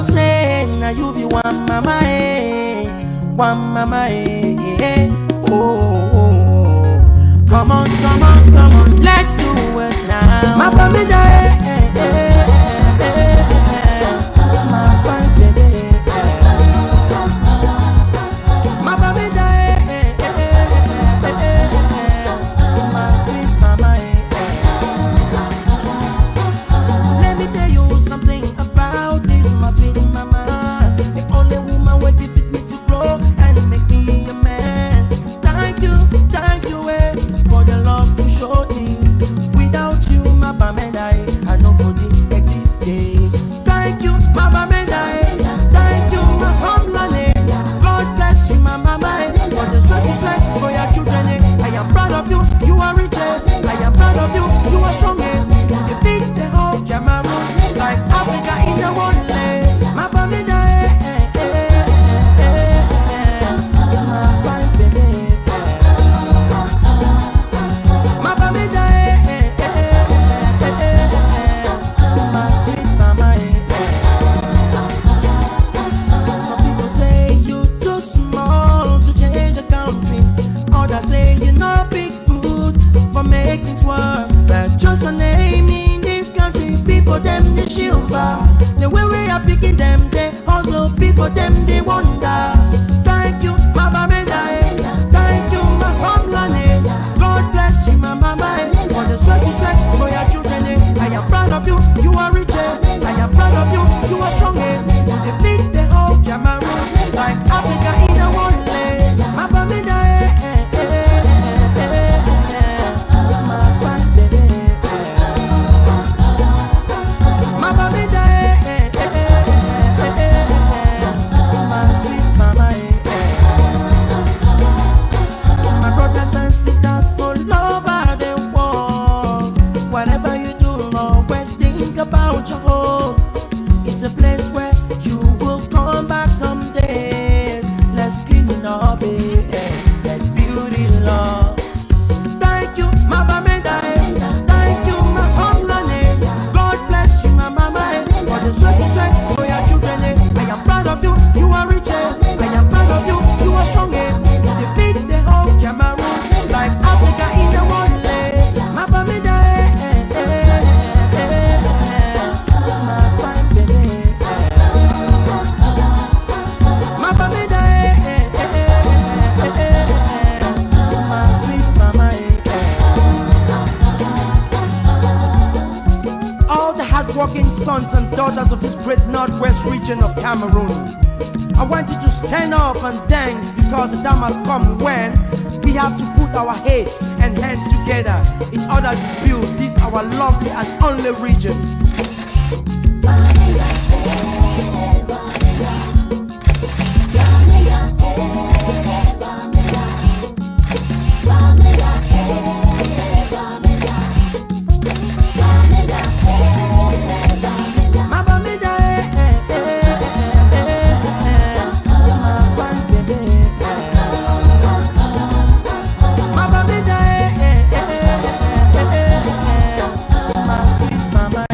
people say, now you be one mama, eh. One mama, eh, eh. Oh, oh, oh. Come on, come on, come on, let's do it now. My baby, eh, eh, eh, eh, eh. My fine baby, my baby, eh, eh, eh, eh. My sweet mama, let me tell you something about this, my sweet mama. The only woman who give it me to grow and make me a man. Thank you, eh, for the love you showed me. Without you, my bamenda, I know for the existing. Thank you, my bamenda, thank you, my homeland. God bless you, my mama, for the sweat you said for your children. I am proud of you, you are rich. I am proud of you, you are strong. You defeat the whole Cameroon, like Africa in the one leg. My bamenda, my fine baby. My bamenda, my sweet mama. Some people say you too small to change the country. Others say you're not big good for make things work. But just a name in this country, people them they shiver. The way we are picking them, they also people them they wonder. Thank you, my bamenda, thank you, my homeland. God bless you, my mama, for the sweat you said for your children. I am proud of you, you are rich. I am proud of you, you are strong. You defeat the whole Cameroon, like Africa in the one leg. My bamenda, my fine baby. My bamenda, my sweet mama. My brothers and sisters all over the world, whatever you do, always think about your home. It's a place where you will come back some days. Let's clean it up, let's build it up. Thank you, my bamenda, thank you, my homeland. God bless you, my mama, for the sweat you said for your children. I am proud of you, you are rich. I am proud of you, you are strong. You defeat the whole Cameroon, like Africa in the one leg. My bamenda, my fine baby. My bamenda, my sweet mama. All the hard-working sons and daughters of this great northwest region of Cameroon, I want you to stand up and dance, because the time has come when we have to put our heads and hands together in order to build this our lovely and only region. My bamenda, my fine baby. My bamenda, my sweet mama.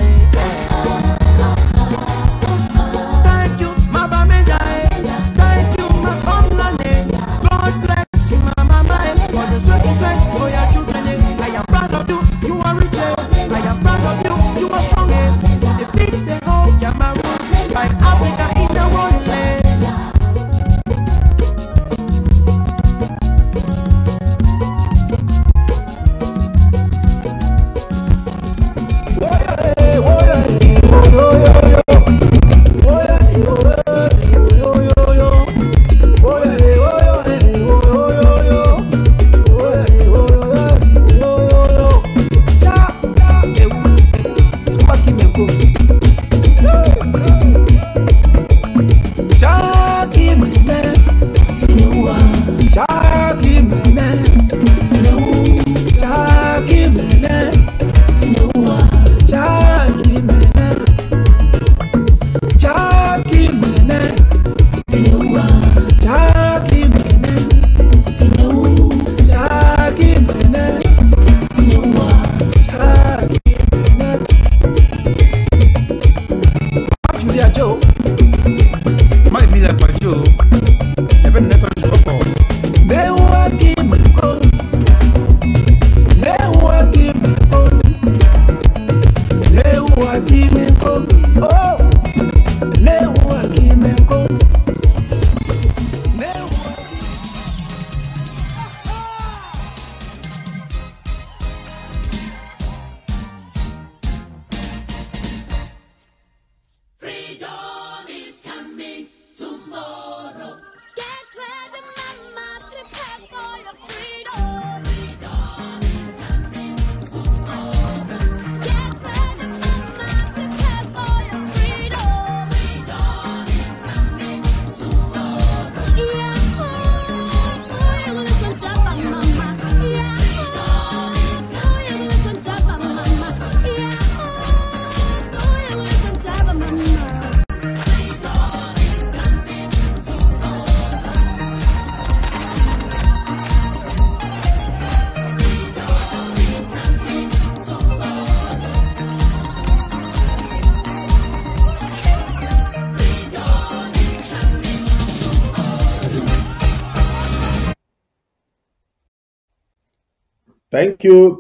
thank you,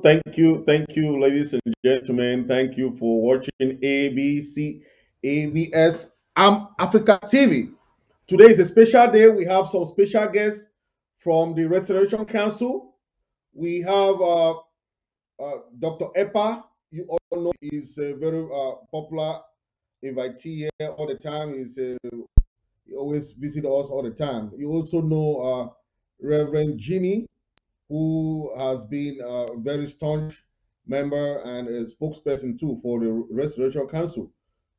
ladies and gentlemen. Thank you for watching ABC, ABS, Africa TV. Today is a special day. We have some special guests from the Restoration Council. We have Dr. Epa. You all know he's a very popular invitee here all the time. He always visit us all the time. You also know Reverend Jimmy, who has been a very staunch member and a spokesperson too for the Restoration Council.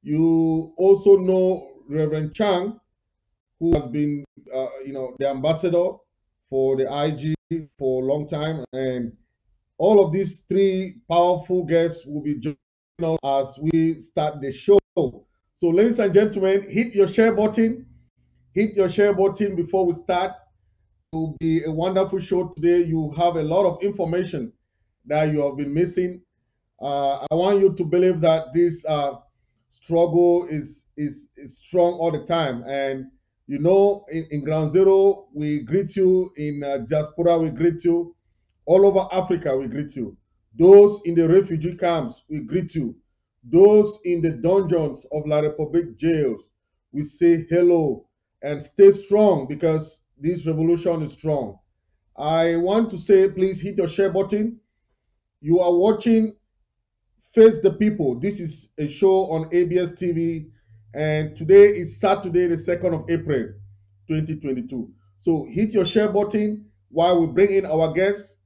You also know Reverend Chang, who has been, the ambassador for the IG for a long time, and all of these three powerful guests will be joining us as we start the show. So, ladies and gentlemen, hit your share button. Hit your share button before we start. It will be a wonderful show today. You have a lot of information that you have been missing. I want you to believe that this struggle is strong all the time. And in Ground Zero, we greet you. In diaspora, we greet you. All over Africa, we greet you. Those in the refugee camps, we greet you. Those in the dungeons of La Republique jails, we say hello and stay strong because this revolution is strong. I want to say, please hit your share button. You are watching Face the People. This is a show on ABS TV, and today is Saturday, the 2nd of April, 2022. So hit your share button while we bring in our guests,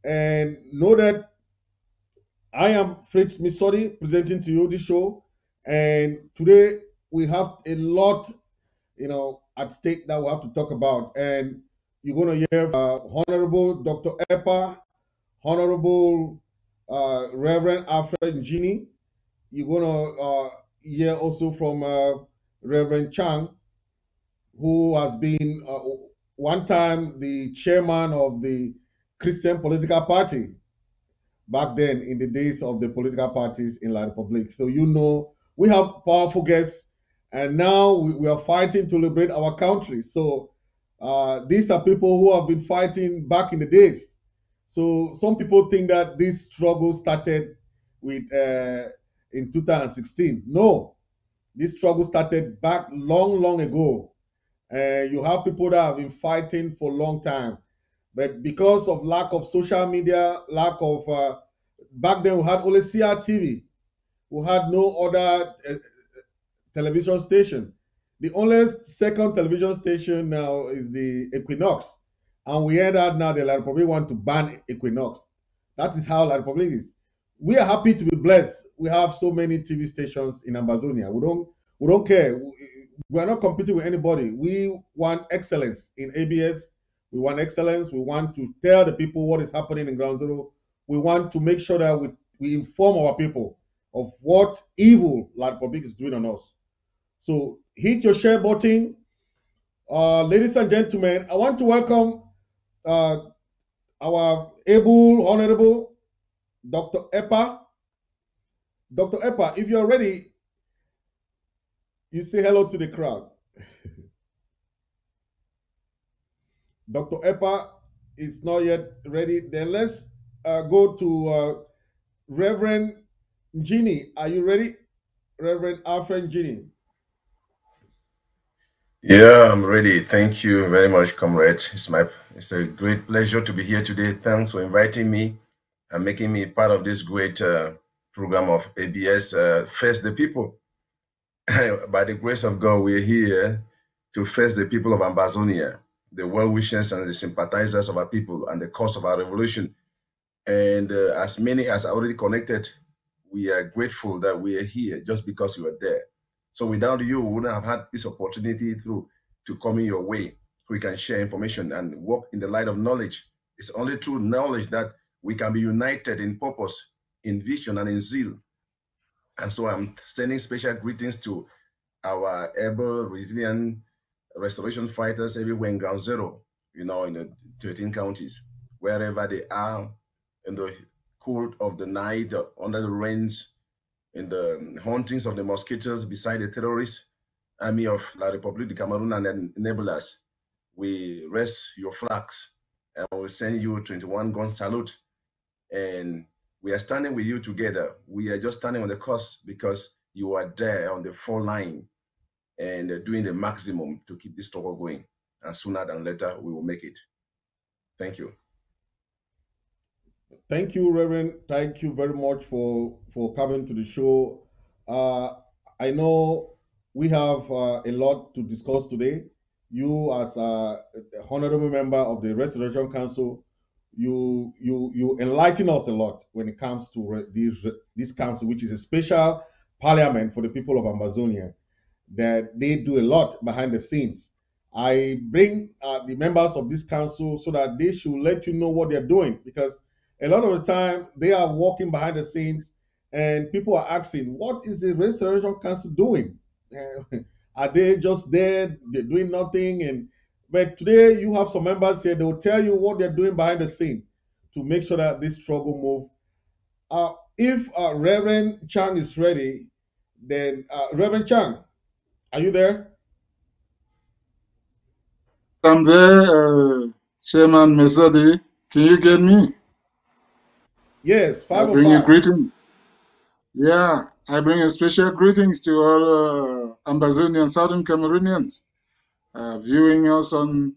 and know that I am Fritz Misodi presenting to you this show. And today we have a lot, at stake that we have to talk about. And you're going to hear Honorable Dr. Epa, Honorable Reverend Alfred Njini. You're going to hear also from Reverend Chang, who has been one time the chairman of the Christian political party back then in the days of the political parties in La Republique. So we have powerful guests, and now we are fighting to liberate our country. So these are people who have been fighting back in the days. So some people think that this struggle started with in 2016. No, this struggle started back long, long ago. You have people that have been fighting for a long time, but because of lack of social media, lack of back then we had only CRTV. We had no other television station. The only second television station now is the Equinox. And we heard that now the La Republic want to ban Equinox. That is how La Republic is. We are happy to be blessed. We have so many TV stations in Amazonia. We don't care. We are not competing with anybody. We want excellence in ABS. We want excellence. We want to tell the people what is happening in Ground Zero. We want to make sure that we inform our people of what evil La Republic is doing on us. So hit your share button. Ladies and gentlemen, I want to welcome uh, our able, honorable Dr. Epa. Dr. Epa, if you're ready, you say hello to the crowd. Dr. Epa is not yet ready. Then let's go to Reverend Njini. Are you ready? Reverend Alfred Njini. Yeah, I'm ready. Thank you very much, comrade. It's a great pleasure to be here today. Thanks for inviting me and making me part of this great program of ABS Face the People. By the grace of God, we're here to face the people of Amazonia, the well-wishers and the sympathizers of our people and the cause of our revolution. And as many as are already connected, we are grateful that we are here just because you are there. So without you, we wouldn't have had this opportunity to come in your way so we can share information and walk in the light of knowledge. It's only through knowledge that we can be united in purpose, in vision, and in zeal. And so I'm sending special greetings to our able, resilient restoration fighters everywhere in Ground Zero, in the 13 counties, wherever they are, in the cool of the night, under the rains, in the hauntings of the mosquitoes, beside the terrorist army of La Republique de Cameroon and enablers. We rest your flags and we send you 21 gun salute And we are standing with you together. We are just standing on the course because you are there on the front line and doing the maximum to keep this struggle going. And sooner than later, we will make it. Thank you. Thank you, Reverend. Thank you very much for coming to the show. I know we have a lot to discuss today. You, as a honorable member of the Restoration Council, you enlighten us a lot when it comes to this council, which is a special parliament for the people of Amazonia, that they do a lot behind the scenes. I bring the members of this council so that they should let you know what they're doing, because a lot of the time they are working behind the scenes and people are asking, what is the Restoration Council doing? Are they just there, they're doing nothing? But today you have some members here, they will tell you what they're doing behind the scene to make sure that this struggle move. If Reverend Chang is ready, then Reverend Chang, are you there? I'm there, Chairman Misodi. Can you get me? Yes, I bring you 505. greetings. Yeah, I bring a special greetings to all Ambazonian Southern Cameroonians viewing us on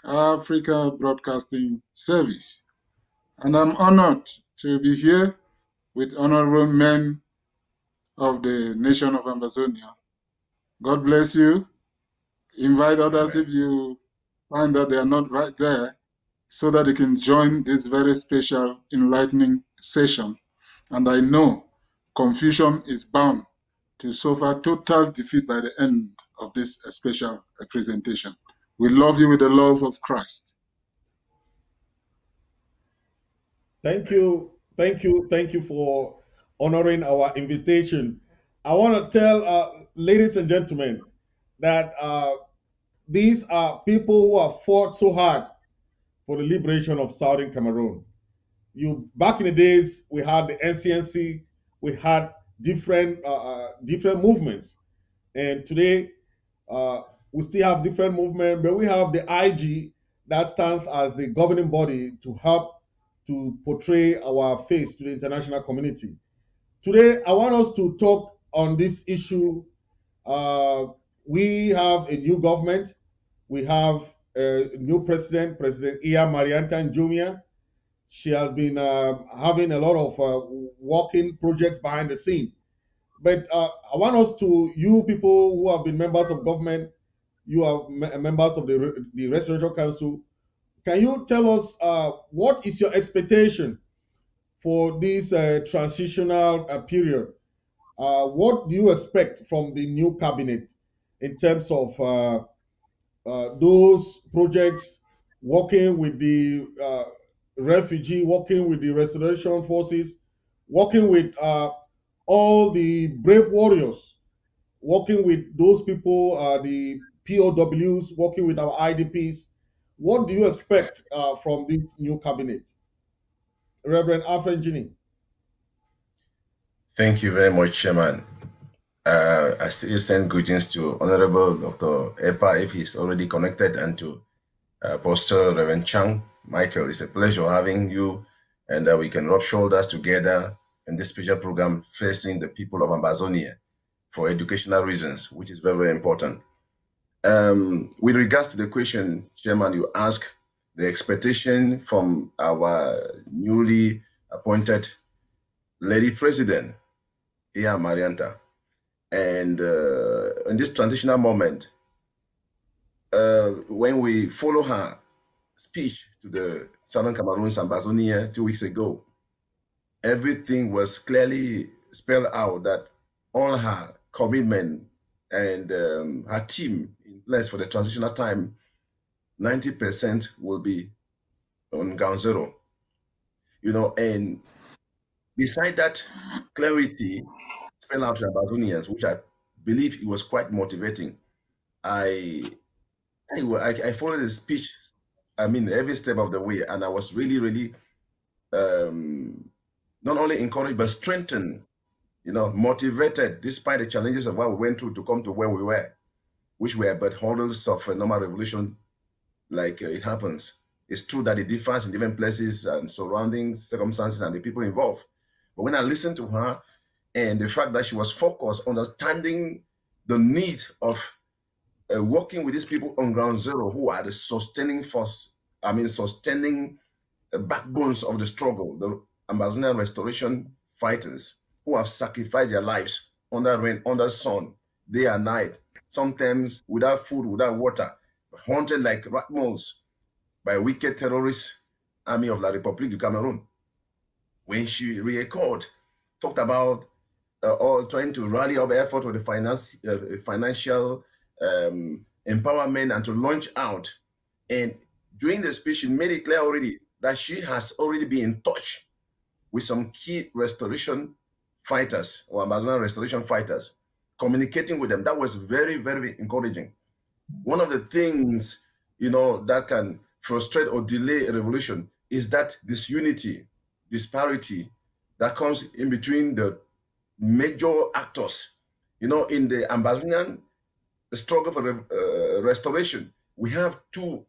Africa Broadcasting Service. And I'm honored to be here with honorable men of the nation of Ambazonia. God bless you. Invite others if you find that they are not right there, so that they can join this very special enlightening session. And I know confusion is bound to suffer total defeat by the end of this special presentation. We love you with the love of Christ. Thank you, thank you, thank you for honoring our invitation. I want to tell ladies and gentlemen that these are people who have fought so hard for the liberation of Southern Cameroon. Back in the days, we had the NCNC, we had different movements, and today we still have different movements, but we have the IG that stands as the governing body to help to portray our face to the international community. Today, I want us to talk on this issue. We have a new government. We have a new president, President Iya Marianta Njumia. She has been having a lot of working projects behind the scene. But I want us to, you people who have been members of government, you are members of the Restoration Council, can you tell us what is your expectation for this transitional period? What do you expect from the new cabinet in terms of those projects, working with the refugee, working with the restoration forces, working with all the brave warriors, working with those people, the POWs, working with our IDPs? What do you expect from this new cabinet? Reverend Afenjini. Thank you very much, Chairman. I still send greetings to Honorable Dr. Epa if he's already connected, and to Apostle Reverend Chang. Michael, it's a pleasure having you, and we can rub shoulders together in this special program facing the people of Amazonia for educational reasons, which is very, very important. With regards to the question, Chairman, you asked the expectation from our newly appointed Lady President, Iya Marianta. And in this transitional moment, when we follow her speech to the Southern Cameroons Ambazonia 2 weeks ago, everything was clearly spelled out that all her commitment and her team in place for the transitional time, 90% will be on ground zero. You know, and beside that clarity spelled out to Ambazonians, which I believe it was quite motivating, I followed the speech, I mean, every step of the way, and I was really, really not only encouraged, but strengthened, you know, motivated, despite the challenges of what we went through to come to where we were, which were but hurdles of a normal revolution, like it happens. It's true that it differs in different places and surrounding circumstances and the people involved. But when I listened to her and the fact that she was focused, understanding the need of working with these people on ground zero who are the sustaining force, sustaining backbones of the struggle, the Amazonian restoration fighters who have sacrificed their lives under rain, under sun, day and night, sometimes without food, without water, haunted like rat moles by wicked terrorist army of La République du Cameroon. When she recalled, talked about all trying to rally up effort with the financial empowerment and to launch out. And during the speech, she made it clear already that she has already been in touch with some key restoration fighters or Amazonian restoration fighters, communicating with them. That was very, very encouraging. One of the things, that can frustrate or delay a revolution is that disunity, disparity that comes in between the major actors. In the Amazonian struggle for restoration, we have two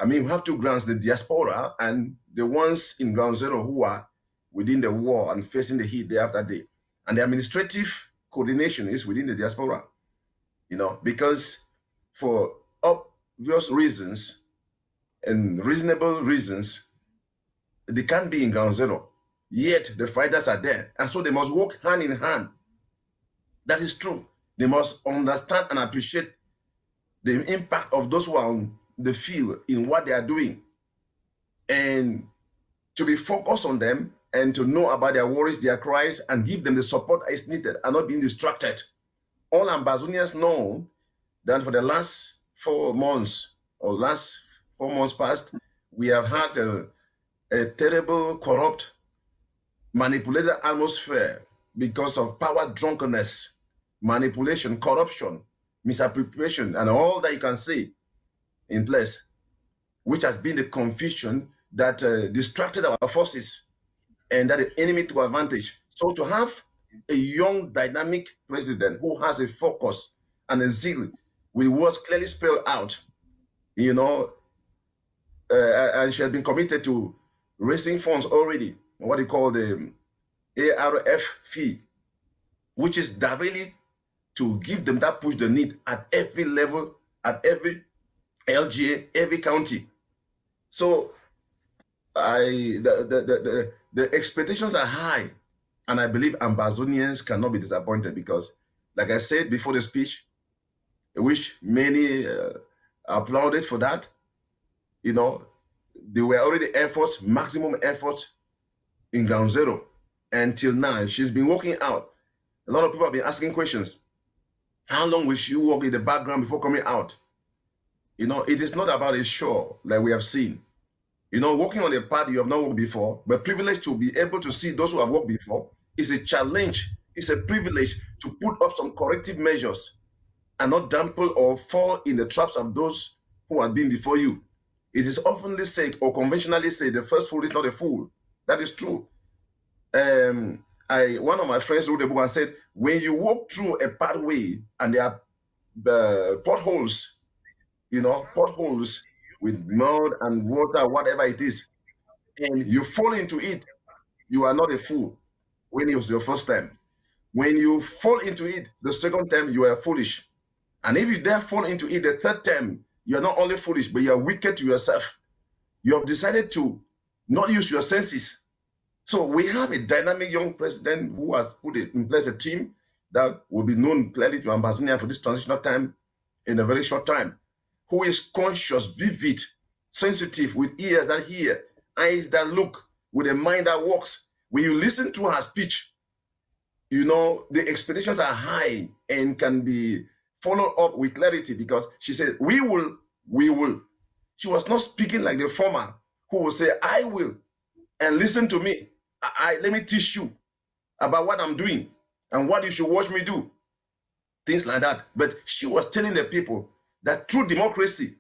we have two grounds, the diaspora and the ones in ground zero who are within the war and facing the heat day after day. And the administrative coordination is within the diaspora, because for obvious reasons and reasonable reasons, they can't be in ground zero. Yet the fighters are there. And so they must work hand in hand. That is true. They must understand and appreciate the impact of those who are on the field in what they are doing, and to be focused on them and to know about their worries, their cries, and give them the support that is needed and not being distracted. All Ambazonians know that for the last 4 months past, we have had a terrible, corrupt, manipulated atmosphere because of power drunkenness, manipulation, corruption, misappropriation, and all that you can see in place, which has been the confusion that distracted our forces and that the enemy took advantage. So to have a young, dynamic president who has a focus and a zeal with what's clearly spelled out, and she has been committed to raising funds already, what they call the ARF fee, which is directly to give them that push they need at every level, at every LGA, every county. So the expectations are high, and I believe Ambazonians cannot be disappointed because, like I said before the speech, which many applauded for that, there were already efforts, maximum efforts in ground zero. Until now, she's been working out. A lot of people have been asking questions. How long will she work in the background before coming out? It is not about a show like we have seen. Working on a part you have not worked before, but privileged to be able to see those who have worked before is a challenge. It's a privilege to put up some corrective measures and not dampen or fall in the traps of those who have been before you. It is often said or conventionally said, the first fool is not a fool. That is true. One of my friends wrote a book and said, when you walk through a pathway and there are potholes, potholes with mud and water, whatever it is, and you fall into it, you are not a fool when it was your first time. When you fall into it the second time, you are foolish. And if you dare fall into it the third time, you are not only foolish, but you are wicked to yourself. You have decided to not use your senses. So we have a dynamic young president who has put in place a team that will be known clearly to Ambazonia for this transitional time in a very short time, who is conscious, vivid, sensitive, with ears that hear, eyes that look, with a mind that works. When you listen to her speech, the expectations are high and can be followed up with clarity because she said, we will. She was not speaking like the former who will say, I will, and listen to me. Let me teach you about what I'm doing and what you should watch me do. Things like that. But she was telling the people that true democracy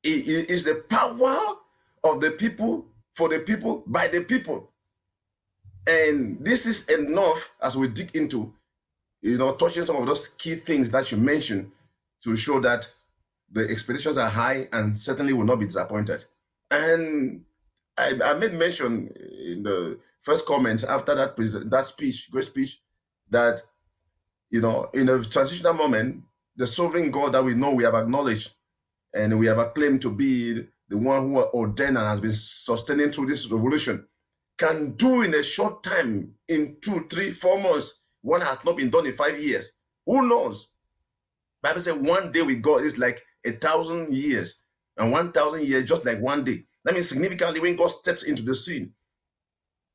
is the power of the people, for the people, by the people. And this is enough as we dig into, touching some of those key things that you mentioned to show that the expectations are high and certainly will not be disappointed. And I made mention in the first comments after that speech, great speech, that in a transitional moment, the sovereign God that we know, we have acknowledged and we have acclaimed to be the one who ordained and has been sustaining through this revolution, can do in a short time, in 2, 3, 4 months, what has not been done in 5 years. Who knows? Bible says one day with God is like 1,000 years, and 1,000 years just like one day. That means significantly when God steps into the scene,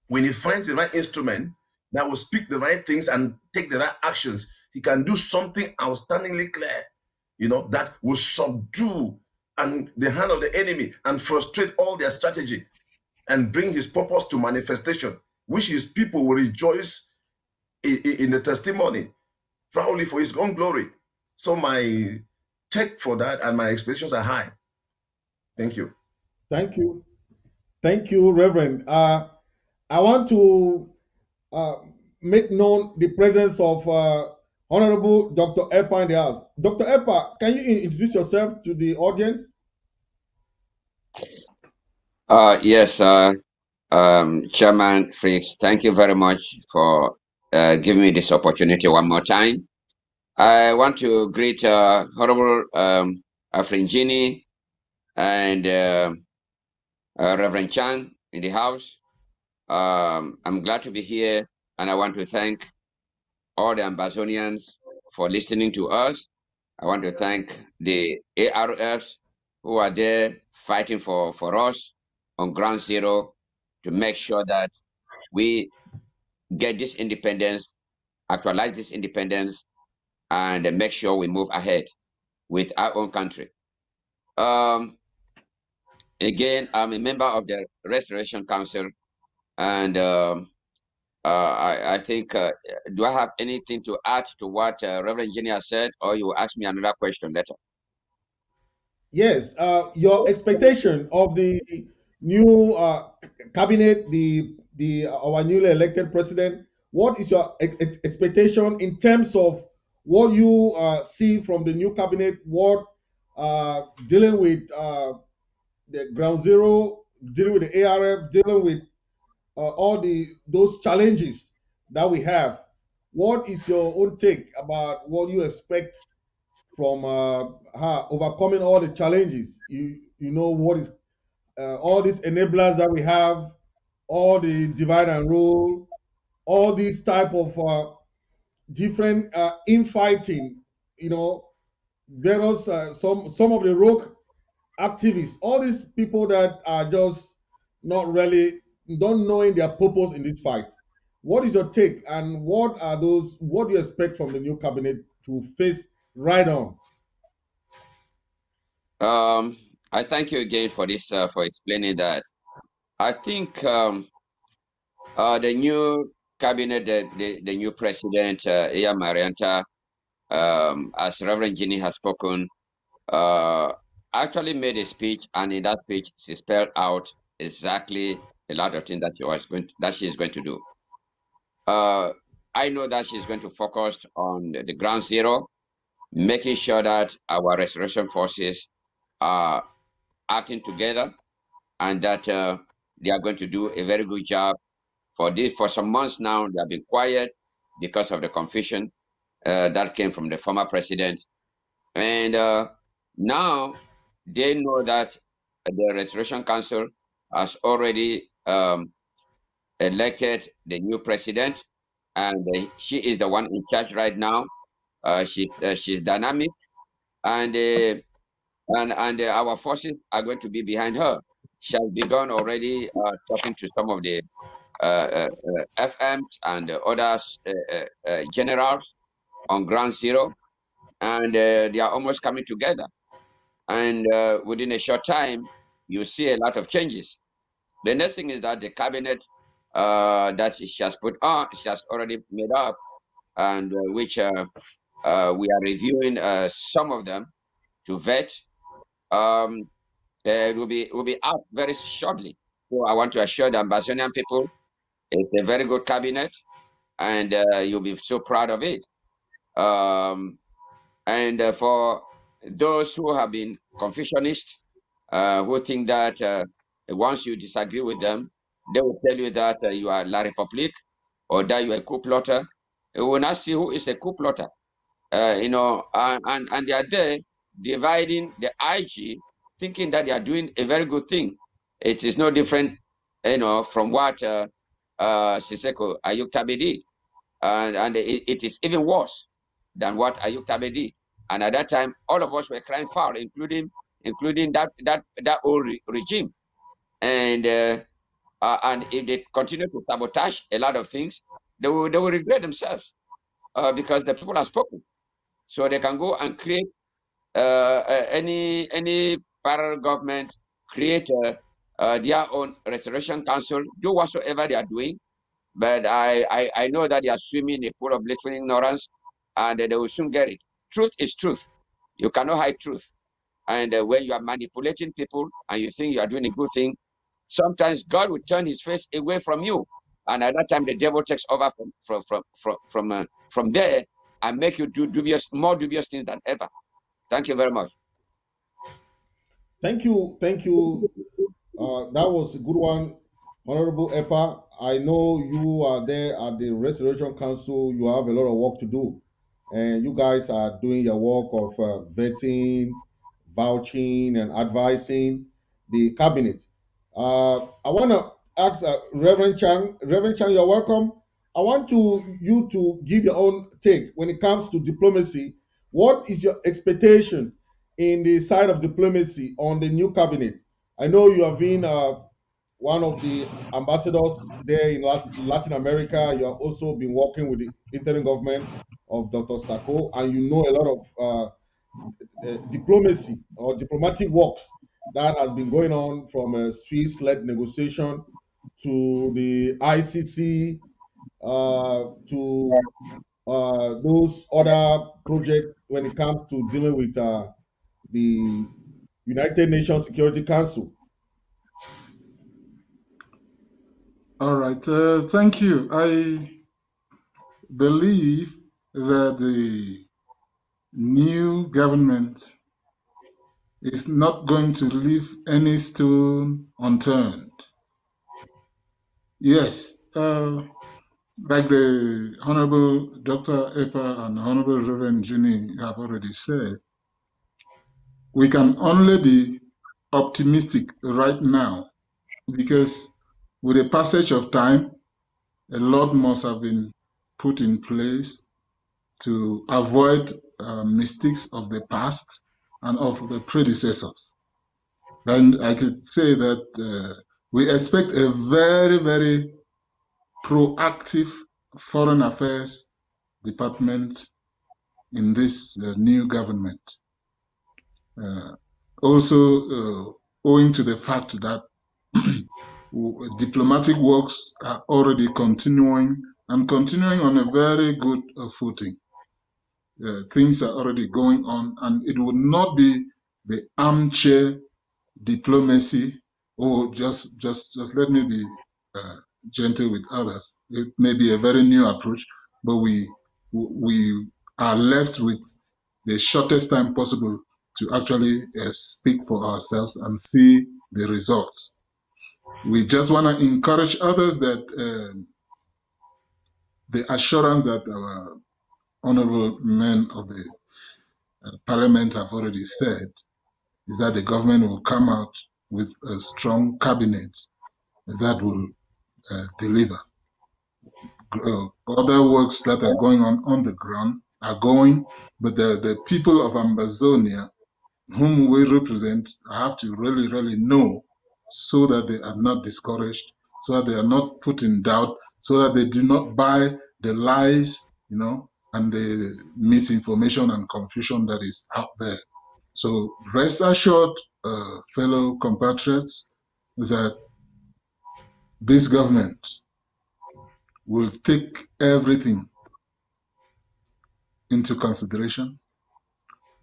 when he finds the right instrument that will speak the right things and take the right actions, he can do something outstandingly clear, that will subdue and the hand of the enemy and frustrate all their strategy and bring his purpose to manifestation, which his people will rejoice in the testimony, proudly for his own glory. So my take for that and my expectations are high. Thank you. Thank you. Thank you, Reverend. I want to make known the presence of Honorable Dr. Epa in the house. Dr. Epa, can you introduce yourself to the audience? Yes, Chairman Fritz, thank you very much for giving me this opportunity one more time. I want to greet Honorable Afringini and Reverend Chan in the house. I'm glad to be here, and I want to thank all the Ambazonians for listening to us. I want to thank the ARFs who are there fighting for us on ground zero to make sure that we get this independence, actualize this independence, and make sure we move ahead with our own country. Again, I'm a member of the Restoration Council, and I think, do I have anything to add to what Reverend Engineer said, or you will ask me another question later? Yes, your expectation of the new cabinet, our newly elected president. What is your expectation in terms of what you see from the new cabinet? What dealing with the ground zero, dealing with the ARF, dealing with all those challenges that we have. What is your own take about what you expect from her overcoming all the challenges? You know what is all these enablers that we have, all the divide and rule, all these type of different infighting. Various some of the rogue activists, all these people that are just not really don't knowing their purpose in this fight. What is your take, and what do you expect from the new cabinet to face right on? I thank you again for this, for explaining that. I think the new cabinet, the new president, Iya Marianta, as Reverend Ginny has spoken, actually made a speech, and in that speech, she spelled out exactly a lot of things that she is going to do. I know that she's going to focus on the ground zero, making sure that our restoration forces are acting together, and that they are going to do a very good job. For some months now, they have been quiet because of the confusion that came from the former president. And now they know that the Restoration Council has already elected the new president, and she is the one in charge right now. She's dynamic, and our forces are going to be behind her. She has begun already talking to some of the FMs and other generals on ground zero, and they are almost coming together. And within a short time, you see a lot of changes. The next thing is that the cabinet that she has put on, she has already made up, and which we are reviewing some of them to vet. It will be out very shortly. So I want to assure the Ambazonian people it's a very good cabinet, and you'll be so proud of it. And for those who have been Confucianists, who think that once you disagree with them, they will tell you that you are La République or that you are a coup plotter. We will not see who is a coup plotter. And they are there dividing the IG, thinking that they are doing a very good thing. It is no different, from what Siseko Ayuk Tabe did. And it is even worse than what Ayuk Tabe did. And at that time, all of us were crying foul, including that old regime. And if they continue to sabotage a lot of things, they will regret themselves because the people have spoken. So they can go and create any parallel government, create their own restoration council, do whatsoever they are doing. But I know that they are swimming in a pool of blissful ignorance, and they will soon get it. Truth is truth. You cannot hide truth. And when you are manipulating people and you think you are doing a good thing, sometimes God will turn His face away from you, and at that time the devil takes over from there and make you do more dubious things than ever. Thank you very much. Thank you. That was a good one, Honorable Epa. I know you are there at the Restoration Council. You have a lot of work to do, and you guys are doing your work of vetting, vouching, and advising the cabinet. I want to ask Reverend Chang. Reverend Chang, you're welcome. I want you to give your own take when it comes to diplomacy. What is your expectation in the side of diplomacy on the new cabinet? I know you have been one of the ambassadors there in Latin America. You have also been working with the interim government of Dr. Sako, and you know a lot of diplomacy or diplomatic works that has been going on from a Swiss-led negotiation to the ICC to those other projects when it comes to dealing with the United Nations Security Council. All right, thank you. I believe that the new government is not going to leave any stone unturned. Yes, like the Honorable Dr. Epa and Honorable Reverend Juni have already said, we can only be optimistic right now because with the passage of time, a lot must have been put in place to avoid mistakes of the past and of the predecessors. And I could say that we expect a very, very proactive foreign affairs department in this new government. Also, owing to the fact that diplomatic works are already continuing on a very good footing. Things are already going on, and it would not be the armchair diplomacy, or just let me be gentle with others. It may be a very new approach, but we are left with the shortest time possible to actually speak for ourselves and see the results. We just want to encourage others that the assurance that our honorable men of the parliament have already said is that the government will come out with a strong cabinet that will deliver. Other works that are going on the ground are going, but the people of Ambazonia, whom we represent, have to really, really know, so that they are not discouraged, so that they are not put in doubt, so that they do not buy the lies, and the misinformation and confusion that is out there. So rest assured, fellow compatriots, that this government will take everything into consideration,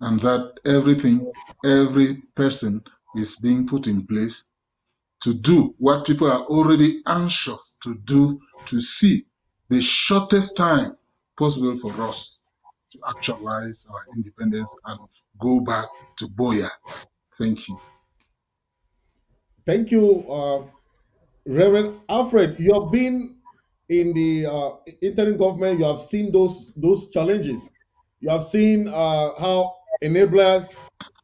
and that every person is being put in place to do what people are already anxious to do, to see the shortest time possible for us to actualize our independence and go back to Boya. Thank you. Thank you, Reverend Alfred. You have been in the interim government. You have seen those challenges. You have seen how enablers,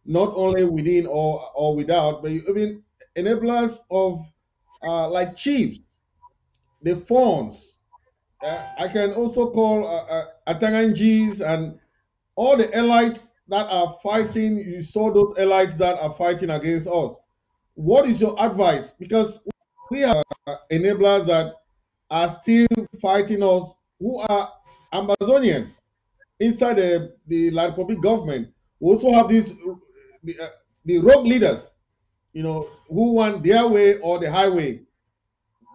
not only within or without, but even enablers of like chiefs, the funds. I can also call Atangangis and all the elites that are fighting. You saw those elites that are fighting against us. What is your advice? Because we have enablers that are still fighting us, who are Amazonians inside the La Republic government. We also have these the rogue leaders, who want their way or the highway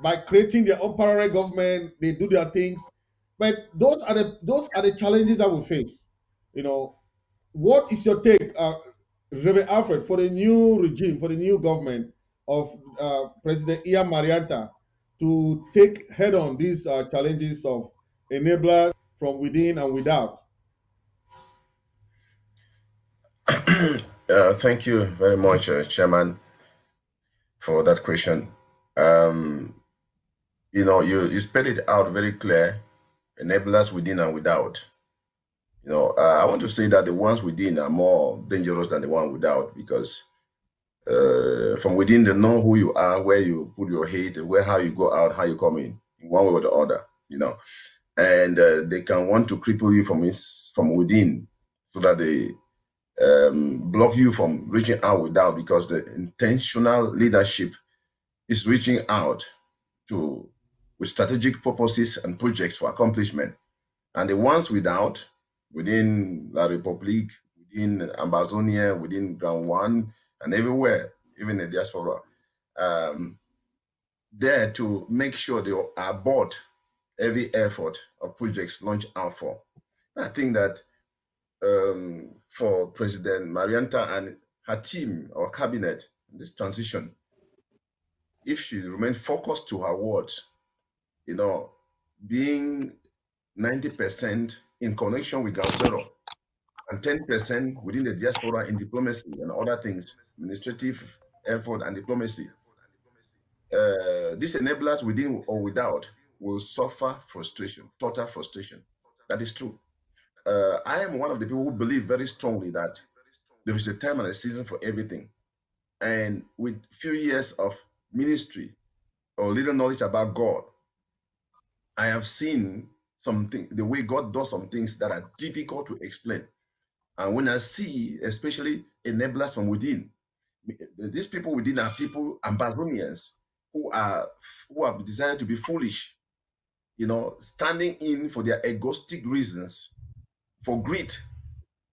by creating their own parallel government. They do their things, but those are the challenges that we face. You know, what is your take, Reverend Alfred, for the new regime, for the new government of President Ian Marianta to take head on these challenges of enablers from within and without? Thank you very much, Chairman, for that question. You spelled it out very clear, enablers within and without. I want to say that the ones within are more dangerous than the one without, because from within they know who you are, where you put your head, how you go out, how you come in one way or the other, and they can want to cripple you from within, so that they block you from reaching out without, because the intentional leadership is reaching out with strategic purposes and projects for accomplishment. And the ones within La Republique, within Amazonia, within Ground One, and everywhere, even the diaspora, there to make sure they abort every effort of projects launched out for. I think that for President Marianta and her team or cabinet, this transition, if she remains focused to her words, being 90% in connection with Ground Zero and 10% within the diaspora in diplomacy and other things, administrative effort and diplomacy, these enablers within or without will suffer frustration, total frustration. That is true. I am one of the people who believe very strongly that there is a time and a season for everything. And with few years of ministry or little knowledge about God, I have seen the way God does some things that are difficult to explain. And when I see, especially enablers from within, these people within are people, Ambazonians, who have decided to be foolish, standing in for their egoistic reasons, for greed.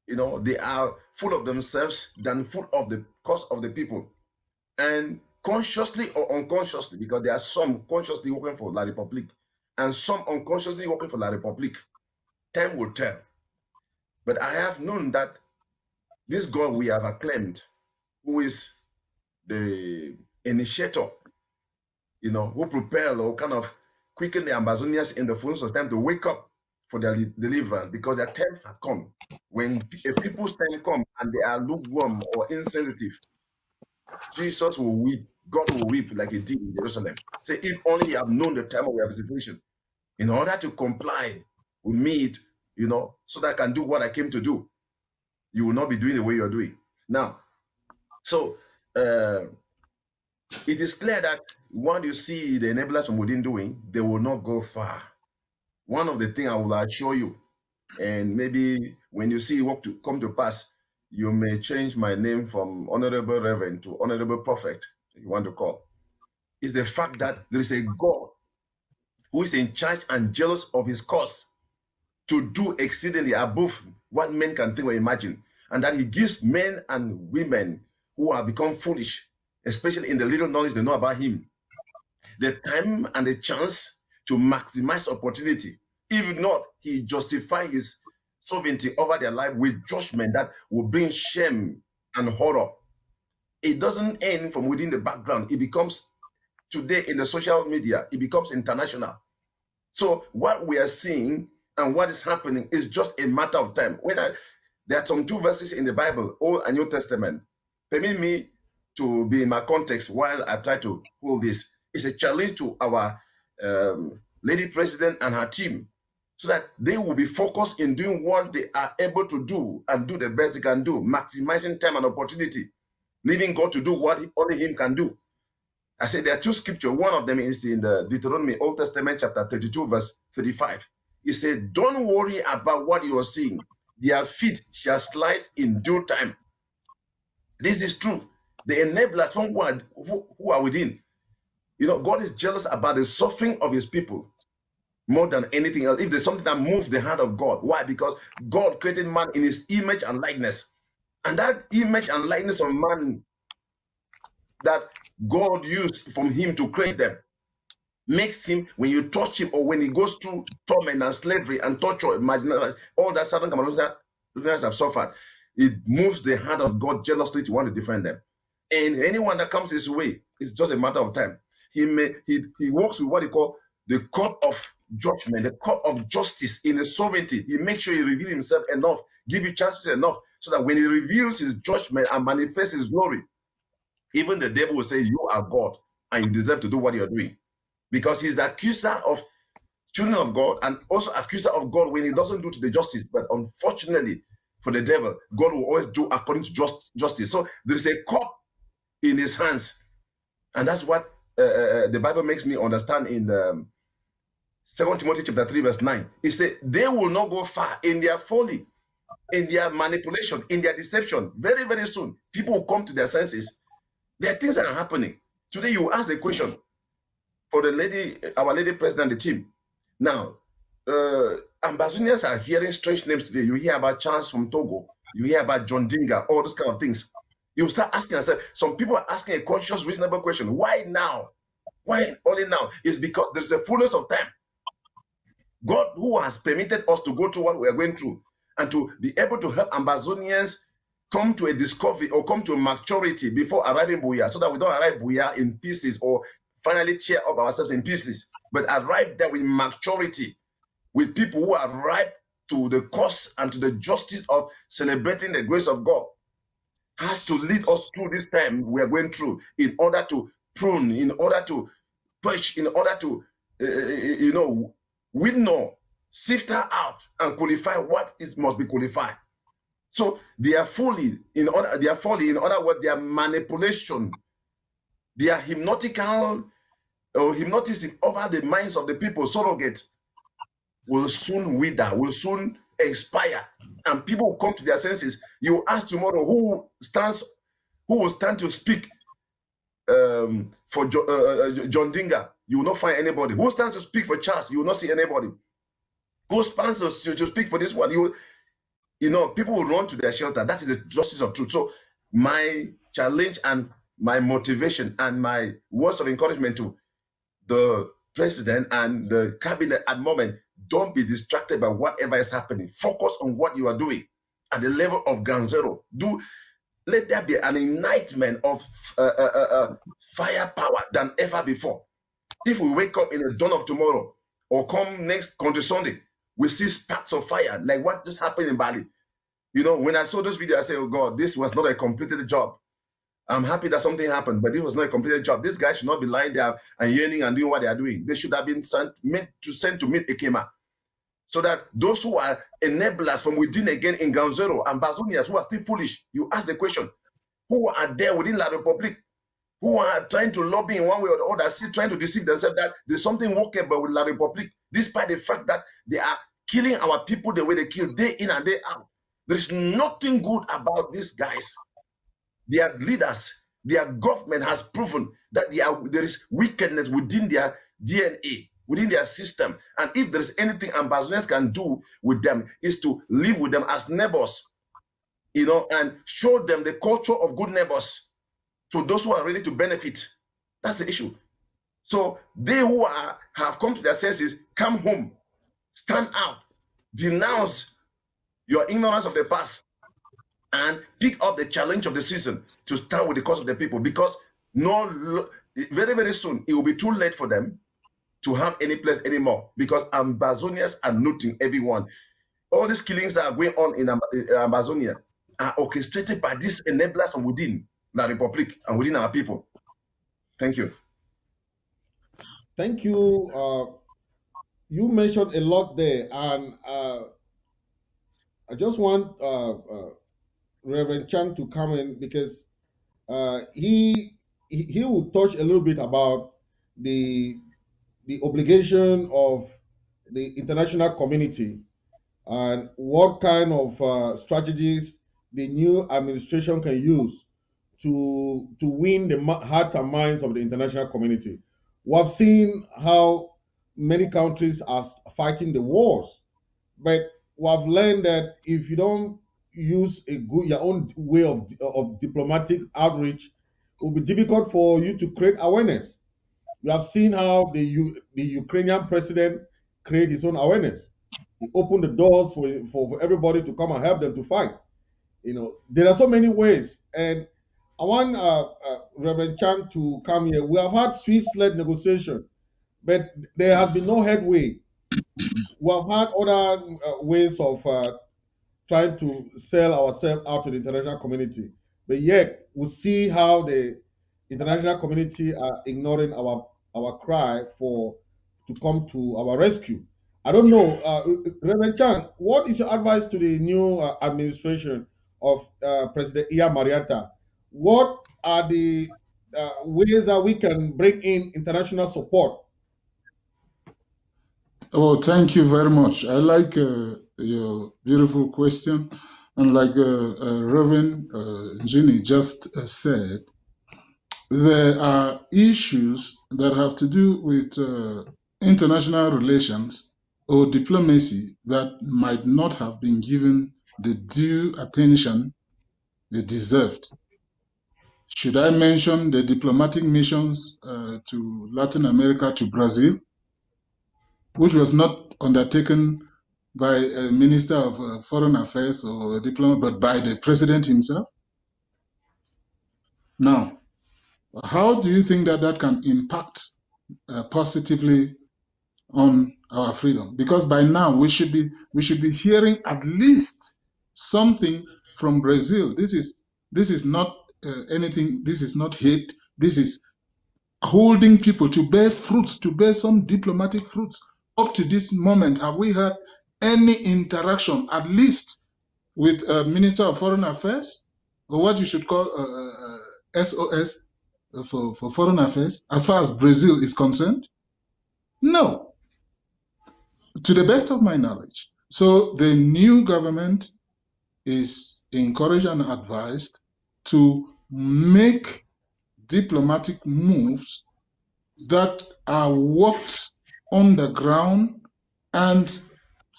They are full of themselves than full of the cause of the people. And consciously or unconsciously, because there are some consciously working for La Republique and some unconsciously working for La Republique, time will tell. But I have known that this God we have acclaimed, who is the initiator, who propel or kind of quicken the Amazonians in the fullness of time to wake up for their deliverance, because their time has come. When a people's time comes and they are lukewarm or insensitive, Jesus will weep, God will weep like he did in Jerusalem. Say, if only you have known the time of your visitation, in order to comply with me, so that I can do what I came to do, you will not be doing the way you're doing. Now, so it is clear that what you see the enablers from within doing, they will not go far. One of the things I will assure you, and maybe when you see what to come to pass, you may change my name from Honorable Reverend to Honorable Prophet, if you want to call, is the fact that there is a God who is in charge and jealous of his cause to do exceedingly above what men can think or imagine, and that he gives men and women who have become foolish, especially in the little knowledge they know about him, the time and the chance to maximize opportunity. If not, he justifies his sovereignty over their life with judgment that will bring shame and horror. It doesn't end from within the background. It becomes, today in the social media, it becomes international. So what we are seeing and what is happening is just a matter of time. There are some 2 verses in the Bible, Old and New Testament. Permit me to be in my context while I try to hold this. It's a challenge to our lady president and her team, so that they will be focused in doing what they are able to do and do the best they can do, maximizing time and opportunity, leaving God to do what only Him can do. I said there are 2 scriptures. One of them is in the Deuteronomy, Old Testament, chapter 32, verse 35. He said, don't worry about what you are seeing. Their feet shall slice in due time. This is true. The enablers from who are within. God is jealous about the suffering of His people more than anything else. If there's something that moves the hand of God, why? Because God created man in His image and likeness. And that image and likeness of man that God used from Him to create them makes him, when you touch him or when he goes through torment and slavery and torture, all that Southern Cameroonians have suffered, it moves the hand of God jealously to want to defend them. And anyone that comes his way, it's just a matter of time. He works with what he call the court of judgment, the court of justice in his sovereignty. He makes sure he reveals himself enough, give you chances enough, so that when he reveals his judgment and manifests his glory, even the devil will say, you are God and you deserve to do what you're doing. Because he's the accuser of children of God and also accuser of God when he doesn't do to the justice. But unfortunately for the devil, God will always do according to justice. So there is a cup in his hands. And that's what the Bible makes me understand in the 2 Timothy chapter 3 verse 9. It said, they will not go far in their folly, in their manipulation, in their deception. Very, very soon, people will come to their senses. There are things that are happening. Today you ask a question for our lady president and the team. Now, Ambazonians are hearing strange names today. You hear about Charles from Togo. You hear about John Dinga, all those kind of things. You start asking yourself, some people are asking a conscious, reasonable question. Why now? Why only now? It's because there's a fullness of time. God, who has permitted us to go through what we are going through and to be able to help Ambazonians come to a discovery or come to a maturity before arriving Buya, so that we don't arrive Buya in pieces or finally cheer up ourselves in pieces, but arrive there with maturity, with people who are ripe to the cause and to the justice of celebrating the grace of God, has to lead us through this time we are going through in order to prune, in order to push, in order to, winnow, sift her out and qualify what must be qualified. So they are folly, in other words, their manipulation, their hypnotism over the minds of the people, surrogate, will soon wither, will soon expire, and people will come to their senses. You ask tomorrow who will stand to speak for John Dinga, you will not find anybody. Who stands to speak for Charles, you will not see anybody. Who stands to speak for this one, people will run to their shelter. That is the justice of truth. So my challenge and my motivation and my words of encouragement to the president and the cabinet at the moment, don't be distracted by whatever is happening. Focus on what you are doing at the level of ground zero. Let there be an ignitement of firepower than ever before. If we wake up in the dawn of tomorrow or come next country Sunday, we see sparks of fire like what just happened in Bali. When I saw this video, I said, oh God, this was not a completed job. I'm happy that something happened, but it was not a completed job. This guy should not be lying there and yearning and doing what they are doing. They should have been sent to meet Ekema, so that those who are enablers from within again in ground zero and Bazonians who are still foolish, you ask the question, who are there within La Republique, who are trying to lobby in one way or the other, still trying to deceive themselves that there's something workable with La Republique, despite the fact that they are killing our people the way they kill day in and day out. There is nothing good about these guys. Their leaders, their government has proven that there is wickedness within their DNA, within their system. And if there is anything Ambazonians can do with them, is to live with them as neighbors, and show them the culture of good neighbors to those who are ready to benefit. That's the issue. So they who have come to their senses, come home, stand out, denounce your ignorance of the past, and pick up the challenge of the season to stand with the cause of the people, because very, very soon it will be too late for them. to harm any place anymore, because Ambazonians are looting everyone. All these killings that are going on in Amazonia are orchestrated by these enablers from within the Republic and within our people. Thank you. Thank you. You mentioned a lot there, and I just want Reverend Chang to come in, because he will touch a little bit about the obligation of the international community and what kind of strategies the new administration can use to win the hearts and minds of the international community. We've seen how many countries are fighting the wars, but we've learned that if you don't use your own way of diplomatic outreach, it will be difficult for you to create awareness. We have seen how the Ukrainian president created his own awareness. He opened the doors for everybody to come and help them to fight. There are so many ways, and I want Reverend Chang to come here. We have had Swiss-led negotiation, but there has been no headway. We have had other ways of trying to sell ourselves out to the international community, but yet we see how the international community are ignoring our cry to come to our rescue. I don't know, Reverend Chan, what is your advice to the new administration of President Iya Mariata? What are the ways that we can bring in international support? Oh, thank you very much. I like your beautiful question. And like Reverend Ginny just said, there are issues that have to do with international relations or diplomacy that might not have been given the due attention they deserved. Should I mention the diplomatic missions to Latin America, to Brazil, which was not undertaken by a minister of foreign affairs or a diplomat, but by the president himself? Now, how do you think that can impact positively on our freedom? Because by now we should be hearing at least something from Brazil. This is not anything. This is not hate. This is holding people to bear fruits, to bear some diplomatic fruits. Up to this moment, have we had any interaction, at least with a Minister of Foreign Affairs, or what you should call SOS for Foreign Affairs, as far as Brazil is concerned? No, to the best of my knowledge. So the new government is encouraged and advised to make diplomatic moves that are worked on the ground and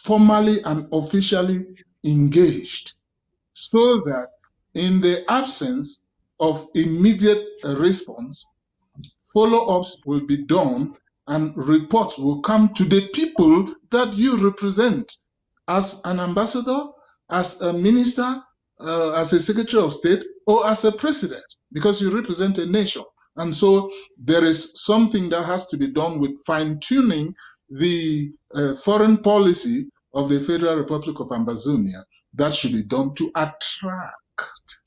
formally and officially engaged, so that in the absence of immediate response, follow-ups will be done and reports will come to the people that you represent as an ambassador, as a minister, as a secretary of state, or as a president, because you represent a nation. And so there is something that has to be done with fine-tuning the foreign policy of the Federal Republic of Ambazonia. That should be done to attract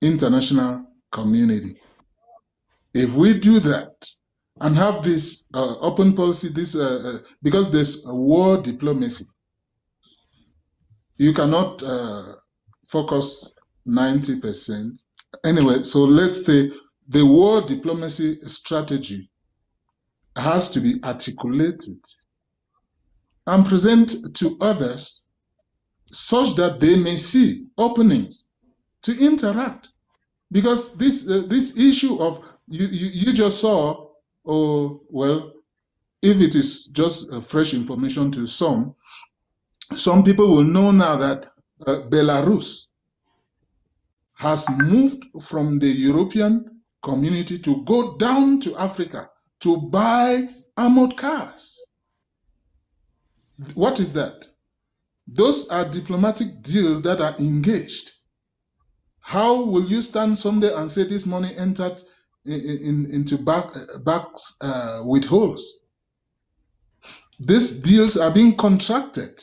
international community. If we do that and have this open policy, because there's war diplomacy, you cannot focus 90%. Anyway, so let's say the war diplomacy strategy has to be articulated and present to others such that they may see openings to interact. Because this issue of you just saw, or well, if it is just fresh information to some people will know now that Belarus has moved from the European community to go down to Africa to buy armored cars. What is that? Those are diplomatic deals that are engaged. How will you stand someday and say this money entered into bags with holes. These deals are being contracted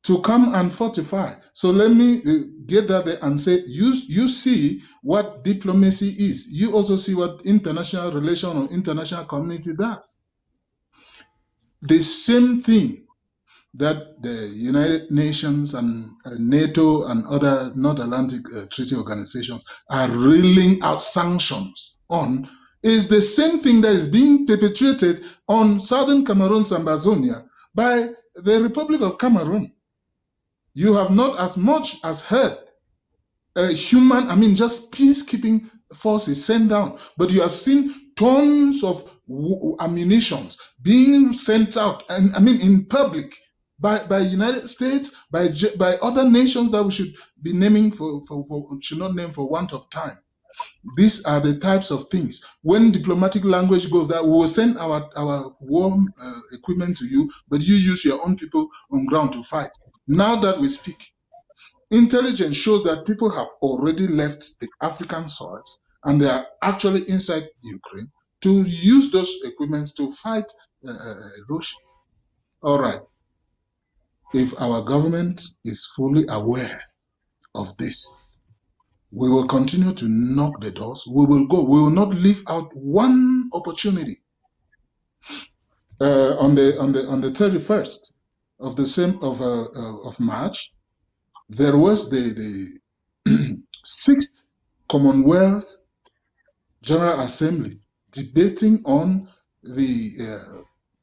to come and fortify. So let me get that there and say, you see what diplomacy is. You also see what international relation or international community does. The same thing that the United Nations and NATO and other North Atlantic Treaty Organizations are reeling out sanctions on is the same thing that is being perpetrated on southern Cameroon, Sambazonia, by the Republic of Cameroon. You have not as much as heard just peacekeeping forces sent down, but you have seen tons of ammunitions being sent out, and in public by United States, by other nations that we should be naming should not name for want of time. These are the types of things. When diplomatic language goes that we will send our war equipment to you, but you use your own people on ground to fight. Now that we speak, intelligence shows that people have already left the African soils and they are actually inside Ukraine to use those equipments to fight Russia. All right. If our government is fully aware of this, we will continue to knock the doors. We will go. We will not leave out one opportunity. On the 31st of the same of March, there was the 6th Commonwealth General Assembly debating on the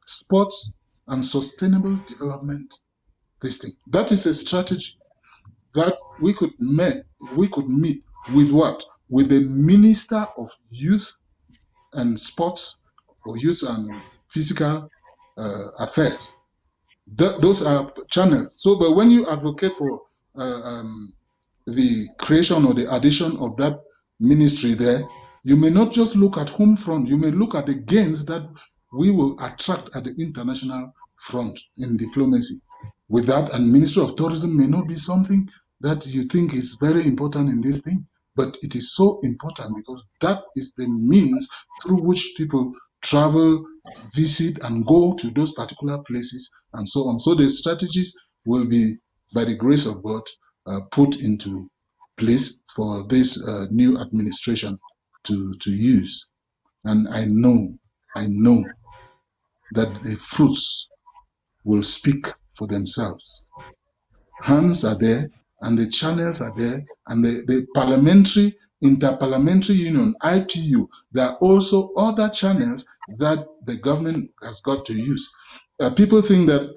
sports and sustainable development. This thing that is a strategy that we could meet with what? With the Minister of Youth and Sports, or Youth and Physical Affairs. Those are channels. So, but when you advocate for the creation or the addition of that ministry there, you may not just look at home front, you may look at the gains that we will attract at the international front in diplomacy. With that, and Ministry of Tourism may not be something that you think is very important in this thing, but it is so important because that is the means through which people travel, visit, and go to those particular places, and so on. So the strategies will be, by the grace of God, put into place for this new administration to use. And I know that the fruits will speak for themselves. Hands are there, and the channels are there, and the parliamentary, interparliamentary union, IPU, there are also other channels that the government has got to use. People think that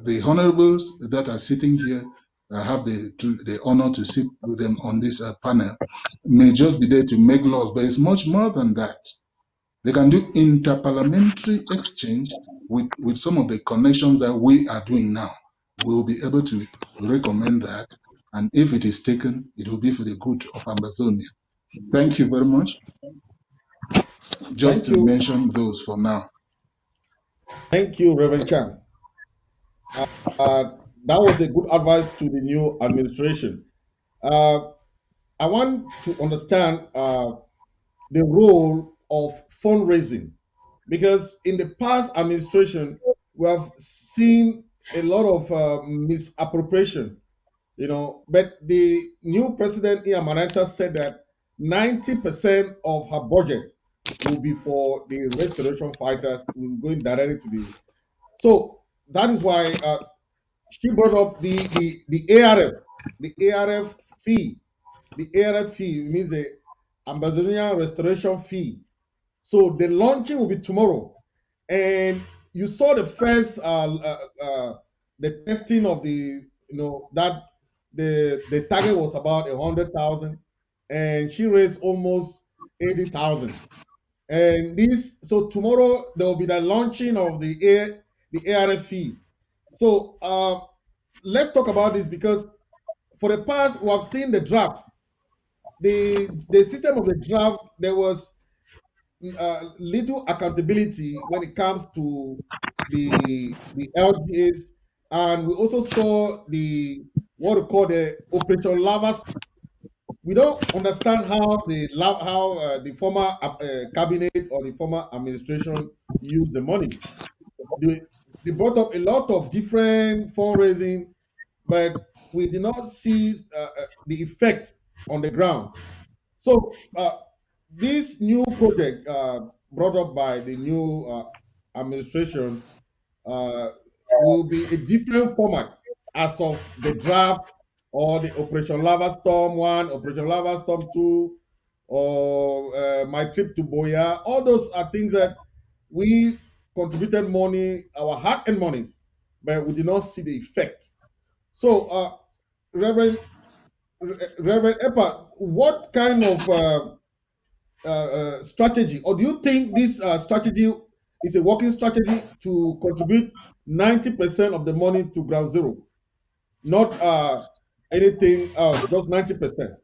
the honorables that are sitting here have the honor to sit with them on this panel may just be there to make laws, but it's much more than that. They can do interparliamentary exchange with some of the connections that we are doing now. We will be able to recommend that, and if it is taken, it will be for the good of Amazonia. Thank you very much. Just to mention those for now. Thank you, Reverend Chan. That was a good advice to the new administration. I want to understand the role of fundraising, because in the past administration, we have seen a lot of misappropriation, but the new president, Iamaranta, said that 90% of her budget will be for the restoration fighters, going directly to the. So that is why she brought up the ARF fee. The ARF fee means the Ambazonian restoration fee. So the launching will be tomorrow, and you saw the first the testing of the that the target was about 100,000, and she raised almost 80,000. And so tomorrow there will be the launching of the ARF fee. So let's talk about this, because for the past we have seen the draft, the system of the draft. There was little accountability when it comes to the LGAs, and we also saw what we call the Operation Lava. we don't understand how the former cabinet or the former administration used the money. They brought up a lot of different fundraising, but we did not see the effect on the ground. So this new project brought up by the new administration will be a different format as of the draft or the Operation Lava Storm 1, Operation Lava Storm 2, or my trip to Boya. All those are things that we contributed money, our hard-earned monies, but we did not see the effect. So, Reverend Epa, what kind of strategy, or do you think this strategy is a working strategy to contribute 90% of the money to ground zero, not anything else, just 90%?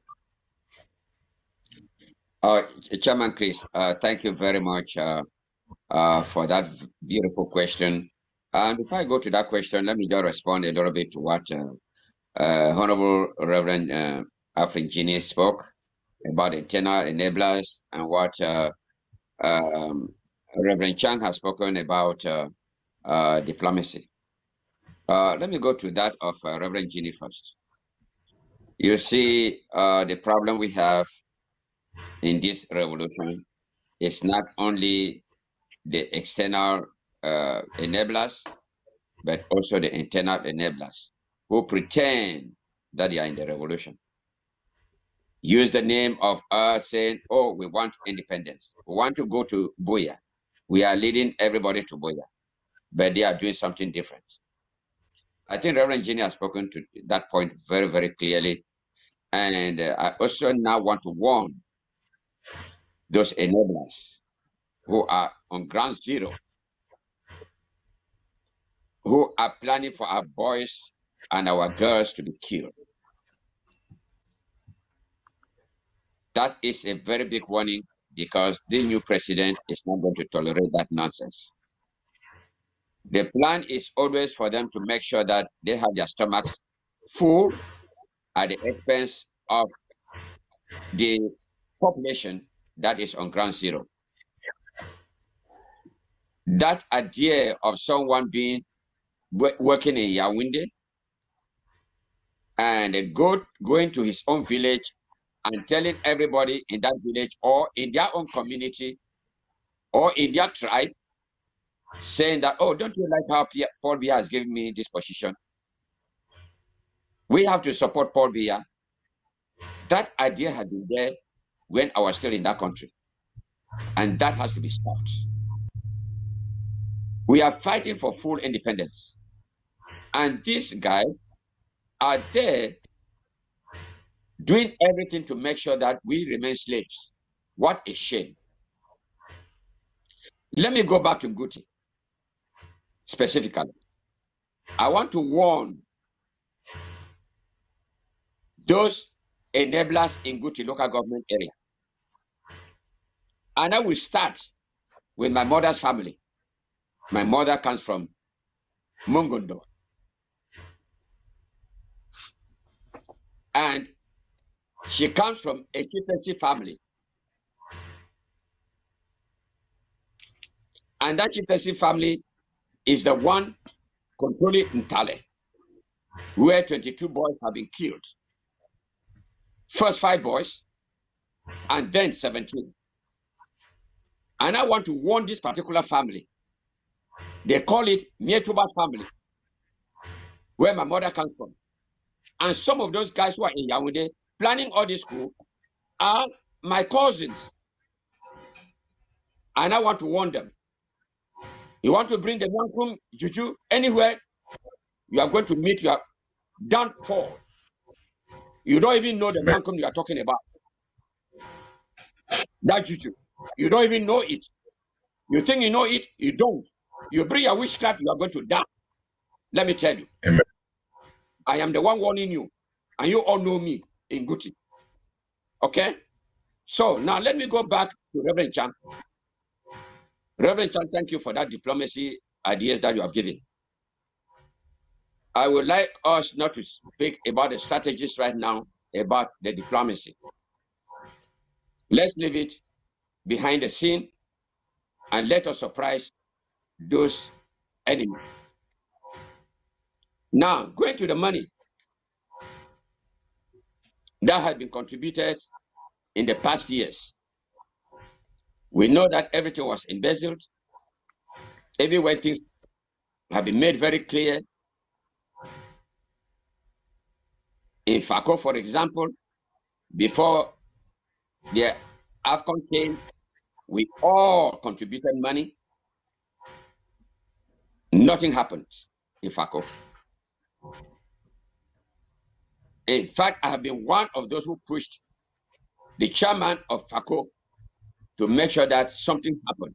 Chairman Chris, thank you very much for that beautiful question. And before I go to that question, let me just respond a little bit to what Honorable Reverend Afrin Gini spoke about internal enablers and what Reverend Chang has spoken about diplomacy. Let me go to that of Reverend Gini first. You see, the problem we have in this revolution is not only the external enablers, but also the internal enablers who pretend that they are in the revolution. Use the name of us saying, oh, we want independence. We want to go to Buea. We are leading everybody to Buea, but they are doing something different. I think Reverend Gini has spoken to that point very, very clearly. And I also now want to warn those enablers who are on ground zero, who are planning for our boys and our girls to be killed. That is a very big warning, because the new president is not going to tolerate that nonsense. The plan is always for them to make sure that they have their stomachs full at the expense of the population that is on ground zero. That idea of someone being working in Yaoundé and going to his own village and telling everybody in that village or in their own community or in their tribe, saying that, oh, don't you like how Paul Biya has given me this position? We have to support Paul Biya. That idea had been there when I was still in that country. And that has to be stopped. We are fighting for full independence. And these guys are there doing everything to make sure that we remain slaves. What a shame. Let me go back to Guti specifically. I want to warn those enablers in Guti local government area. And I will start with my mother's family. My mother comes from Mungondo. And she comes from a chieftaincy family. And that chieftaincy family is the one controlling Ntale, where 22 boys have been killed. First 5 boys, and then 17. And I want to warn this particular family. They call it Mietuba's family, where my mother comes from. And some of those guys who are in Yaoundé planning all this coup are my cousins. And I want to warn them. You want to bring the Nyankum Juju anywhere, you are going to meet your downfall. You don't even know the Nyankum you are talking about. That Juju. You don't even know it. You think you know it, you don't. You bring your witchcraft, you are going to die. Let me tell you. Amen. I am the one warning you, and you all know me in Guti. Okay? So now let me go back to Reverend Chan. Reverend Chan, thank you for that diplomacy ideas that you have given. I would like us not to speak about the strategies right now, about the diplomacy. Let's leave it behind the scene and let us surprise those enemies. Now, going to the money that has been contributed in the past years. We know that everything was embezzled, even when things have been made very clear. In Fako, for example, before the AFCON came, we all contributed money. Nothing happened in Fako. In fact, I have been one of those who pushed the chairman of Fako to make sure that something happened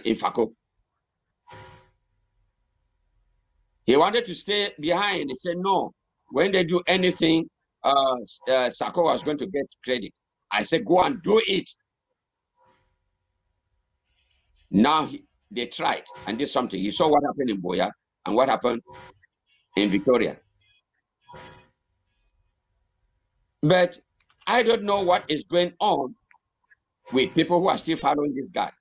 in Fako. He wanted to stay behind. He said, no, when they do anything, Sako was going to get credit. I said, go and do it. Now they tried and did something. You saw what happened in Boya and what happened in Victoria. But I don't know what is going on with people who are still following this guy.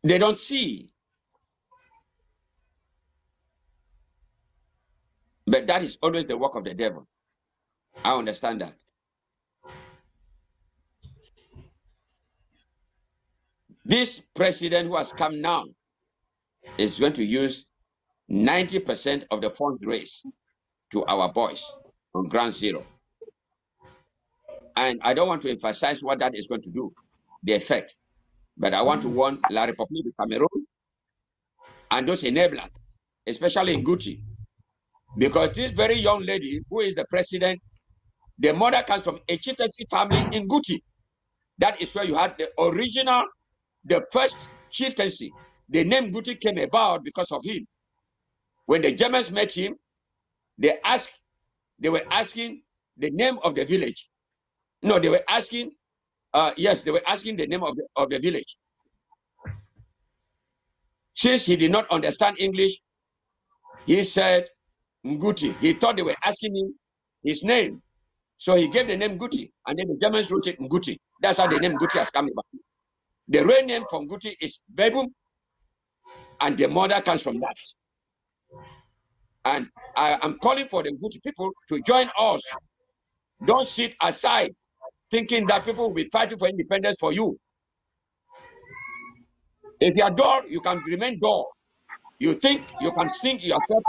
They don't see. But that is always the work of the devil. I understand that. This president who has come now is going to use 90% of the funds raised to our boys on Ground Zero. And I don't want to emphasize what that is going to do, the effect. But I want to warn La République du Cameroon and those enablers, especially in Gucci. Because this very young lady who is the president, the mother comes from a chieftaincy family in Gucci. That is where you had the original, the first chieftaincy. The name Gucci came about because of him. When the Germans met him, they were asking the name of the village. No, they were asking, they were asking the name of the village. Since he did not understand English, he said Nguti. He thought they were asking him his name. So he gave the name Guti, and then the Germans wrote it Nguti. That's how the name Guti has come about. The real name from Guti is Bebum, and the mother comes from that. And I am calling for the Guti people to join us. Don't sit aside thinking that people will be fighting for independence for you. If you are dull, you can remain dull. You think you can sneak yourself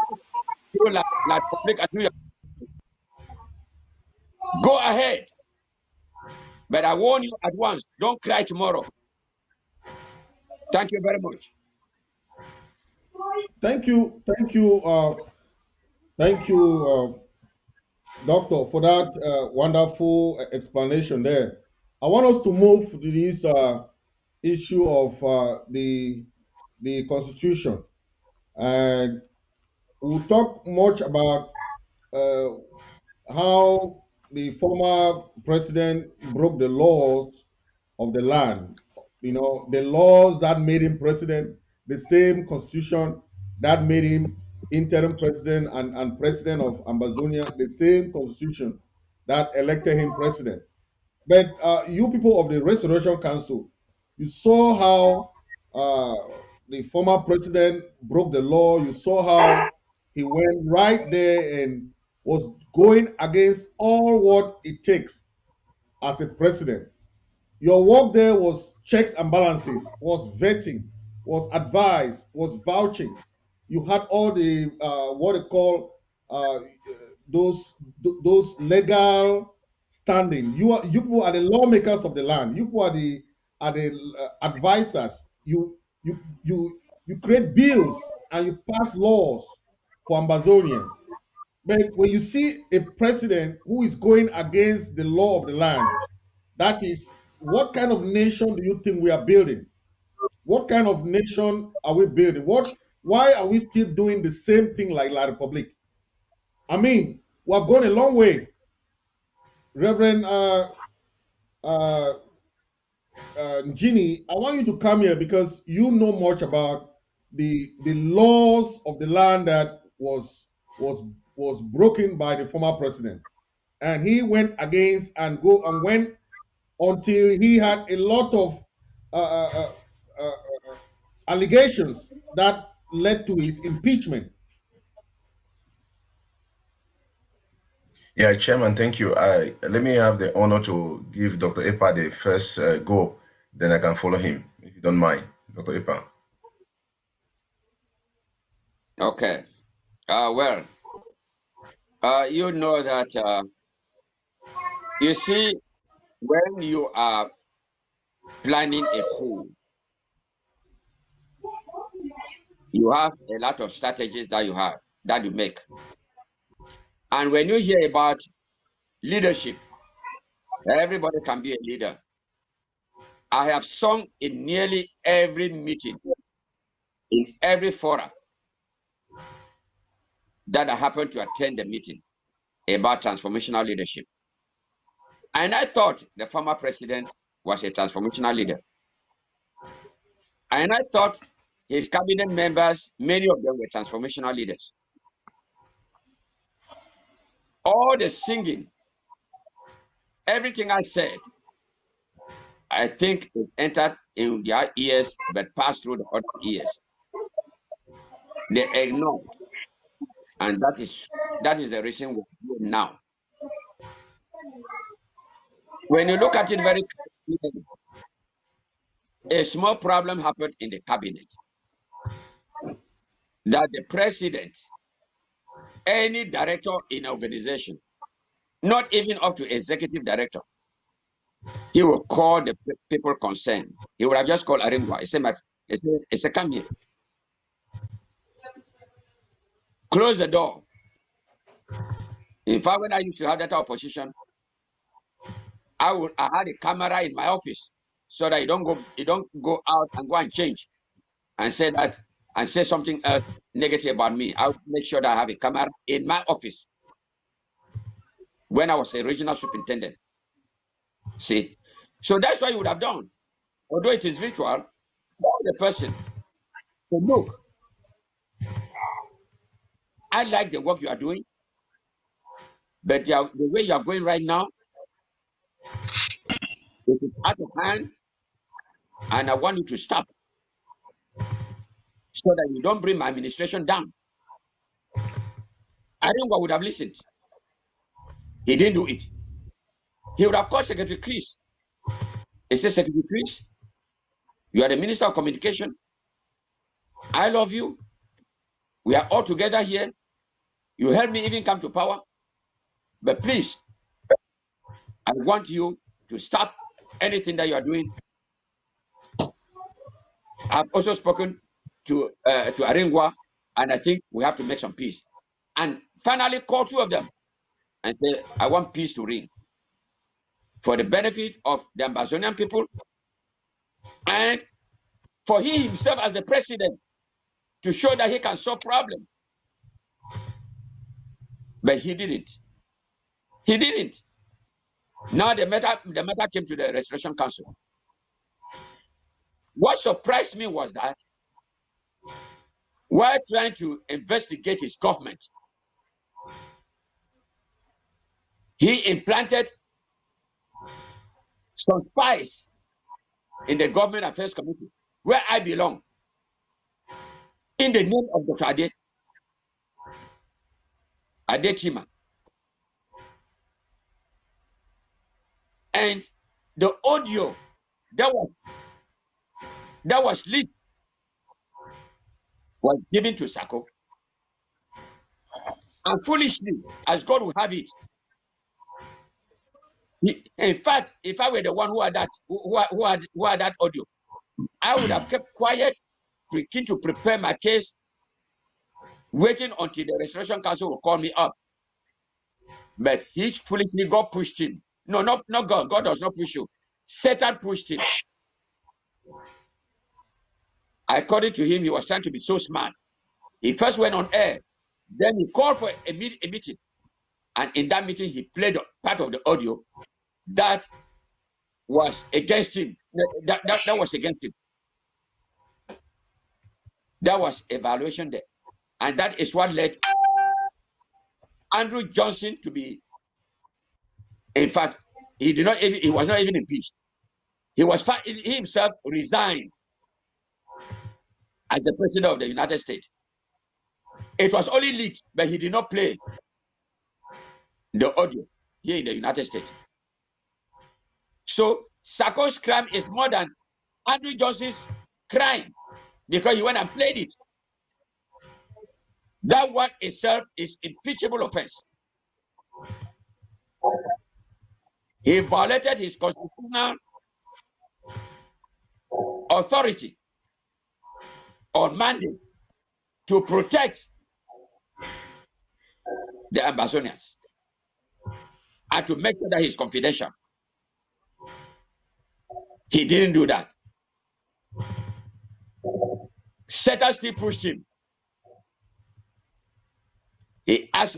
through like public and do your... Go ahead. But I warn you at once, don't cry tomorrow. Thank you very much. Thank you, Doctor, for that wonderful explanation there. I want us to move to this issue of the Constitution, and we'll talk much about how the former president broke the laws of the land. You know, the laws that made him president, the same constitution that made him interim president and president of Ambazonia, the same constitution that elected him president. But you people of the Restoration Council, you saw how the former president broke the law. You saw how he went right there and was going against all what it takes as a president. Your work there was checks and balances, was vetting, was advice, was vouching. You had all the what they call those legal standing. You people are the lawmakers of the land. You people are the advisors. You create bills and you pass laws for Ambazonia. But when you see a president who is going against the law of the land, that is, what kind of nation do you think we are building? What kind of nation are we building? Why are we still doing the same thing like La République? I mean, we have gone a long way. Reverend Njini, I want you to come here because you know much about the laws of the land that was broken by the former president, and he went against and went until he had a lot of allegations that led to his impeachment. Yeah, Chairman, thank you. Let me have the honor to give Dr. Epa the first go, then I can follow him, if you don't mind. Dr. Epa. Okay. Well, you know that, you see, when you are planning a coup, you have a lot of strategies that you make. And when you hear about leadership, everybody can be a leader. I have sung in nearly every meeting, in every forum that I happened to attend the meeting about transformational leadership. And I thought the former president was a transformational leader. And I thought his cabinet members, many of them were transformational leaders. All the singing, everything I said, I think it entered in their ears but passed through the other ears. They ignored. And that is the reason we're here now. When you look at it very clearly, a small problem happened in the cabinet. That the president, any director in an organization, not even up to executive director, he will call the people concerned. He would have just called Aringwa. He said, come here. Close the door. In fact, when I used to have that opposition, I had a camera in my office so that you don't go out and go and change and say that and say something negative about me. I would make sure that I have a camera in my office when I was a regional superintendent. See, so that's what you would have done. Although it is virtual, call the person. So look, I like the work you are doing, but the way you are going right now, it is out of hand, and I want you to stop so that you don't bring my administration down. I think I would have listened. He didn't do it. He would have called Secretary Chris. He said, Secretary Chris, you are the Minister of Communication. I love you. We are all together here. You helped me even come to power. But please, I want you to stop anything that you are doing. I've also spoken to Aringwa, and I think we have to make some peace. And finally call two of them and say, I want peace to reign for the benefit of the Ambazonian people and for he himself as the president to show that he can solve problems. But he didn't. He didn't. Now the matter came to the Restoration Council. What surprised me was that while trying to investigate his government, he implanted some spies in the Government Affairs Committee, where I belong, in the name of Dr. Ade Chima. And the audio that was leaked was given to Sako. And foolishly, as God will have it, in fact, if I were the one who had that audio, I would have kept quiet, begin to prepare my case, waiting until the Restoration Council will call me up. But he foolishly, God pushed him. No, not God. God does not push you. Satan pushed him. According to him, he was trying to be so smart. He first went on air. Then he called for a meeting. And in that meeting, he played part of the audio that was against him. That was against him. That was a violation there. And that is what led Andrew Johnson to be, in fact, he was not even impeached. He himself resigned as the president of the United States. It was only leaked, but he did not play the audio here in the United States. So Sako's crime is more than Andrew Johnson's crime because he went and played it. That one itself is impeachable offense. He violated his constitutional authority or mandate to protect the Amazonians and to make sure that he's confidential. He didn't do that. Seta still pushed him. He asked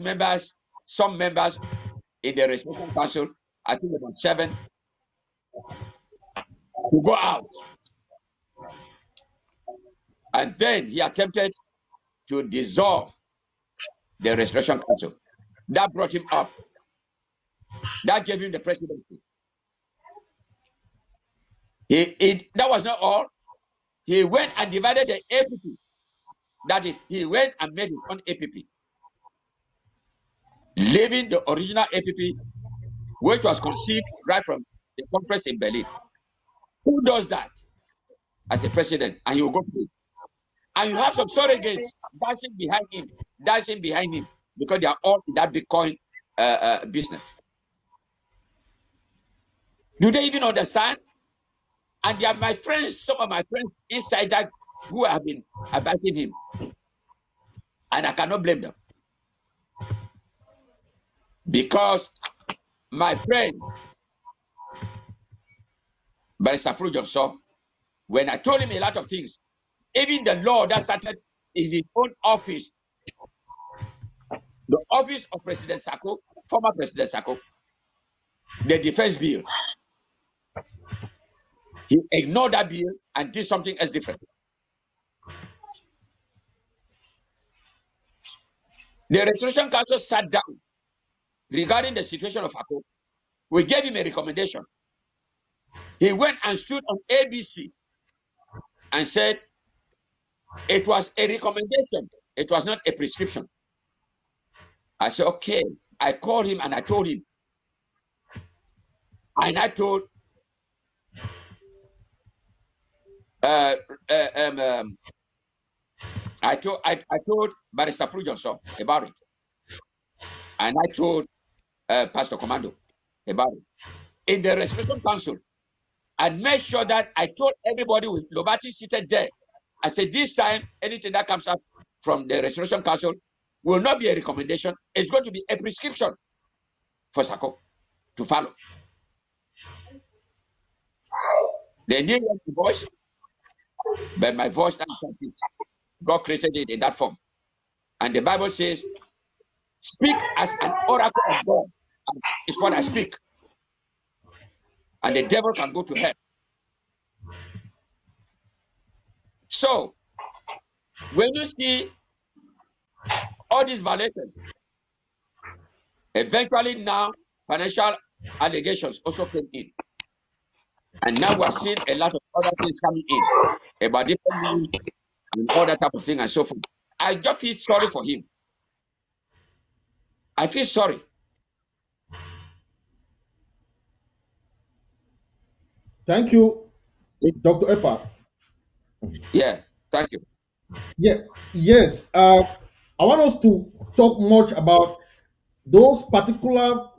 some members in the Restoration Council, I think about 7, to go out. And then he attempted to dissolve the Restoration Council. That brought him up. That gave him the presidency. That was not all. He went and divided the APP. That is, he went and made his own APP, leaving the original APP, which was conceived right from the conference in Berlin. Who does that as a president? And you go play. And you have some surrogates dancing behind him, because they are all in that Bitcoin business. Do they even understand? And they are my friends, some of my friends inside that who have been advising him. And I cannot blame them. Because my friend, Barrister Fritz Misodi, when I told him a lot of things, even the law that started in his own office, the office of President Sako, former President Sako, the defense bill, he ignored that bill and did something else different. The Restoration Council sat down regarding the situation of Sako. We gave him a recommendation. He went and stood on ABC and said it was a recommendation. It was not a prescription. I said, okay. I called him and I told him. And I told I told Barrister Fritz Misodi about it. And I told Pastor Commando about it. In the Restoration Council, I made sure that I told everybody with Lobati seated there. I said, this time, anything that comes up from the Restoration Council will not be a recommendation. It's going to be a prescription for Sako to follow. They didn't want the voice, but my voice and God created it in that form. And the Bible says, speak as an oracle of God. And it's what I speak. And the devil can go to hell. So, when you see all these violations, eventually now financial allegations also came in. And now we're seeing a lot of other things coming in about different news and all that type of thing and so forth. I just feel sorry for him. I feel sorry. Thank you, Dr. Epa. Yeah, thank you. Yeah, yes. I want us to talk much about those particular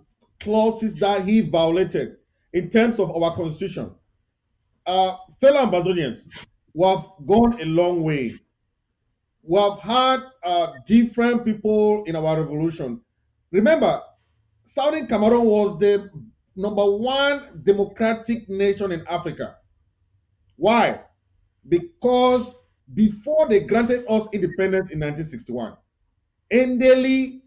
clauses that he violated in terms of our constitution. Fellow Amazonians, we have gone a long way. We have had different people in our revolution. Remember, Southern Cameroon was the #1 democratic nation in Africa. Why? Because before they granted us independence in 1961, Ndeli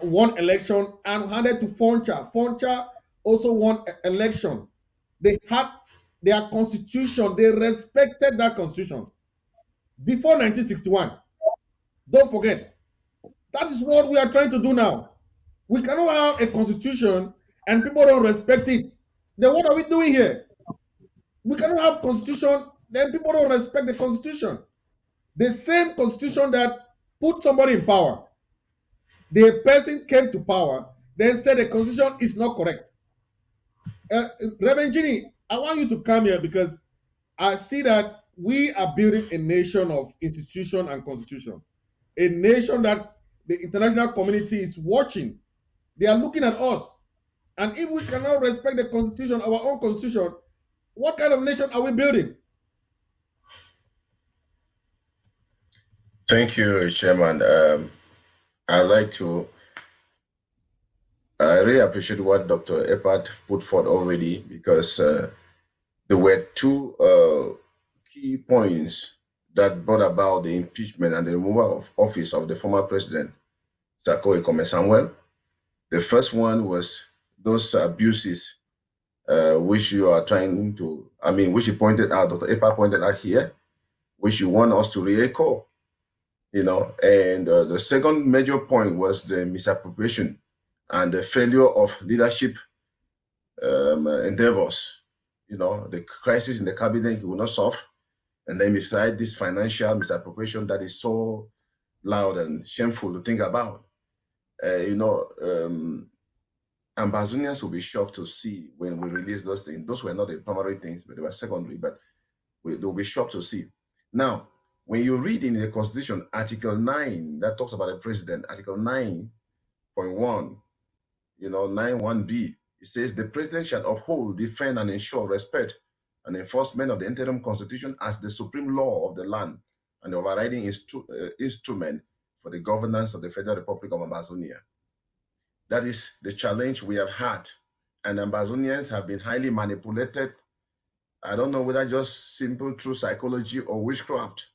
won election and handed to Foncha. Foncha also won election. They had their constitution. They respected that constitution. Before 1961, don't forget, That is what we are trying to do now. We cannot have a constitution and people don't respect it. Then what are we doing here? We cannot have constitution, then people don't respect the constitution. The same constitution that put somebody in power, the person came to power, then said the constitution is not correct. Reverend Ginny, I want you to come here because I see that we are building a nation of institution and constitution, a nation that the international community is watching. They are looking at us. And if we cannot respect the constitution, our own constitution, what kind of nation are we building? Thank you, Chairman. I really appreciate what Dr. Eppard put forth already, because there were two key points that brought about the impeachment and the removal of office of the former president, Sako Samuel. The first one was those abuses which you are trying to, which you pointed out, Dr. Eppard pointed out here, which you want us to re-echo. And the second major point was the misappropriation and the failure of leadership endeavors. The crisis in the cabinet will not solve. And then beside this financial misappropriation that is so loud and shameful to think about, Ambazonians will be shocked to see when we release those things. Those were not the primary things, but they were secondary, but they'll be shocked to see. Now, when you read in the Constitution, Article 9, that talks about the president, Article 9.1, 9.1b, it says the president shall uphold, defend, and ensure respect and enforcement of the interim constitution as the supreme law of the land and the overriding instrument for the governance of the Federal Republic of Ambazonia. That is the challenge we have had. And Ambazonians have been highly manipulated. I don't know whether just simple true psychology or witchcraft.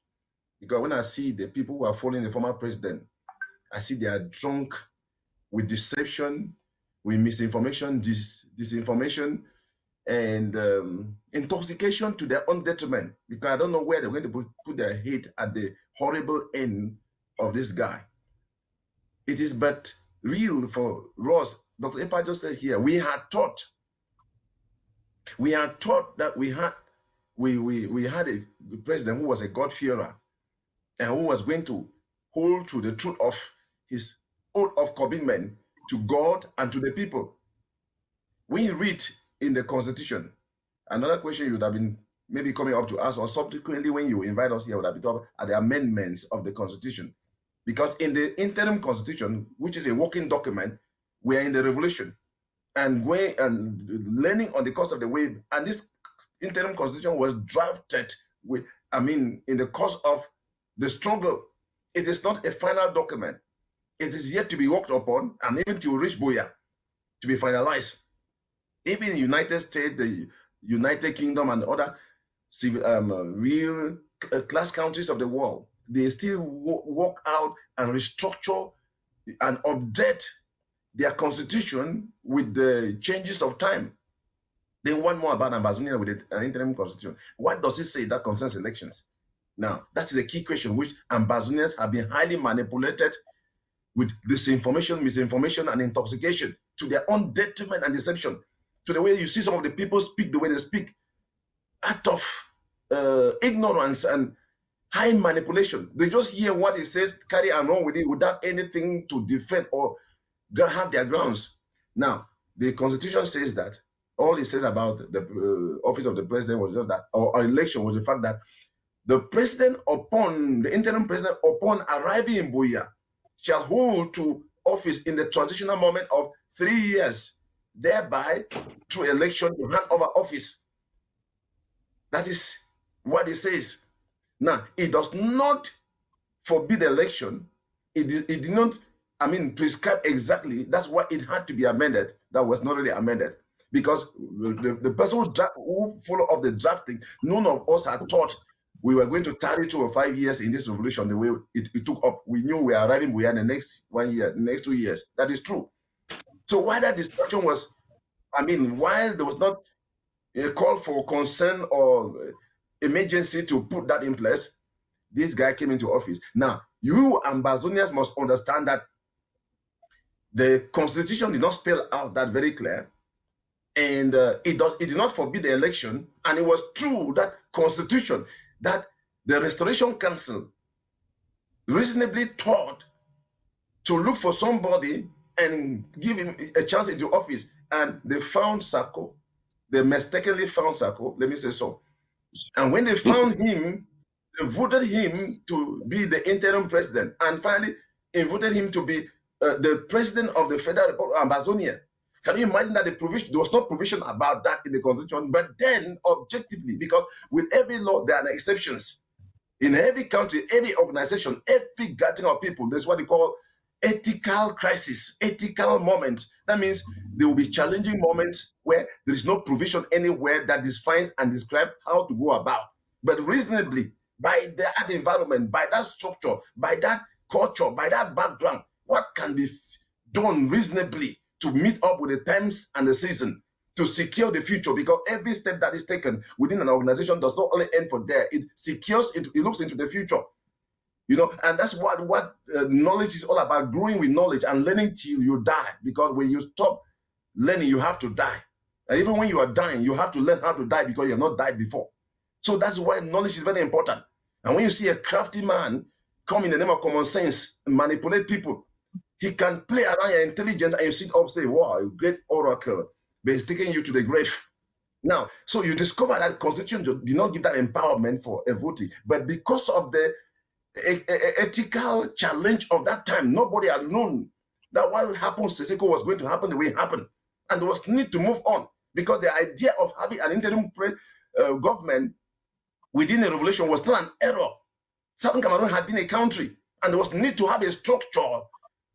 Because when I see the people who are following the former president, I see they are drunk with deception, with misinformation, disinformation, and intoxication to their own detriment. Because I don't know where they're going to put their head at the horrible end of this guy. It is but real for Ross. Dr. Eppard just said here, we had thought that we had a president who was a God-fearer and who was going to hold to the truth of his oath of commitment to God and to the people. When you read in the Constitution, another question you would have been maybe coming up to us, or subsequently when you invite us here, would have been talking about the amendments of the Constitution. Because in the interim Constitution, which is a working document, we are in the revolution and learning on the course of the way. And this interim Constitution was drafted in the course of the struggle. It is not a final document. It is yet to be worked upon, and even to reach Buya, to be finalized. Even in the United States, the United Kingdom, and other real class countries of the world, they still work out and restructure and update their constitution with the changes of time. Then one more about Ambazonia with an interim constitution. What does it say that concerns elections? Now, that's the key question, which Ambazonians have been highly manipulated with disinformation, misinformation, and intoxication to their own detriment and deception. To the way you see some of the people speak the way they speak, out of ignorance and high manipulation. They just hear what it says, carry on with it without anything to defend or have their grounds. Now, the Constitution says that all it says about the office of the president was just that, or election was the fact that the president the interim president upon arriving in Buya shall hold to office in the transitional moment of 3 years, thereby through election to hand over office. That is what it says. Now, it does not forbid election. It did not, prescribe exactly. That's why it had to be amended. That was not really amended. Because the person who followed up the drafting, none of us had thought we were going to tarry 2 or 5 years in this revolution the way it took up. We knew we were arriving in the next 1 year, the next 2 years. That is true. So why that discussion was, while there was not a call for concern or emergency to put that in place, this guy came into office. Now, you Ambazonians must understand that the constitution did not spell out that very clear, and it did not forbid the election. And it was through that constitution that the Restoration Council reasonably thought to look for somebody and give him a chance into office, and they found Sako. They mistakenly found Sako, let me say so. And when they found him, they voted him to be the interim president, and finally voted him to be the president of the Federal Republic of Amazonia. Can you imagine that there was no provision about that in the constitution? But then, objectively, because with every law there are exceptions. In every country, every organization, every gathering of people, there's what they call ethical crisis, ethical moments. That means there will be challenging moments where there is no provision anywhere that defines and describes how to go about. But reasonably, by that environment, by that structure, by that culture, by that background, what can be done reasonably to meet up with the times and the season, to secure the future? Because every step that is taken within an organization does not only end for there, it secures into, it looks into the future. You know, and that's what knowledge is all about, growing with knowledge and learning till you die. Because when you stop learning, you have to die. And even when you are dying, you have to learn how to die because you have not died before. So that's why knowledge is very important. And when you see a crafty man come in the name of common sense and manipulate people, he can play around your intelligence and you sit up and say, wow, a great oracle, but it's taking you to the grave. Now, so you discover that constitution did not give that empowerment for a voting, but because of the ethical challenge of that time, nobody had known that what happened Seko was going to happen the way it happened, and there was need to move on, because the idea of having an interim government within the revolution was not an error. Southern Cameroon had been a country, and there was need to have a structure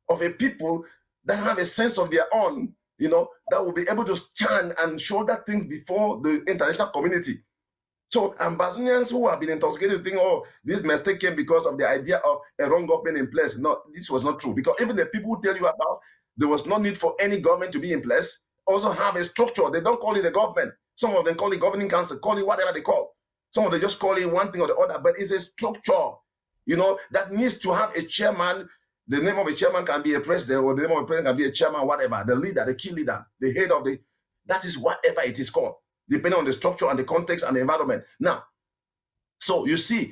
of a people that have a sense of their own, you know, that will be able to stand and show that things before the international community. So Ambazonians who have been intoxicated think, oh, this mistake came because of the idea of a wrong government in place. No, this was not true. Because even the people who tell you about there was no need for any government to be in place also have a structure. They don't call it a government. Some of them call it governing council, call it whatever they call. Some of them just call it one thing or the other, but it's a structure, you know, that needs to have a chairman. The name of a chairman can be a president, or the name of a president can be a chairman, whatever. The leader, the key leader, the head of the, that is whatever it is called, depending on the structure and the context and the environment. Now, so you see,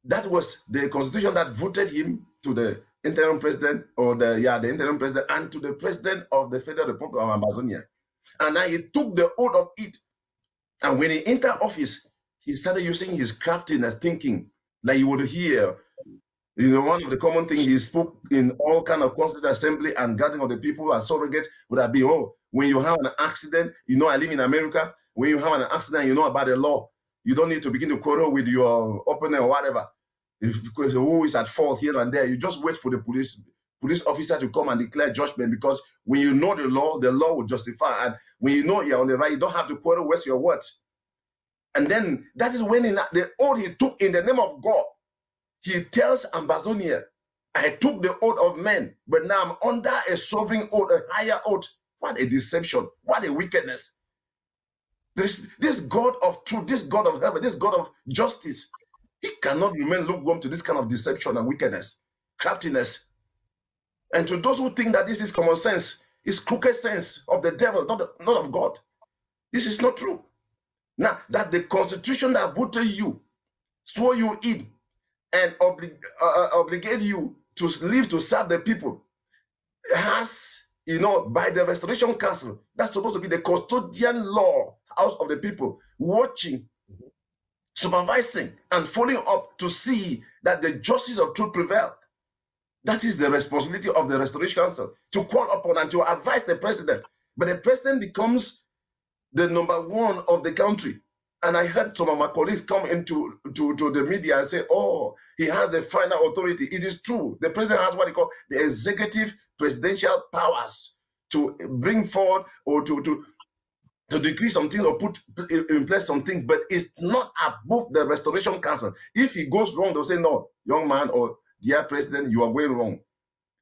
that was the constitution that voted him to the interim president, or the interim president, and to the president of the Federal Republic of Amazonia. And now he took the oath of it. And when he entered office, he started using his craftiness, thinking like you would hear. You know, one of the common things he spoke in all kind of constituent assembly and gathering of the people and surrogates would have been, oh, when you have an accident, you know, I live in America. When you have an accident, you know about the law. You don't need to begin to quarrel with your opponent or whatever. Because who is at fault here and there, you just wait for the police officer to come and declare judgment, because when you know the law will justify. And when you know you're on the right, you don't have to quarrel with your words. And then that is when the oath he took in the name of God, he tells Ambazonia, I took the oath of men, but now I'm under a sovereign oath, a higher oath. What a deception. What a wickedness. This God of truth, this God of heaven, this God of justice, he cannot remain lukewarm to this kind of deception and wickedness, craftiness. And to those who think that this is common sense, it's crooked sense of the devil, not of God. This is not true. Now, that the constitution that voted you, swore you in, and obligate you to live to serve the people, has, you know, by the Restoration Council, that's supposed to be the custodian law house of the people, watching, supervising, and following up to see that the justice of truth prevail. That is the responsibility of the Restoration Council, to call upon and to advise the president. But the president becomes the number one of the country. And I heard some of my colleagues come into the media and say, oh, he has the final authority. It is true. The president has what he calls the executive presidential powers to bring forward or to decree something or put in place something, but it's not above the Restoration Council. If he goes wrong, they'll say, no, young man or dear president, you are going wrong.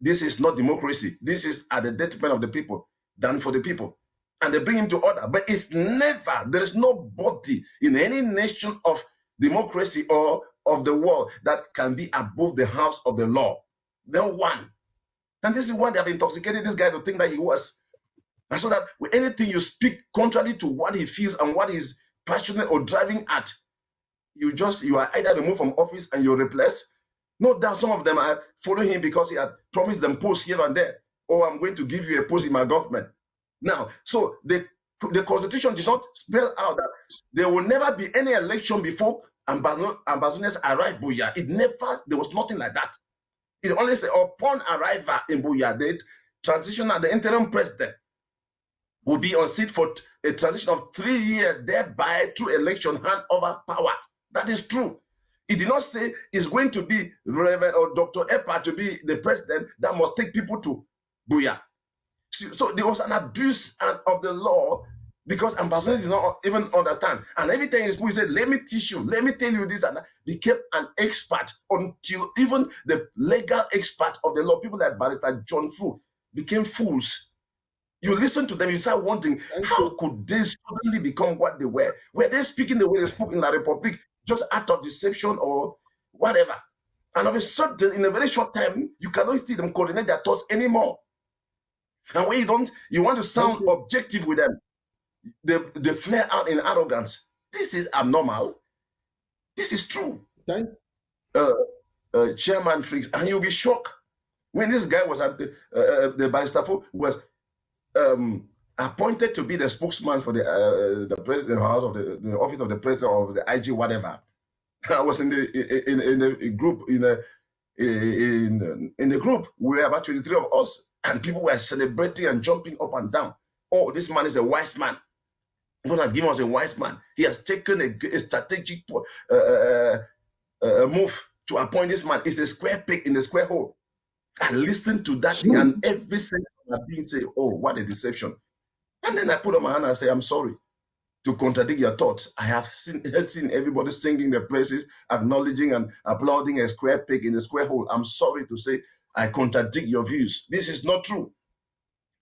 This is not democracy. This is at the detriment of the people, done for the people. And they bring him to order. But it's never, there is nobody in any nation of democracy or of the world that can be above the house of the law. No one. And this is why they have intoxicated this guy to think that he was. And so that with anything you speak contrary to what he feels and what he's passionate or driving at, you are either removed from office and you're replaced. No doubt some of them are following him because he had promised them posts here and there. Oh, I'm going to give you a post in my government. Now, so the constitution did not spell out that there will never be any election before ambassadors arrive Buya. There was nothing like that. It only said upon arrival in Buya, the transitional, the interim president will be on seat for a transition of 3 years, thereby through election hand over power. That is true. It did not say it's going to be Reverend or Dr. Epa to be the president that must take people to Buya. So there was an abuse of the law because ambassadors did not even understand. And everything is he said, let me teach you, let me tell you this, and that. Became an expert until even the legal expert of the law, people like Barrister John Fu, became fools. You listen to them, you start wondering, how could they suddenly become what they were? Were they speaking the way they spoke in La Republic just out of deception or whatever? And all of a sudden, in a very short time, you cannot see them coordinate their thoughts anymore. And when you want to sound objective with them, they flare out in arrogance. This is abnormal. This is true. Chairman Fritz, and you'll be shocked when this guy was at the Barrister was appointed to be the spokesman for the president house of the office of the president of the IG whatever. I was in the group in the group. We were about 23 of us, and people were celebrating and jumping up and down. Oh, this man is a wise man. God has given us a wise man. He has taken a strategic move to appoint this man. It's a square peg in the square hole. And listen to that thing, and every sentence being say, "Oh, what a deception!" And then I put on my hand and I say, "I'm sorry to contradict your thoughts. I have seen everybody singing the praises, acknowledging and applauding a square peg in a square hole. I'm sorry to say I contradict your views. This is not true.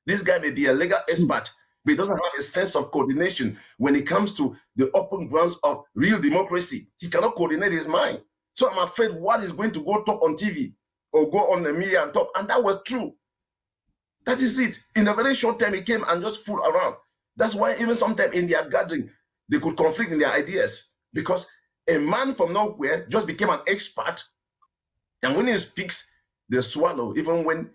This guy may be a legal expert, but he doesn't have a sense of coordination when it comes to the open grounds of real democracy. He cannot coordinate his mind. So I'm afraid what is going to go talk on TV or go on the media and talk, and that was true. That is it. In a very short time, he came and just fooled around. That's why even sometimes in their gathering, they could conflict in their ideas, because a man from nowhere just became an expert, and when he speaks, they swallow, even when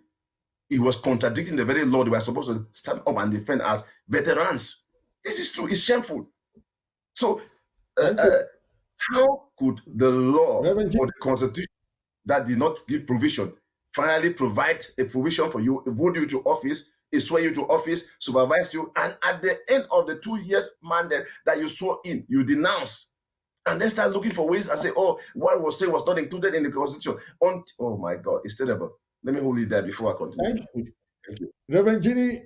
he was contradicting the very law they were supposed to stand up and defend as veterans. This is true. It's shameful. So, how could the law or the Constitution that did not give provision finally provide a provision for you, vote you to office, swear you to office, supervise you, and at the end of the 2 years mandate that you swore in, you denounce, and then start looking for ways and say, oh, what was said was not included in the Constitution. Oh my God, it's terrible. Let me hold it there before I continue. Thank you. Reverend Ginny,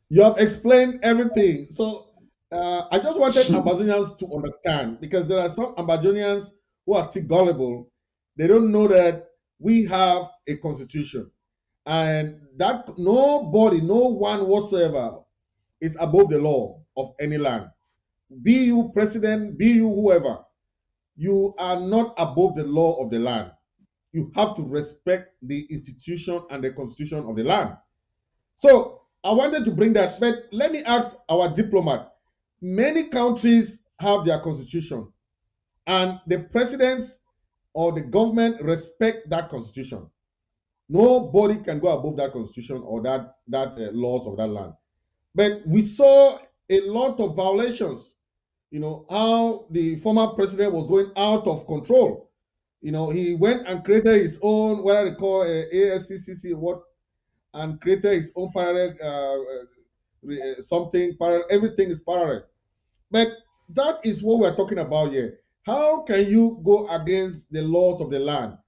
you have explained everything. So I just wanted Ambazonians to understand, because there are some Ambazonians who are still gullible. They don't know that we have a constitution, and that nobody, no one whatsoever is above the law of any land. Be you president, be you whoever, you are not above the law of the land. You have to respect the institution and the constitution of the land. So I wanted to bring that, but let me ask our diplomat. Many countries have their constitution, and the presidents or the government respect that constitution. Nobody can go above that constitution or that laws of that land. But we saw a lot of violations. You know, how the former president was going out of control. You know, he went and created his own, what they call ASCCC, and created his own parallel, something parallel. Everything is parallel. But that is what we're talking about here. How can you go against the laws of the land?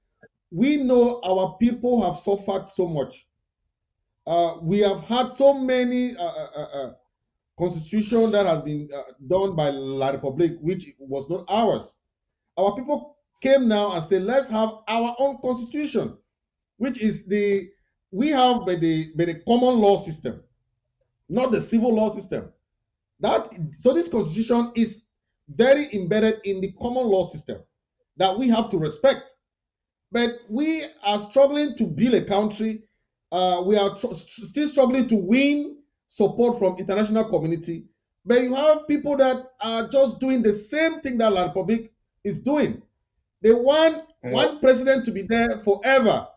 We know our people have suffered so much. We have had so many constitution that has been done by La Republic, which was not ours. Our people came now and said, let's have our own constitution, which is we have the common law system, not the civil law system. So this constitution is very embedded in the common law system. that we have to respect. But we are struggling to build a country. We are still struggling to win support from international community. But you have people that are just doing the same thing that La Republic is doing. They want one president to be there forever.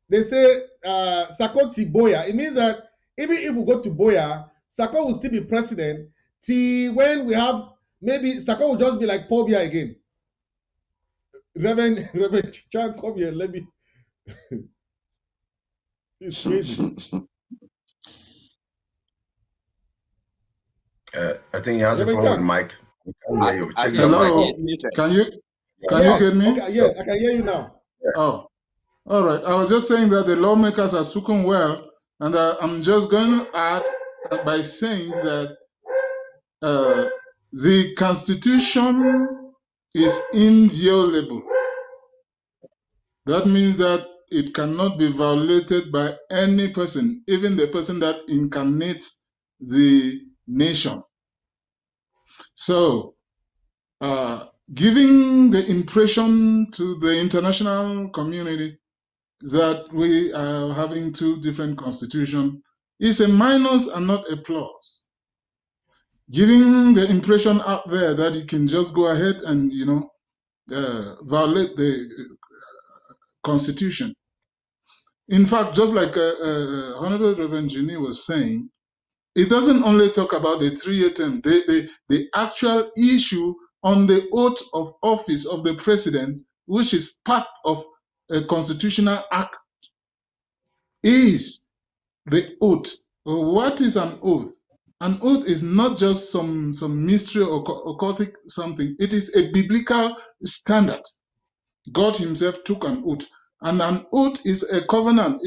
They say Sako ti Boya. It means that even if we go to Boya, Sako will still be president till when we have, maybe Sako will just be like Paul Biya again. Reverend Chan, come here, let me. It's crazy. I think he has a problem with Mike. Hello, can you get me? Okay, yes, I can hear you now. Oh, all right. I was just saying that the lawmakers are spoken well, and I'm just going to add by saying that the Constitution is inviolable. That means that it cannot be violated by any person, even the person that incarnates the nation. So, giving the impression to the international community that we are having two different constitutions is a minus and not a plus. Giving the impression out there that you can just go ahead and, violate the Constitution. In fact, just like Honorable Reverend Ginny was saying, it doesn't only talk about the 3-year term. The actual issue on the oath of office of the president, which is part of a constitutional act, is the oath. What is an oath? An oath is not just some mystery or occultic something. It is a biblical standard. God himself took an oath. And an oath is a covenant,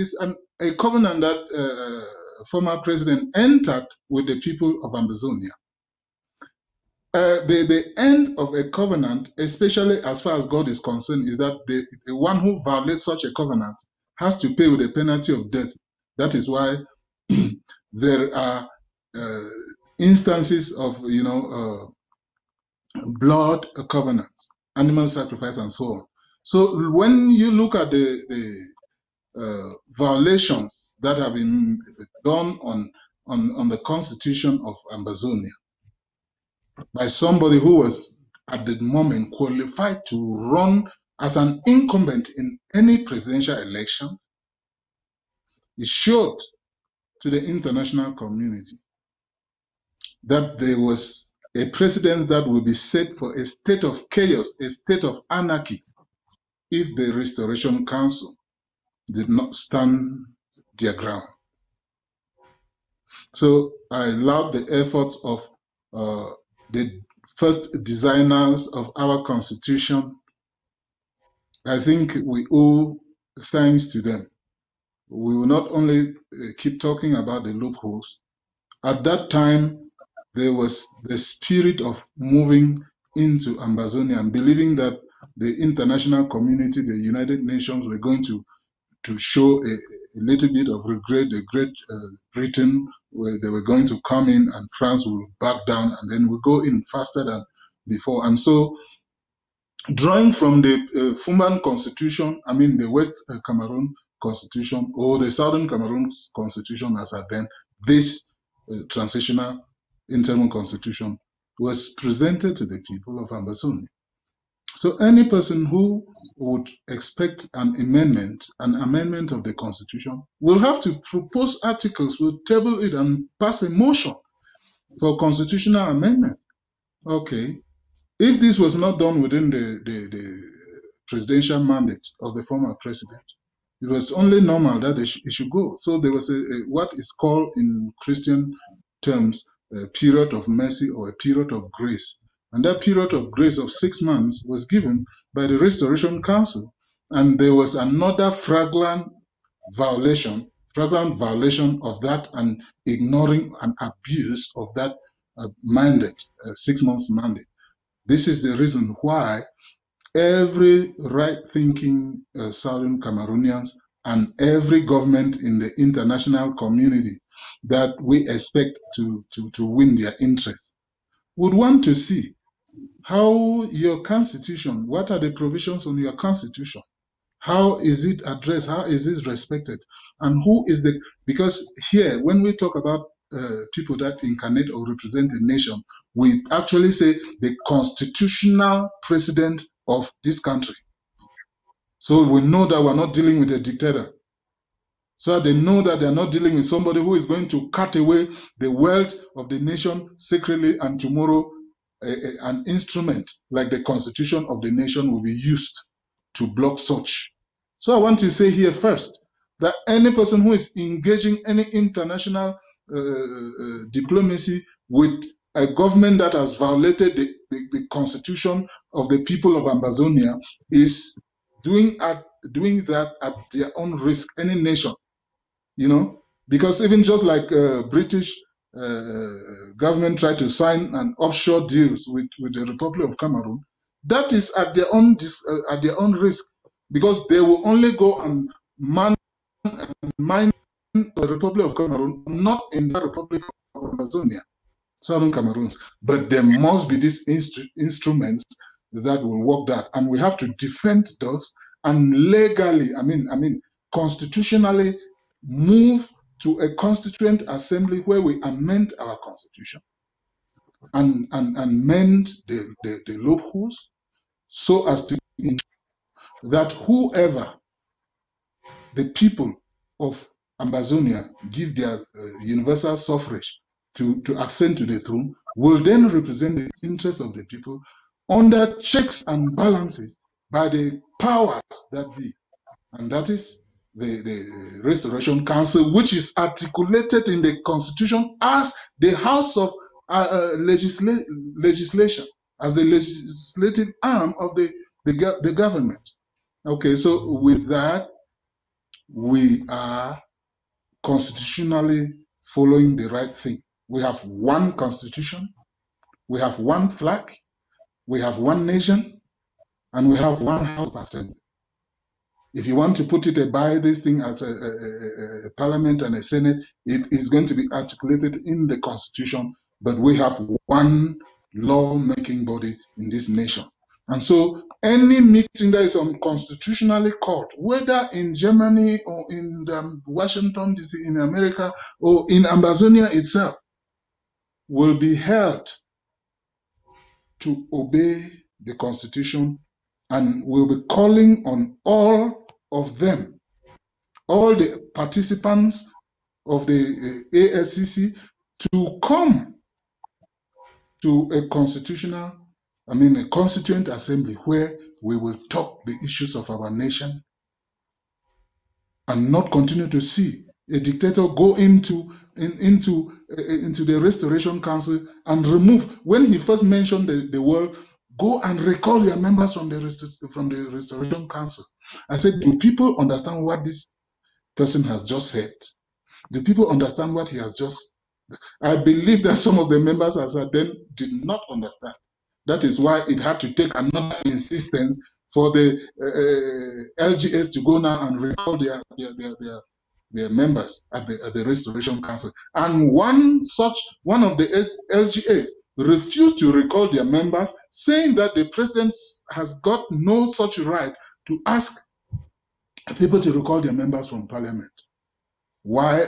a covenant that former president entered with the people of Amazonia. The end of a covenant, especially as far as God is concerned, is that the one who violates such a covenant has to pay with the penalty of death. That is why there are instances of, blood covenants, animal sacrifice, and so on. So when you look at the violations that have been done on the Constitution of Amazonia by somebody who was at the moment qualified to run as an incumbent in any presidential election, it showed to the international community that there was a precedent that would be set for a state of chaos, a state of anarchy, if the Restoration Council did not stand their ground. So I laud the efforts of the first designers of our Constitution. I think we owe thanks to them. We will not only keep talking about the loopholes. At that time, there was the spirit of moving into Amazonia and believing that the international community, the United Nations, were going to show a little bit of regret. The Great Britain, where they were going to come in and France will back down, and then we go in faster than before. And so, drawing from the Fumban Constitution, I mean the West Cameroon Constitution, or the Southern Cameroon Constitution as at then, this transitional interim constitution was presented to the people of Amazonia. So any person who would expect an amendment of the Constitution will have to propose articles, will table it and pass a motion for constitutional amendment. Okay, if this was not done within the presidential mandate of the former president, it was only normal that it should go. So there was what is called in Christian terms a period of mercy or a period of grace. And that period of grace of 6 months was given by the Restoration Council. And there was another flagrant violation of that and ignoring an abuse of that mandate, 6 months mandate. This is the reason why every right-thinking Southern Cameroonians and every government in the international community that we expect to win their interest would want to see how your constitution, what are the provisions on your constitution? How is it addressed? How is it respected? And who is the, because here, when we talk about people that incarnate or represent a nation, we actually say the constitutional president of this country. So we know that we're not dealing with a dictator. So they know that they're not dealing with somebody who is going to cut away the wealth of the nation secretly, and tomorrow an instrument like the constitution of the nation will be used to block such. So I want to say here first that any person who is engaging any international diplomacy with a government that has violated the constitution of the people of Ambazonia is doing that at their own risk, any nation. You know, because even just like British government tried to sign an offshore deals with the Republic of Cameroon, that is at their own risk, because they will only go and mine the Republic of Cameroon, not in the Republic of Amazonia, Southern Cameroons. But there must be these instruments that will work that, and we have to defend those and legally, I mean, constitutionally move to a constituent assembly where we amend our constitution and mend the loopholes so as to ensure that whoever the people of Ambazonia give their universal suffrage to ascend to the throne will then represent the interests of the people under checks and balances by the powers that be. And that is the Restoration Council, which is articulated in the Constitution as the House of Legislation, as the legislative arm of the government. Okay, so with that, we are constitutionally following the right thing. We have one constitution, we have one flag, we have one nation, and we have one House of Assembly. If you want to put it by this thing as a parliament and a senate, it is going to be articulated in the constitution, but we have one law-making body in this nation. And so any meeting that is unconstitutionally called, whether in Germany or in Washington, D.C., in America, or in Ambazonia itself, will be held to obey the constitution, and will be calling on all of them, all the participants of the ASCC, to come to a constituent assembly where we will talk the issues of our nation, and not continue to see a dictator go into the Restoration Council and remove. When he first mentioned the word, go and recall your members from the Restoration Council. I said, do people understand what this person has just said? Do people understand what he has just? I believe that some of the members as I then did not understand. That is why it had to take another insistence for the LGS to go now and recall their members at the Restoration Council. And one of the LGAs refused to recall their members, saying that the president has got no such right to ask people to recall their members from parliament. Why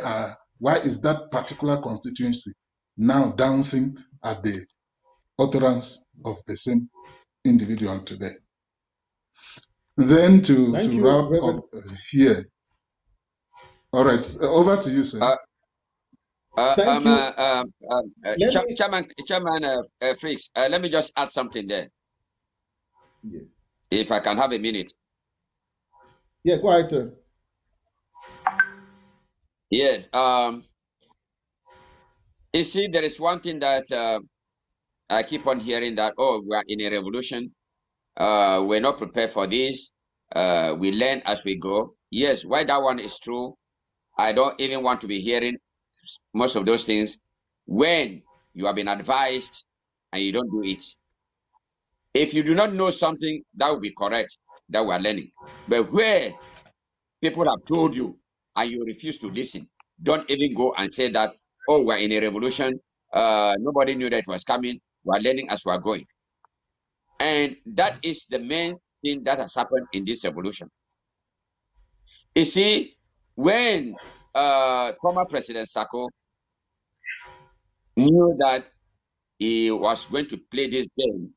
is that particular constituency now dancing at the utterance of the same individual today? Then to wrap up here. All right, over to you, sir. Chairman Fritz, let me just add something there. Yeah. If I can have a minute. Yeah, go ahead, sir. Yes. You see, there is one thing that I keep on hearing, that, oh, we are in a revolution. We're not prepared for this. We learn as we go. Yes, why that one is true. I don't even want to be hearing most of those things when you have been advised and you don't do it. If you do not know something, that will be correct, that we are learning. But where people have told you and you refuse to listen, don't even go and say that, oh, we're in a revolution. Nobody knew that it was coming. We're learning as we're going. And that is the main thing that has happened in this revolution. You see, when former President Sako knew that he was going to play this game,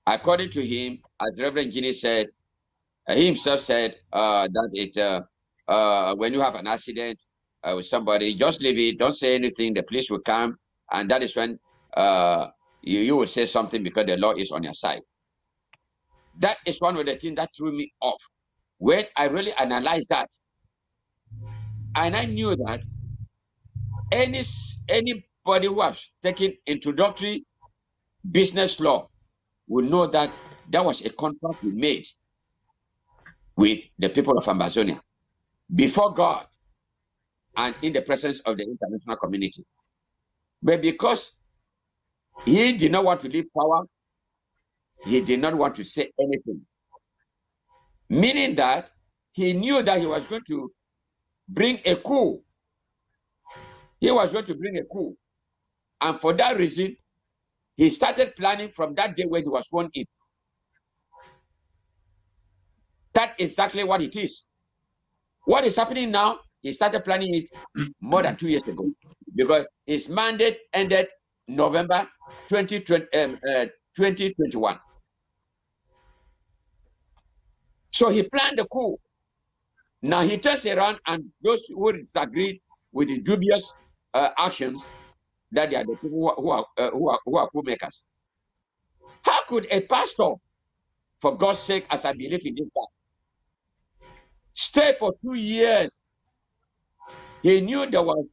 according to him, as Reverend Ginny said, he himself said that when you have an accident with somebody, just leave it, don't say anything, the police will come, and that is when you will say something because the law is on your side. That is one of the things that threw me off when I really analyzed that. And I knew that anybody who has taken introductory business law will know that that was a contract we made with the people of Amazonia before God and in the presence of the international community. But because he did not want to leave power, he did not want to say anything. Meaning that he knew that he was going to bring a coup. He was going to bring a coup. And for that reason, he started planning from that day when he was sworn in. That's exactly what it is. What is happening now, he started planning it more than 2 years ago, because his mandate ended November 2021. So he planned the coup. Now he turns around, and those who disagreed with the dubious actions, that they are the people who are coup makers. How could a pastor, for God's sake, as I believe in this guy, stay for 2 years? He knew there was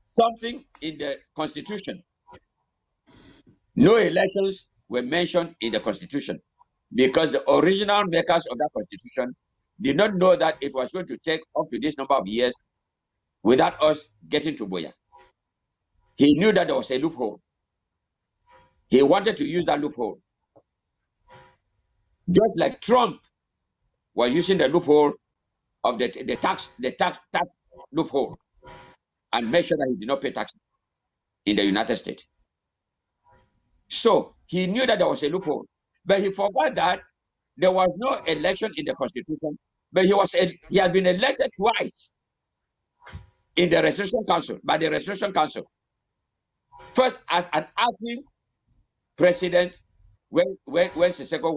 something in the Constitution. No elections were mentioned in the Constitution, because the original makers of that Constitution did not know that it was going to take up to this number of years without us getting to Boya. He knew that there was a loophole. He wanted to use that loophole. Just like Trump was using the loophole of the tax loophole, and make sure that he did not pay taxes in the United States. So he knew that there was a loophole, but he forgot that there was no election in the Constitution, but he had been elected twice in the Restoration Council, by the Restoration Council. First as an acting president when Siseko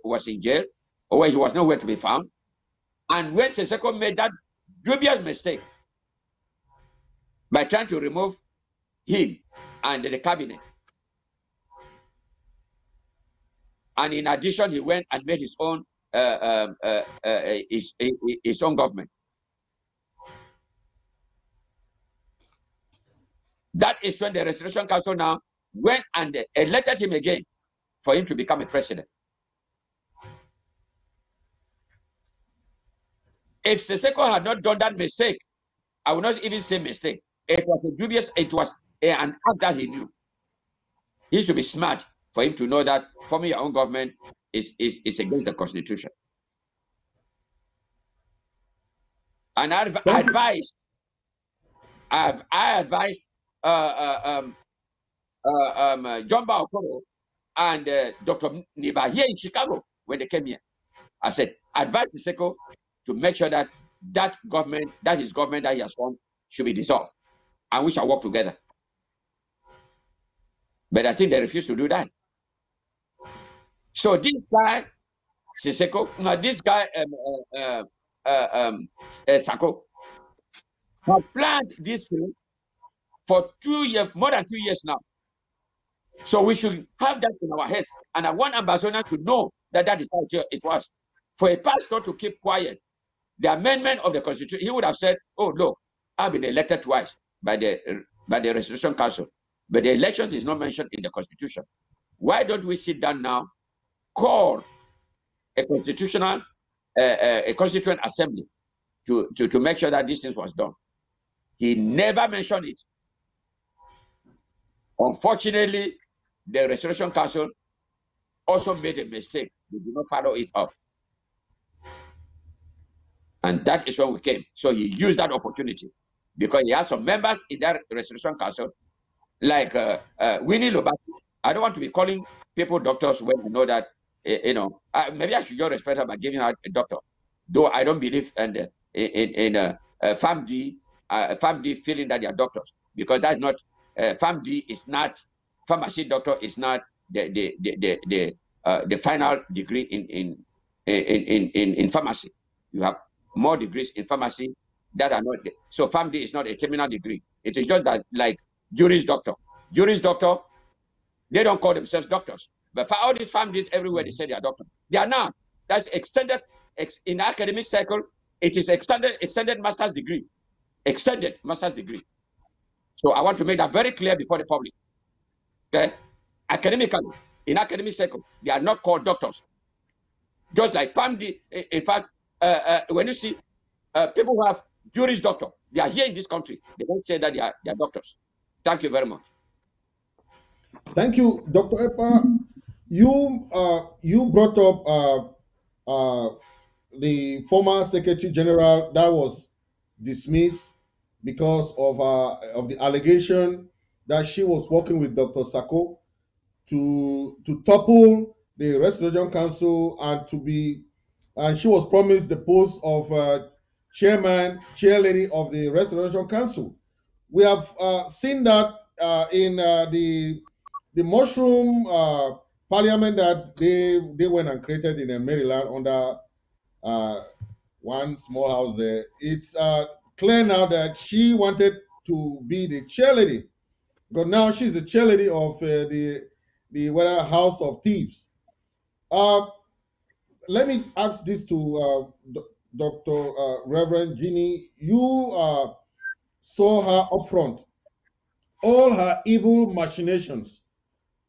was in jail, or when he was nowhere to be found, and when Siseko made that dubious mistake by trying to remove him and the cabinet. And in addition, he went and made his own government. That is when the Restoration Council now went and elected him again for him to become a president. If Siseko had not done that mistake, I would not even say mistake. It was a dubious, it was an act that he knew. He should be smart for him to know that forming your own government is against the Constitution. And I advised John Baokoro and Dr. Niba here in Chicago when they came here. I said, advise Siseko to make sure that government, that his government that he has formed, should be dissolved, and we shall work together. But I think they refuse to do that. So this guy, Siseko, this guy, Sako, have planned this thing for 2 years, more than 2 years now. So we should have that in our heads. And I want Ambassador to know that that is how it was. For a pastor to keep quiet, the amendment of the Constitution, he would have said, oh, look, I've been elected twice by the Restoration Council, but the elections is not mentioned in the Constitution. Why don't we sit down now, call a constitutional, a constituent assembly to make sure that these things was done? He never mentioned it. Unfortunately, the Restoration Council also made a mistake. They did not follow it up. And that is when we came. So he used that opportunity because he had some members in that Restoration Council, like Winnie Lobati, I don't want to be calling people doctors when I know that, maybe I should just respect her by giving her a doctor. Though I don't believe in PharmD, PharmD feeling that they are doctors, because that's not, PharmD is not, pharmacy doctor is not the final degree in pharmacy. You have more degrees in pharmacy that are not, so PharmD is not a terminal degree. It is just that, like juris doctor. Juris doctor, they don't call themselves doctors. But for all these families everywhere, they say they are doctors. They are not. That's extended, in academic cycle, it is extended master's degree. Extended master's degree. So I want to make that very clear before the public. Okay? Academically, in academic cycle, they are not called doctors. Just like PharmD, in fact, when you see people who have juris doctor, they are here in this country, they don't say that they are doctors. Thank you very much. Thank you, Dr. Epa. You brought up the former Secretary General that was dismissed because of the allegation that she was working with Dr. Sako to topple the Restoration Council and she was promised the post of chairlady of the Restoration Council. We have seen that in the mushroom parliament that they went and created in Maryland under one small house there. It's clear now that she wanted to be the chairlady, because now she's the chairlady of the House of Thieves. Let me ask this to Dr. Reverend Ginny. You saw her up front, all her evil machinations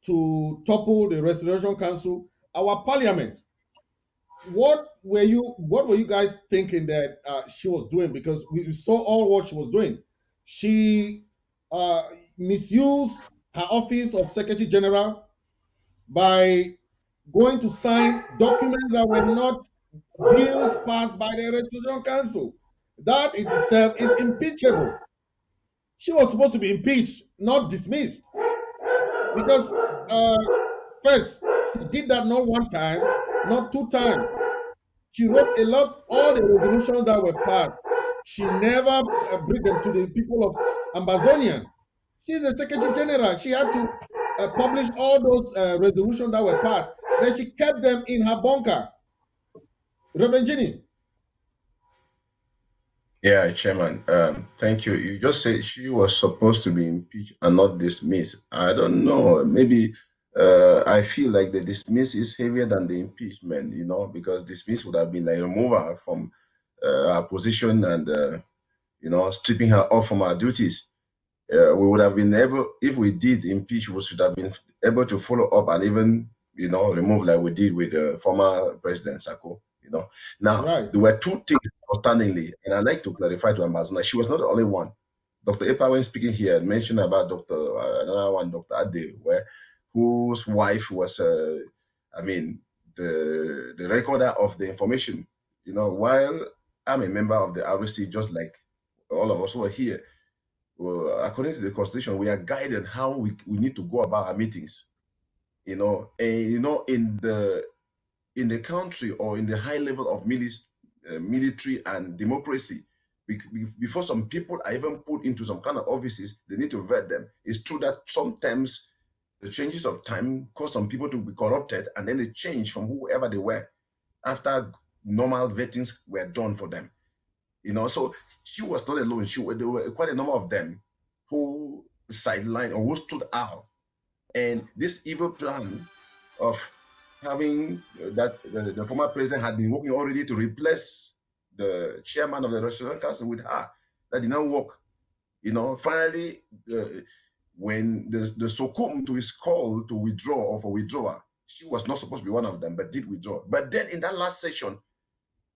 to topple the Restoration Council, our parliament. What were you guys thinking that she was doing? Because we saw all what she was doing. She misused her office of Secretary General by going to sign documents that were not bills passed by the Restoration Council. That itself is impeachable. She was supposed to be impeached, not dismissed. Because first, she did that not one time, not two times. She wrote all the resolutions that were passed. She never bring them to the people of Ambazonian. She's a Secretary General. She had to publish all those resolutions that were passed. Then she kept them in her bunker. Reverend Ginny. Yeah, Chairman. Thank you. You just said she was supposed to be impeached and not dismissed. I don't know. Maybe I feel like the dismiss is heavier than the impeachment, because dismiss would have been like remove her from her position and, stripping her off from her duties. We would have been able, if we did impeach, we should have been able to follow up and even, remove like we did with former President Sako. Now, Right. There were two things outstandingly, and I'd like to clarify to Ambassador, she was not the only one. Dr. Epa, when speaking here, mentioned about another one, Dr. Ade, whose wife was, the recorder of the information. While I'm a member of the RC, just like all of us who are here, well, according to the Constitution, we are guided how we need to go about our meetings. In the country or in the high level of military and democracy, before some people are even put into some kind of offices, they need to vet them. It's true that sometimes the changes of time cause some people to be corrupted, and then they change from whoever they were after normal vettings were done for them. So she was not alone. There were quite a number of them who sidelined or who stood out. And this evil plan of having that the former president had been working already to replace the chairman of the Restoration Council with her, that did not work. Finally, when the Sokum to his call to withdraw or for withdrawal, she was not supposed to be one of them, but did withdraw. But then in that last session,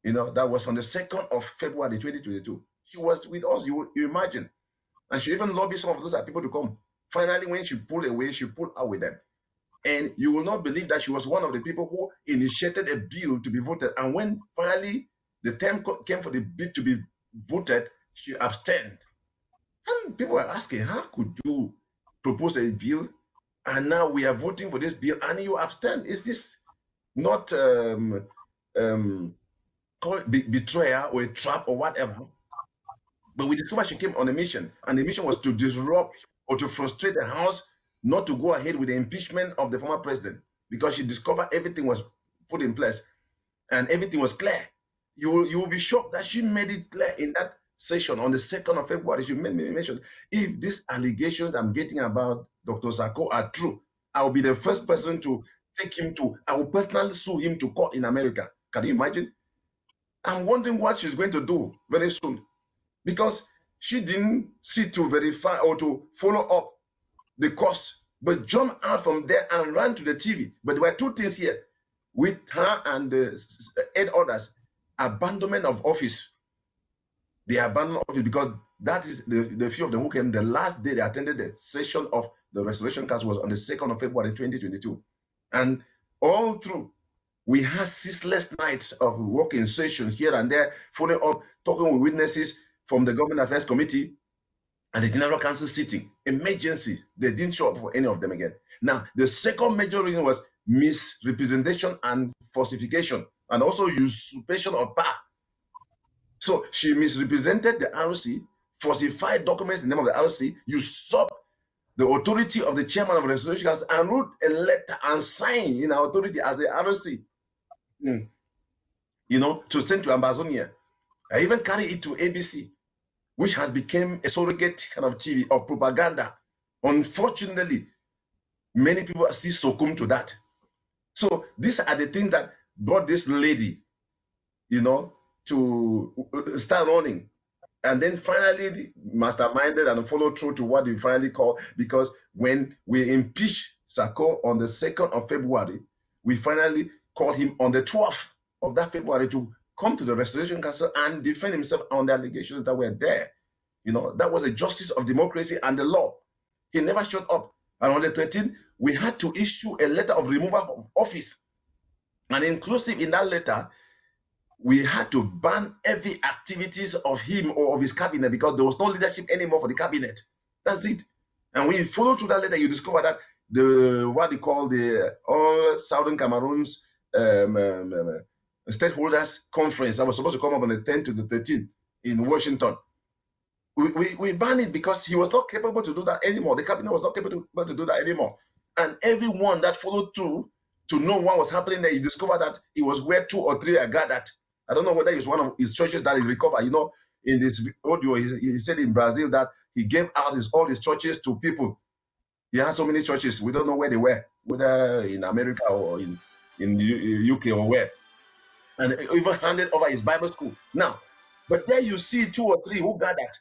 that was on the 2nd of February 2022, she was with us, you imagine. And she even lobbied some of those people to come. Finally, when she pulled away, she pulled out with them. And you will not believe that she was one of the people who initiated a bill to be voted. And when finally the time came for the bill to be voted, she abstained. And people were asking, how could you propose a bill And now we are voting for this bill, and you abstain. Is this not betrayal or a trap or whatever? But we discovered she came on a mission, and the mission was to disrupt or to frustrate the House not to go ahead with the impeachment of the former president, because she discovered everything was put in place and everything was clear. You will be shocked that she made it clear in that session on the 2nd of February. She made me mention, if these allegations I'm getting about Dr. Sako are true, I will be the first person to take him to, I will personally sue him to court in America. Can you imagine? I'm wondering what she's going to do very soon, because she didn't sit to verify or to follow up the cost, but jumped out from there and ran to the TV. But there were two things here with her and 8 others: abandonment of office. They abandoned office because that is the few of them who came the last day they attended the session of the Restoration Council was on the 2nd of February 2022. And all through, we had ceaseless nights of working sessions here and there, following up, talking with witnesses from the Government Affairs Committee and the General Council sitting. Emergency. They didn't show up for any of them again. Now, the second major reason was misrepresentation and falsification, and also usurpation of power. So she misrepresented the ROC, falsified documents in the name of the ROC, usurped the authority of the chairman of the Restoration Council, and wrote a letter and signed in our authority as a ROC, to send to Ambazonia. I even carried it to ABC, which has become a surrogate kind of TV of propaganda. Unfortunately, many people still succumb to that. So these are the things that brought this lady, to start running. And then finally masterminded and followed through to what we finally call, because when we impeached Sako on the 2nd of February, we finally called him on the 12th of that February to come to the Restoration Council and defend himself on the allegations that were there. That was a justice of democracy and the law. He never showed up. And on the 13th, we had to issue a letter of removal from office. And inclusive in that letter, we had to ban every activities of him or of his cabinet, because there was no leadership anymore for the cabinet. That's it. And when you follow through that letter, you discover that what they call the All Southern Cameroon's Stakeholders Conference that was supposed to come up on the 10th to the 13th in Washington, we banned it because he was not capable to do that anymore. The cabinet was not capable to do that anymore. And everyone that followed through to know what was happening there, you discover that it was where 2 or 3 are gathered. I don't know whether it's one of his churches that he recovered. In this audio, he said in Brazil that he gave out all his churches to people. He had so many churches. We don't know where they were, whether in America or in UK or where. And even handed over his Bible school. Now, but there you see 2 or 3 who gathered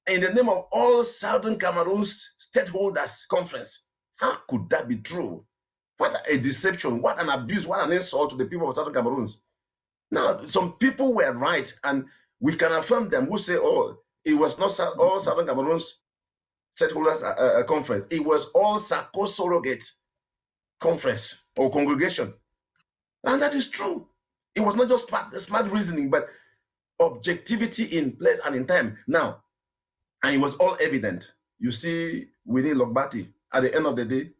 in the name of All Southern Cameroon's Stakeholders Conference. How could that be true? What a deception, what an abuse, what an insult to the people of Southern Cameroons. Now, some people were right, and we can affirm them who say, it was not All Southern Cameroon's Stakeholders Conference. It was All Sako Surrogate Conference or Congregation. And that is true. It was not just smart reasoning, but objectivity in place and in time. Now, and it was all evident. You see, Winnie Logbati, at the end of the day,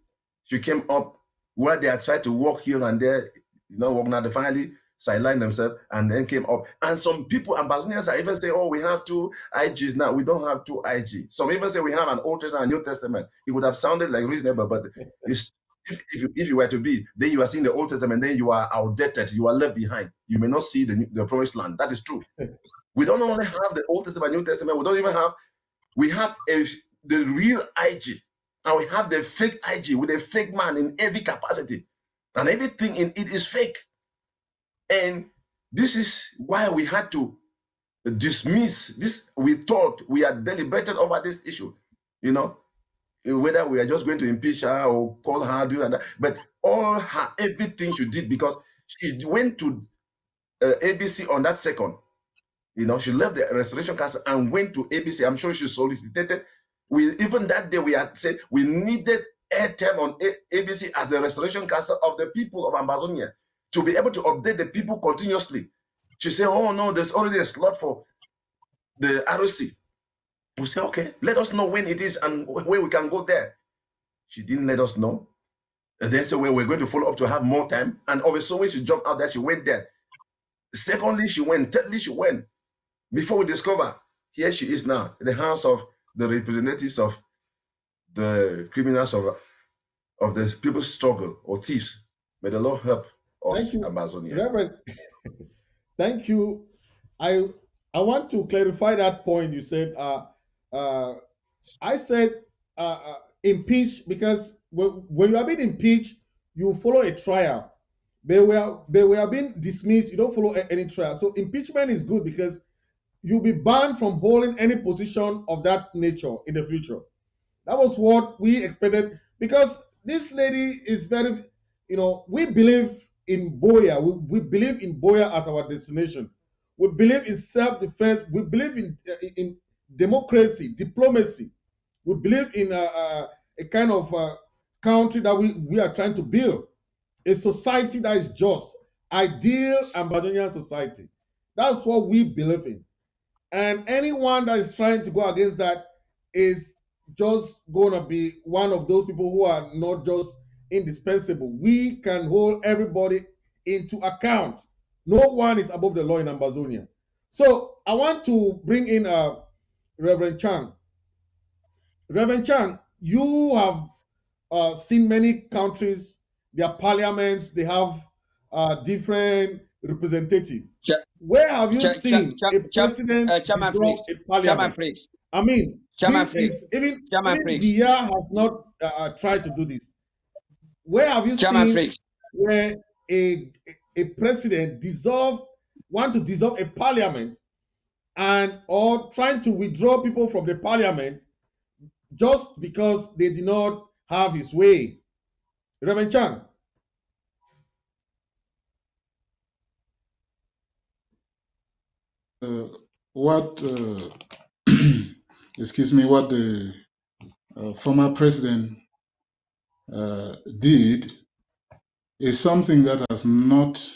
she came up where they had tried to walk here and there, walk now, they finally sidelined themselves and then came up. And some people, Ambazonians, are even saying, we have 2 IGs now. We don't have 2 IG. Some even say we have an Old Testament and New Testament. It would have sounded like reasonable, but if you were to be, then you are seeing the Old Testament, then you are outdated, you are left behind. You may not see the promised land. That is true. We don't only have the Old Testament, New Testament. We have the real IG, and we have the fake IG with a fake man in every capacity, and everything in it is fake. And this is why we had to dismiss this. We thought we had deliberated over this issue, whether we are just going to impeach her or call her, do that. But everything she did, because she went to ABC on that 2nd. She left the Restoration Council and went to ABC. I'm sure she solicited. Even that day, we had said we needed airtime on ABC as the Restoration Council of the people of Ambazonia to be able to update the people continuously. She said, no, there's already a slot for the ROC. We say, okay, let us know when it is and when we can go there. She didn't let us know. And then said, well, we're going to follow up to have more time. And also when she jumped out there, she went there. Secondly, she went. Thirdly, she went. Before we discover, here she is now in the hands of the representatives of the criminals of the people's struggle or thieves. May the Lord help us, Amazonia. Reverend, thank you. I want to clarify that point you said. I said impeach because when you are being impeached, you follow a trial. They were being dismissed. You don't follow any trial. So impeachment is good because you'll be banned from holding any position of that nature in the future. That was what we expected because this lady is very, we believe in Boya. We believe in Boya as our destination. We believe in self-defense. We believe in democracy, diplomacy. We believe in a kind of country that we are trying to build, a society that is just, ideal Ambazonian society. That's what we believe in. And anyone that is trying to go against that is just going to be one of those people who are not just indispensable. We can hold everybody into account. No one is above the law in Ambazonia. So I want to bring in Reverend Chang. Reverend Chang, you have seen many countries, their parliaments, they have different representatives. Where have you seen a president dissolve a parliament? I mean, this is even Biya has not tried to do this. Where have you seen where a president want to dissolve a parliament or trying to withdraw people from the parliament just because they did not have his way? Reverend Chan. What excuse me, what the former president did is something that has not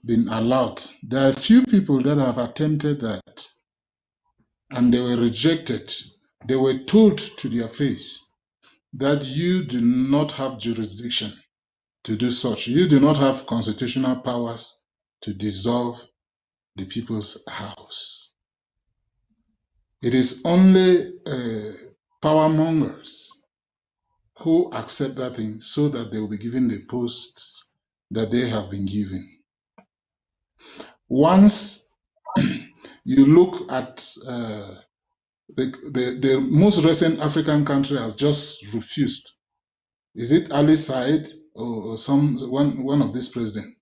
been allowed. There are a few people that have attempted that and they were rejected. They were told to their face that you do not have jurisdiction to do such. You do not have constitutional powers to dissolve the people's house. It is only power mongers who accept that thing so that they will be given the posts that they have been given. Once you look at the most recent African country has just refused. Is it Ali Said or one of these presidents?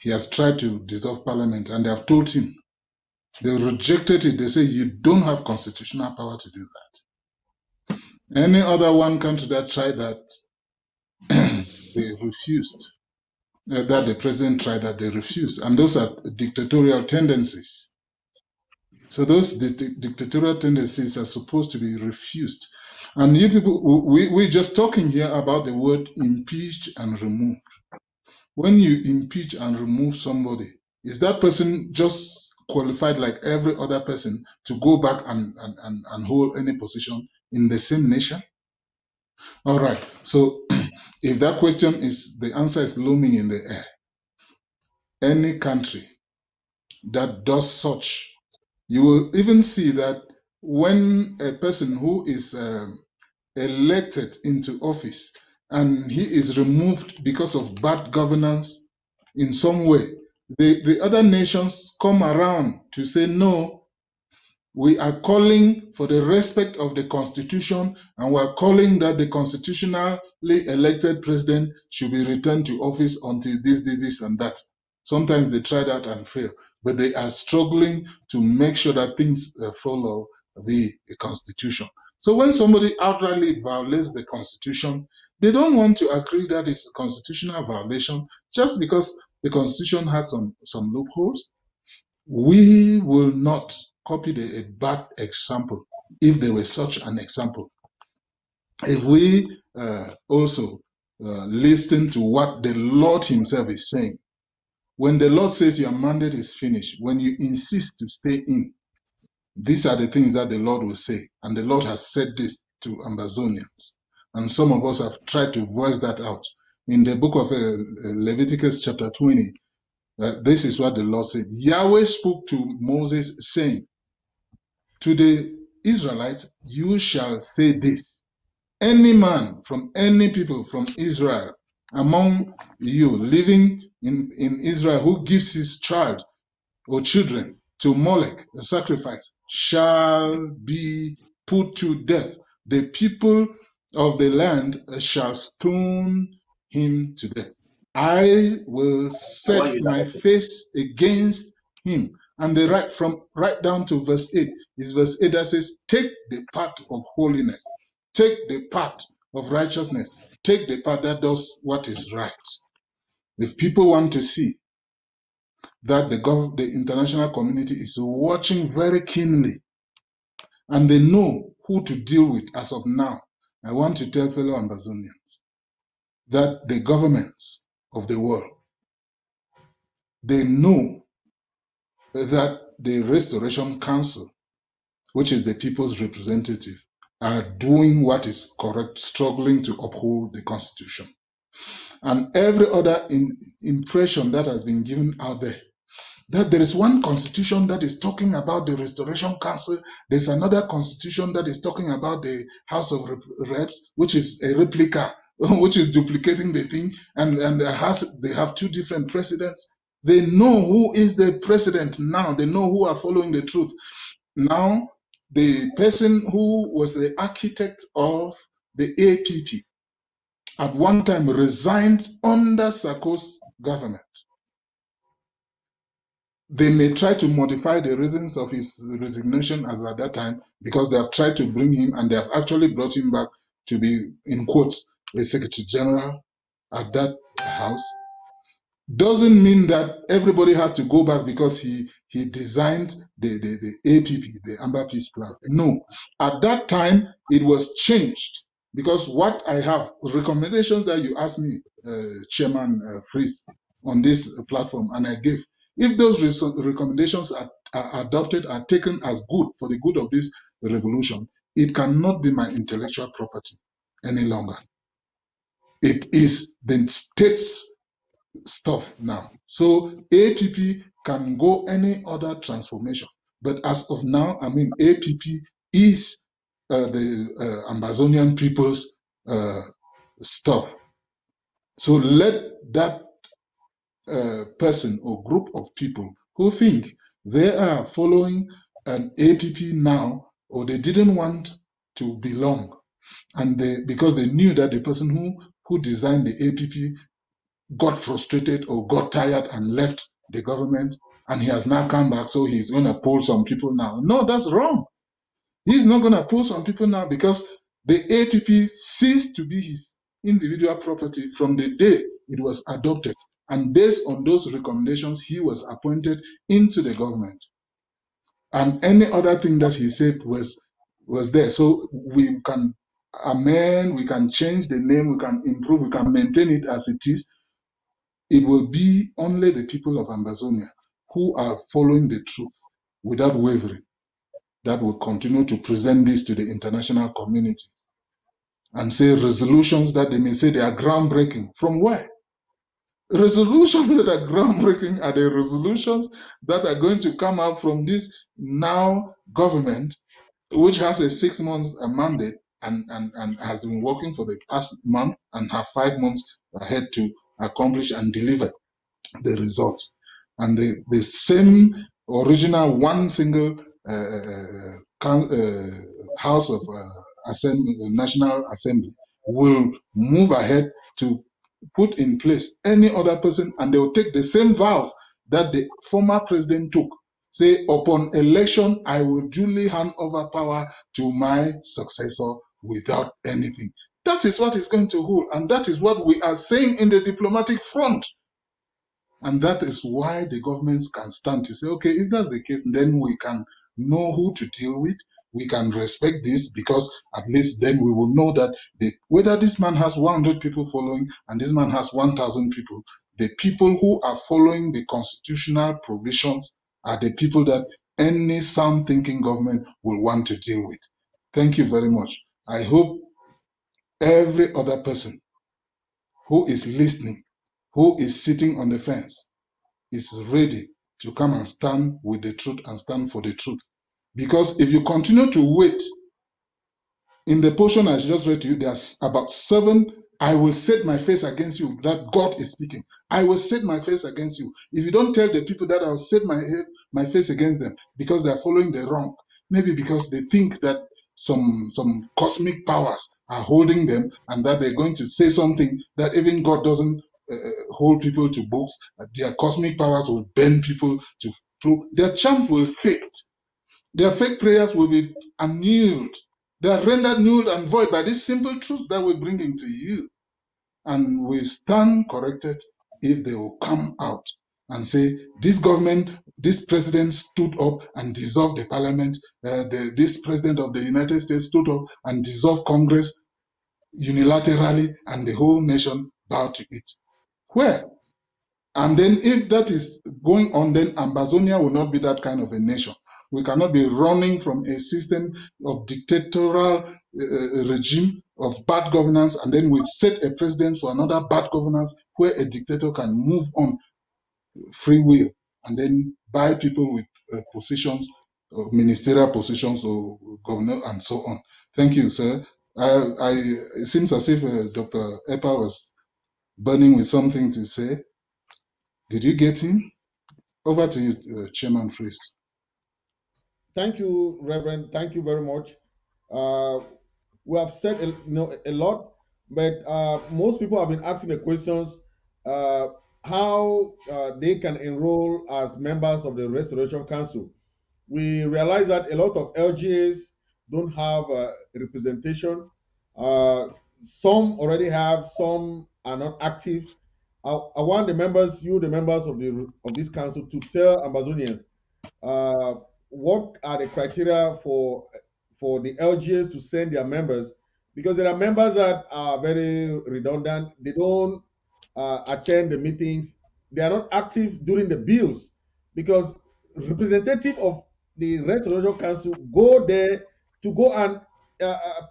He has tried to dissolve parliament and they have told him. They rejected it. They say you don't have constitutional power to do that. Any other one country that tried that, they refused. That the president tried that, they refused. And those are dictatorial tendencies. So those dictatorial tendencies are supposed to be refused. And you people, we're just talking here about the word impeached and removed. When you impeach and remove somebody, is that person just qualified like every other person to go back and hold any position in the same nation? All right. So if that question is, the answer is looming in the air. Any country that does such, you will even see that when a person who is elected into office and he is removed because of bad governance in some way, the other nations come around to say, no, we are calling for the respect of the constitution and we're calling that the constitutionally elected president should be returned to office until this and that. Sometimes they try that and fail, but they are struggling to make sure that things follow the constitution. So when somebody outrightly violates the constitution, they don't want to agree that it's a constitutional violation just because the constitution has some loopholes. We will not copy a bad example if there were such an example. If we also listen to what the Lord himself is saying, when the Lord says your mandate is finished, when you insist to stay in, these are the things that the Lord will say. And the Lord has said this to Ambazonians. And some of us have tried to voice that out. In the book of Leviticus chapter 20, this is what the Lord said. Yahweh spoke to Moses saying, to the Israelites, you shall say this. Any man from any people from Israel among you living in Israel who gives his child or children to Molech, a sacrifice, shall be put to death. The people of the land shall stone him to death. I will set my face against him. And right down to verse 8 is verse 8 that says, take the path of holiness, take the path of righteousness, take the path that does what is right. If people want to see that the international community is watching very keenly and they know who to deal with as of now, I want to tell fellow Ambazonians that the governments of the world, they know that the Restoration Council, which is the people's representative, are doing what is correct, struggling to uphold the Constitution. And every other impression that has been given out there, that there is one constitution that is talking about the Restoration Council, there's another constitution that is talking about the House of Reps, which is a replica, which is duplicating the thing, and they have two different presidents. They know who is the president now. They know who are following the truth. Now, the person who was the architect of the APP at one time resigned under Sako's government. They may try to modify the reasons of his resignation as at that time because they have tried to bring him and they have actually brought him back to be, in quotes, a Secretary General at that house. Doesn't mean that everybody has to go back because he designed the APP, the Amber Peace Plan. No, at that time it was changed because what I have, recommendations that you asked me, Chairman Fritz, on this platform, and I gave, if those recommendations are adopted, are taken as good for the good of this revolution, it cannot be my intellectual property any longer. It is the state's stuff now. So APP can go any other transformation. But as of now, I mean, APP is the Amazonian people's stuff. So let that person or group of people who think they are following an APP now, or they didn't want to belong, and because they knew that the person who designed the APP got frustrated or got tired and left the government, and he has now come back, so he's going to pull some people now. No, that's wrong. He's not going to pull some people now because the APP ceased to be his individual property from the day it was adopted. And based on those recommendations, he was appointed into the government. And any other thing that he said was there. So we can amend, we can change the name, we can improve, we can maintain it as it is. It will be only the people of Ambazonia who are following the truth without wavering that will continue to present this to the international community and say resolutions that they may say they are groundbreaking. From where? Resolutions that are groundbreaking are the resolutions that are going to come out from this now government, which has a 6 months mandate and has been working for the past month and have 5 months ahead to accomplish and deliver the results. And the same original one single House of Assembly, National Assembly will move ahead to put in place any other person, and they will take the same vows that the former president took. Say, upon election, I will duly hand over power to my successor without anything. That is what is going to hold, and that is what we are saying in the diplomatic front. And that is why the governments can stand to say, okay, if that's the case, then we can know who to deal with. We can respect this because at least then we will know that whether this man has 100 people following and this man has 1,000 people, the people who are following the constitutional provisions are the people that any sound thinking government will want to deal with. Thank you very much. I hope every other person who is listening, who is sitting on the fence, is ready to come and stand with the truth and stand for the truth. Because if you continue to wait, in the portion I just read to you, there's about 7, I will set my face against you, that God is speaking. I will set my face against you. If you don't tell the people that I'll set my face against them because they're following the wrong, maybe because they think that some cosmic powers are holding them and that they're going to say something that even God doesn't hold people to books, their cosmic powers will bend people to truth. Their charms will fade. Their fake prayers will be annulled. They are rendered null and void by this simple truth that we're bringing to you. And we stand corrected if they will come out and say, this government, this president stood up and dissolved the parliament, this president of the United States stood up and dissolved Congress unilaterally, and the whole nation bowed to it. Where? And then if that is going on, then Ambazonia will not be that kind of a nation. We cannot be running from a system of dictatorial regime of bad governance, and then we set a president for another bad governance where a dictator can move on free will and then buy people with positions, ministerial positions or governor and so on. Thank you, sir. It seems as if Dr. Epa was burning with something to say. Did you get him? Over to you, Chairman Fritz. Thank you, Reverend. Thank you very much. We have said a lot, but most people have been asking the questions how they can enroll as members of the Restoration Council. We realize that a lot of LGAs don't have representation. Some already have, some are not active. I want the members of this council, to tell Ambazonians what are the criteria for the LGAs to send their members, because there are members that are very redundant. They don't attend the meetings. They are not active during the bills, because representative of the Restoration Council go there to go and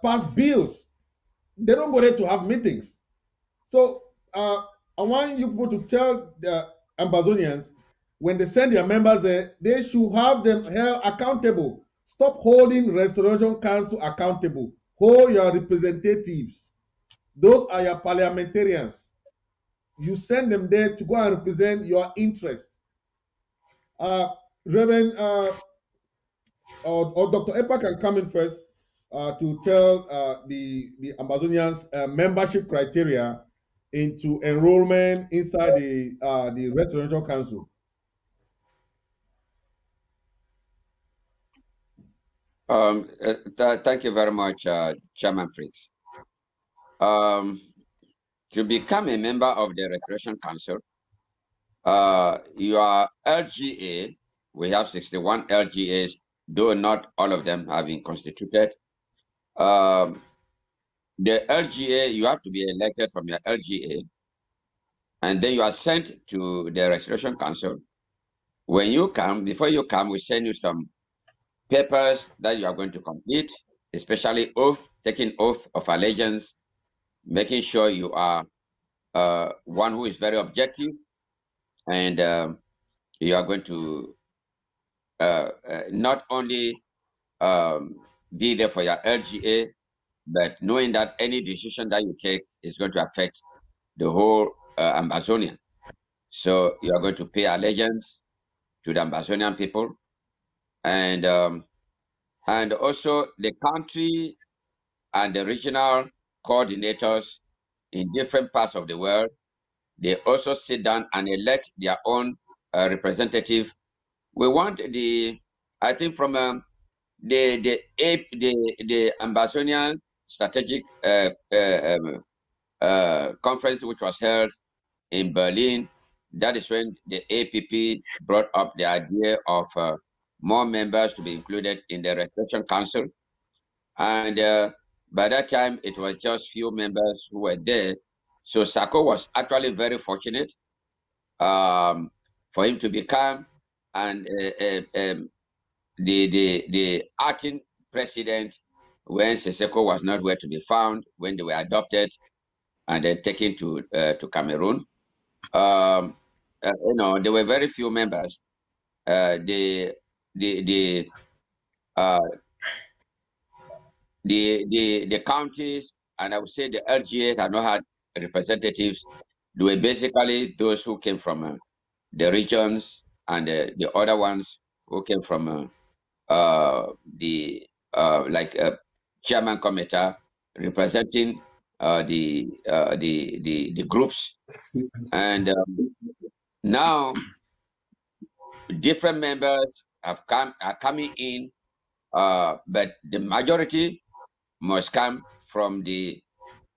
pass bills. They don't go there to have meetings. So I want you people to tell the Ambazonians, when they send their members there, they should have them held accountable. Stop holding Restoration Council accountable. Hold your representatives. Those are your parliamentarians. You send them there to go and represent your interest. Reverend or Dr. Epa can come in first to tell the Ambazonians membership criteria into enrollment inside the Restoration Council. Thank you very much, Chairman Fritz. To become a member of the Restoration Council, your LGA, we have 61 LGAs, though not all of them have been constituted. The LGA, you have to be elected from your LGA, and then you are sent to the Restoration Council. When you come, before you come, we send you some papers that you are going to complete, especially oath, taking oath of allegiance, making sure you are one who is very objective, and you are going to not only be there for your LGA, but knowing that any decision that you take is going to affect the whole Amazonian. So you are going to pay allegiance to the Amazonian people, and also the country and the regional coordinators in different parts of the world. They also sit down and elect their own representative. We want I think from the Amazonian Strategic Conference, which was held in Berlin. That is when the APP brought up the idea of more members to be included in the Restoration Council. And by that time, it was just few members who were there. So Sako was actually very fortunate for him to become the acting president when Siseko was not where to be found, when they were adopted and then taken to Cameroon. There were very few members. The uh, the counties, and I would say the LGAs have not had representatives. They were basically those who came from the regions, and the other ones who came from the chairman committee representing the groups. And now different members are coming in, but the majority must come from the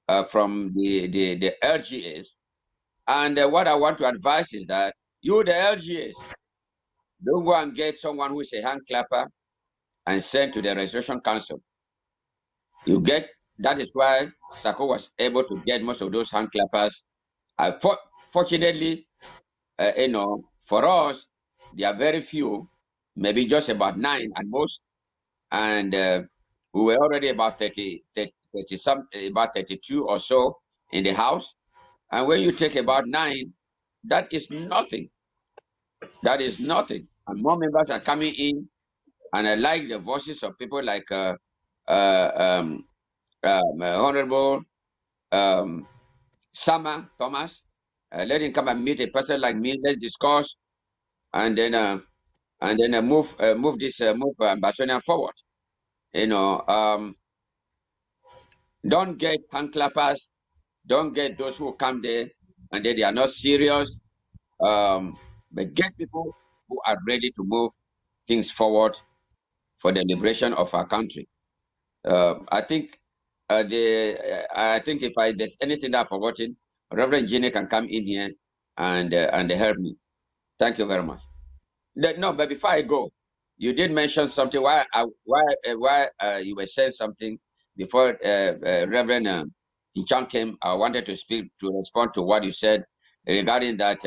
LGAs. And what I want to advise is that you, the LGAs, don't go and get someone who is a hand clapper and send to the Restoration Council. That is why Sako was able to get most of those hand clappers. Fortunately, for us, there are very few, maybe just about 9 at most. And we were already about 30 about 32 or so in the house. And when you take about 9, that is nothing. That is nothing. And more members are coming in. And I like the voices of people like Honorable Sama Thomas. Let him come and meet a person like me. Let's discuss, and then move Ambassador forward. Don't get hand clappers. Don't get those who come there and they are not serious. But get people who are ready to move things forward for the liberation of our country. I think if there's anything that I've forgotten, Reverend Ginny can come in here and help me. Thank you very much. No, but before I go, you did mention something. Why you were saying something before Reverend Inchan came? I wanted to respond to what you said regarding that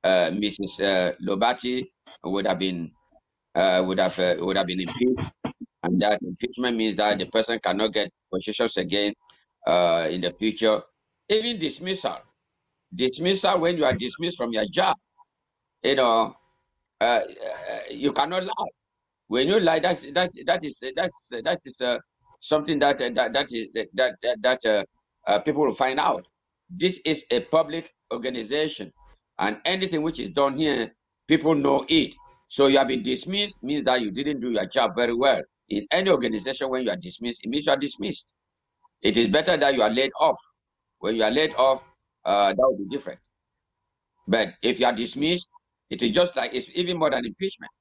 Mrs. Lobati would have been impeached, and that impeachment means that the person cannot get positions again in the future. Even dismissal when you are dismissed from your job, you cannot lie. When you lie, that is something that people will find out. This is a public organization, and anything which is done here, people know it. So you have been dismissed means that you didn't do your job very well. In any organization, when you are dismissed, it means you are dismissed. It is better that you are laid off. When you are laid off, that will be different. But if you are dismissed, it is just like, it's even more than impeachment.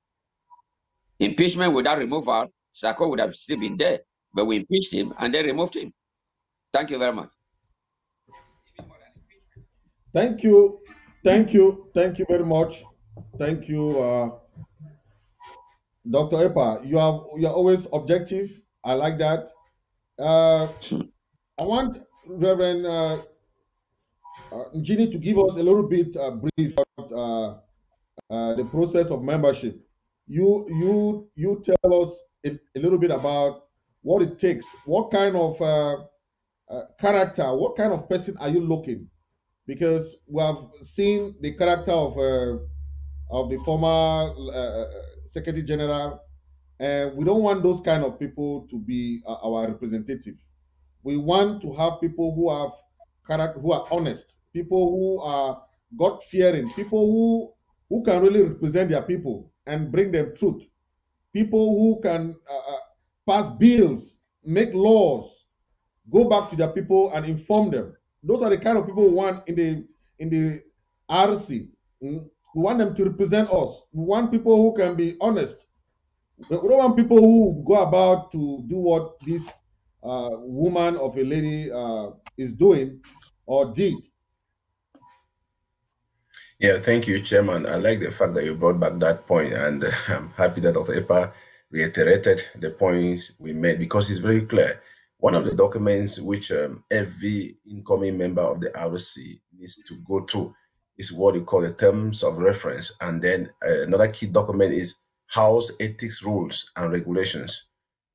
Impeachment without removal, Sako would have still been there. But we impeached him and they removed him. Thank you very much. Thank you very much. Thank you, Dr. Epa. You are always objective. I like that. I want Reverend Ginny to give us a little bit brief about the process of membership. You tell us a little bit about what it takes. What kind of character? What kind of person are you looking? Because we have seen the character of the former Secretary General, and we don't want those kind of people to be our representative. We want to have people who have character, who are honest, people who are God-fearing, people who can really represent their people and bring them truth, people who can pass bills, make laws, go back to their people and inform them. Those are the kind of people we want in the RC. We want them to represent us. We want people who can be honest. We don't want people who go about to do what this woman of a lady is doing or did. Yeah, thank you, Chairman. I like the fact that you brought back that point, and I'm happy that Dr. Epa reiterated the points we made, because it's very clear. One of the documents which every incoming member of the RC needs to go through is what you call the terms of reference. And then another key document is House ethics rules and regulations.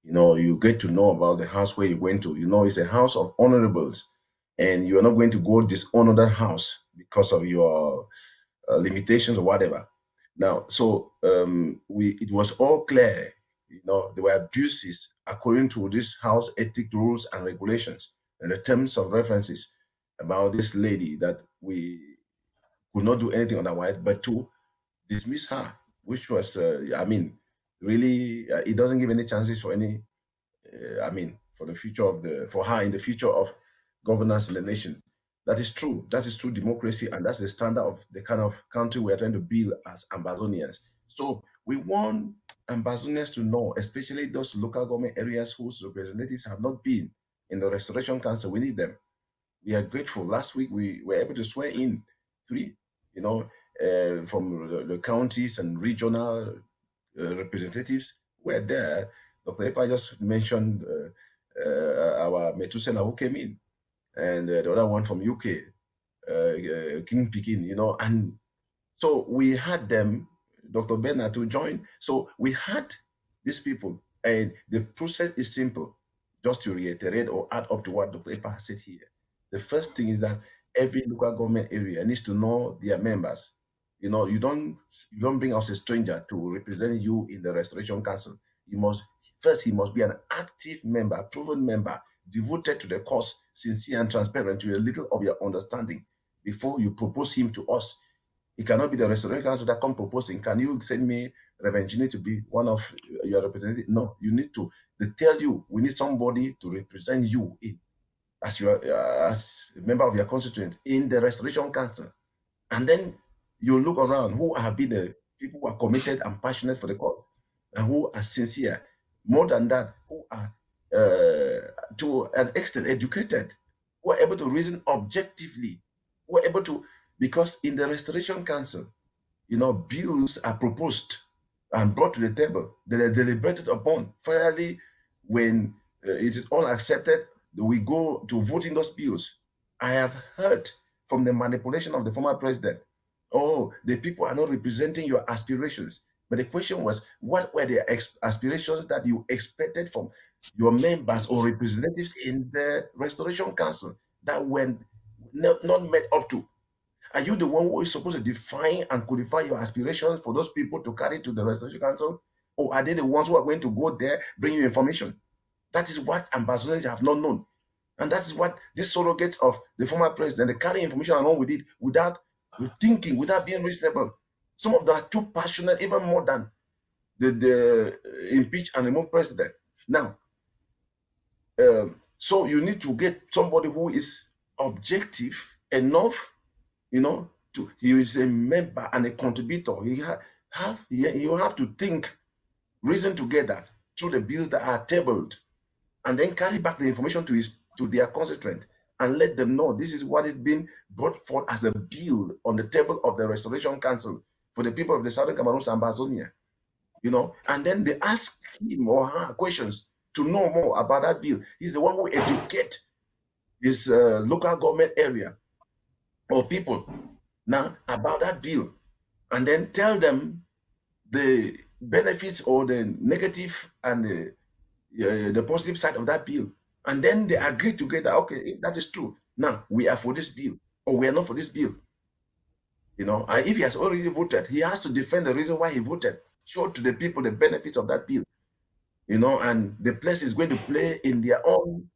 You know, you get to know about the house where you're going to. You know, it's a house of honorables, and you are not going to go dishonor that house because of your limitations or whatever. Now, so it was all clear. You know, there were abuses according to this house ethic rules and regulations and the terms of references about this lady that we could not do anything otherwise but to dismiss her, which was, I mean, really, it doesn't give any chances for any, I mean, for the future of for her in the future of governance in the nation. That is true. That is true democracy, and that's the standard of the kind of country we are trying to build as Ambazonians. So we want Ambazonians to know, especially those local government areas whose representatives have not been in the Restoration Council. We need them. We are grateful. Last week we were able to swear in 3, you know, from the counties and regional representatives were there. Dr. Epa just mentioned our Metusela who came in, and the other one from UK, King Pekin, you know, and so we had them, Dr. Bernard, to join. So we had these people, and the process is simple. Just to reiterate or add up to what Dr. Epa has said here. The first thing is that every local government area needs to know their members. You know, you don't bring us a stranger to represent you in the Restoration Council. You must first, he must be an active member, proven member, devoted to the cause, sincere and transparent to a little of your understanding before you propose him to us. It cannot be the Restoration Council that come proposing. Can you send me Reverend Gini to be one of your representatives? No, you need to. They tell you we need somebody to represent you in as a member of your constituent in the Restoration Council. And then you look around who have been the people who are committed and passionate for the cause and who are sincere. More than that, who are to an extent educated, who are able to reason objectively, who are able to, because in the Restoration Council, you know, bills are proposed and brought to the table. They are deliberated upon. Finally, when it is all accepted, we go to voting those bills. I have heard from the manipulation of the former president, oh, the people are not representing your aspirations. But the question was, what were the aspirations that you expected from your members or representatives in the Restoration Council that were not met up to? Are you the one who is supposed to define and codify your aspirations for those people to carry to the Restoration Council? Or are they the ones who are going to go there, bring you information? That is what ambassadors have not known. And that is what these surrogates of the former president, they carry information along with it without thinking, without being reasonable. Some of them are too passionate, even more than the impeach and remove president. Now, so you need to get somebody who is objective enough, you know, he is a member and a contributor. He will have to think, reason together through the bills that are tabled, and then carry back the information to their constituent and let them know this is what is being brought forth as a bill on the table of the Restoration Council for the people of the Southern Cameroon and Amazonia, you know, and then they ask him or her questions to know more about that bill. He's the one who educates his local government area or people now about that bill, and then tell them the benefits or the negative and the positive side of that bill. And then they agree together, okay, if that is true, now we are for this bill or we are not for this bill. You know, and if he has already voted, he has to defend the reason why he voted, show to the people the benefits of that bill. You know, and the place is going to play in their own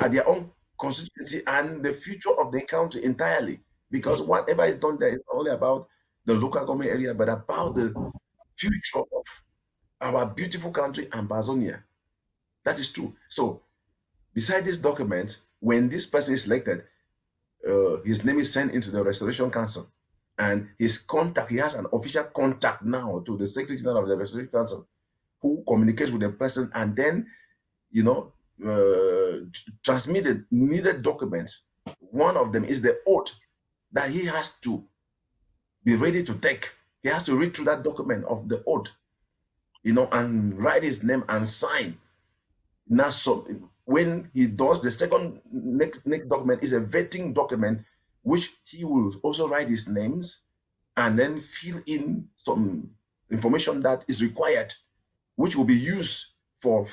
at their own constituency and the future of the country entirely. Because whatever is done there is not only about the local government area, but about the future of our beautiful country, Ambazonia. That is true. So, beside this document, when this person is elected, his name is sent into the Restoration Council, and his contact, he has an official contact now to the Secretary General of the Restoration Council, who communicates with the person and then, you know, transmit the needed documents. One of them is the oath that he has to be ready to take. He has to read through that document of the oath, you know, and write his name and sign. Now, so when he does, the second next document is a vetting document, which he will also write his names and then fill in some information that is required, which will be used for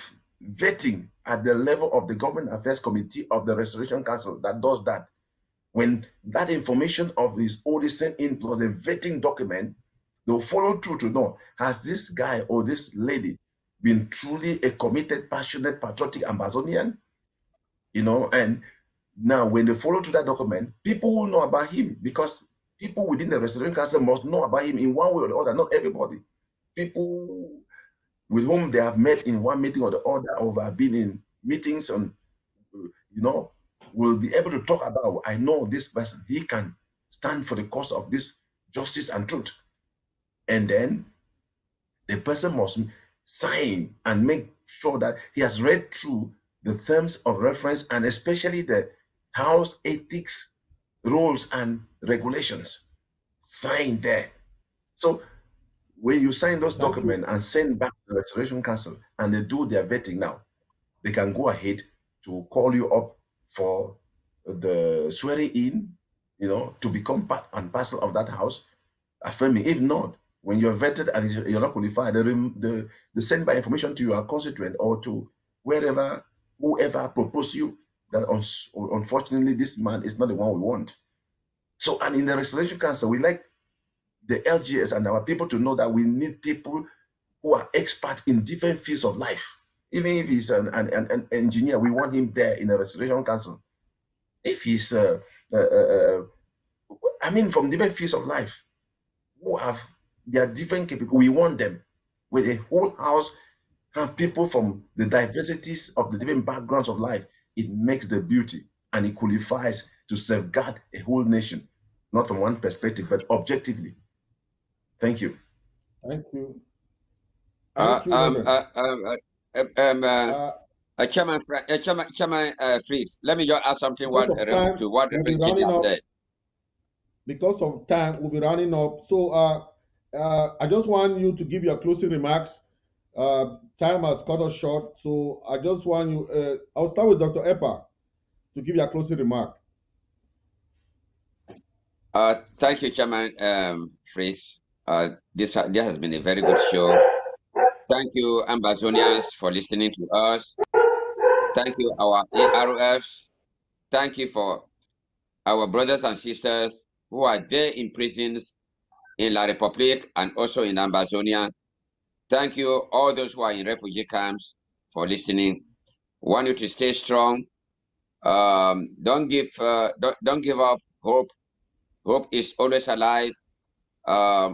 vetting at the level of the Government Affairs Committee of the Restoration Council that does that. When that information of this all is sent in plus the vetting document, they'll follow through to know, has this guy or this lady been truly a committed, passionate, patriotic Amazonian? You know, and now when they follow through that document, people will know about him, because people within the Restoration Council must know about him in one way or the other, not everybody. People with whom they have met in one meeting or the other, or have been in meetings on, you know, will be able to talk about, I know this person, he can stand for the cause of this justice and truth. And then the person must sign and make sure that he has read through the terms of reference, and especially the house ethics rules and regulations. Sign there. So when you sign those documents and send back to the Restoration Council and they do their vetting now, they can go ahead to call you up for the swearing in, you know, to become part and parcel of that house, affirming. If not, when you're vetted and you're not qualified, they send by information to your constituent or to wherever, whoever proposed you that unfortunately this man is not the one we want. So, and in the Restoration Council, we like the LGS and our people to know that we need people who are experts in different fields of life. Even if he's an engineer, we want him there in the Restoration Council. If he's, from different fields of life, who have their different capabilities, we want them. With a whole house, have people from the diversities of the different backgrounds of life. It makes the beauty, and it qualifies to safeguard a whole nation, not from one perspective, but objectively. Thank you. Thank you. Chairman Fritz, let me just add something to what Reverend has said. Because of time, we'll be running up. So I just want you to give your closing remarks. Time has cut us short, so I just want you, I'll start with Dr. Epa to give your closing remark. Thank you, Chairman Fritz. This has been a very good show. Thank you, Ambazonians, for listening to us. Thank you, our AROFs. Thank you for our brothers and sisters who are there in prisons in La Republique and also in Ambazonia. Thank you, all those who are in refugee camps, for listening. Want you to stay strong. Don't give up hope. Hope is always alive.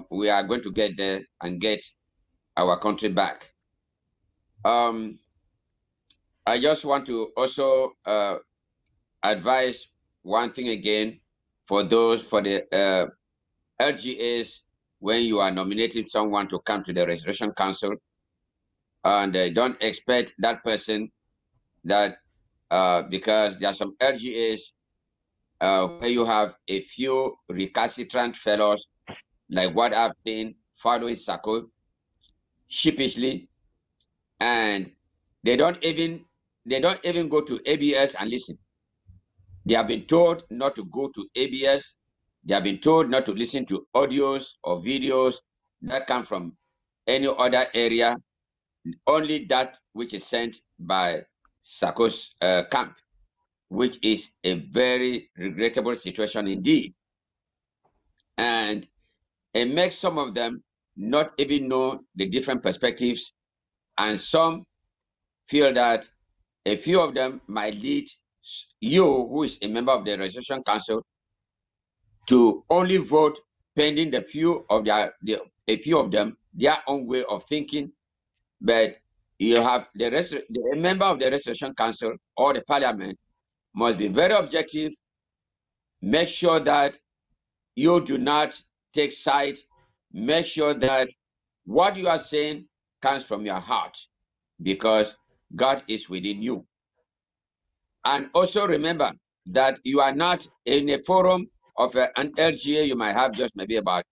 We are going to get there and get our country back. I just want to also advise one thing again for the LGAs, when you are nominating someone to come to the Restoration Council, and don't expect that person that because there are some LGAs where you have a few recalcitrant fellows, like what I've seen following Sako sheepishly, and they don't even go to ABS and listen. They have been told not to go to ABS. They have been told not to listen to audios or videos that come from any other area, only that which is sent by Sako's camp, which is a very regrettable situation indeed. And it makes some of them not even know the different perspectives, and some feel that a few of them might lead you, who is a member of the Restoration Council, to only vote pending a few of them their own way of thinking. But you have the member of the Restoration Council or the Parliament must be very objective. Make sure that you do not take side. Make sure that what you are saying comes from your heart, because God is within you. And also remember that you are not in a forum of an LGA. You might have just maybe about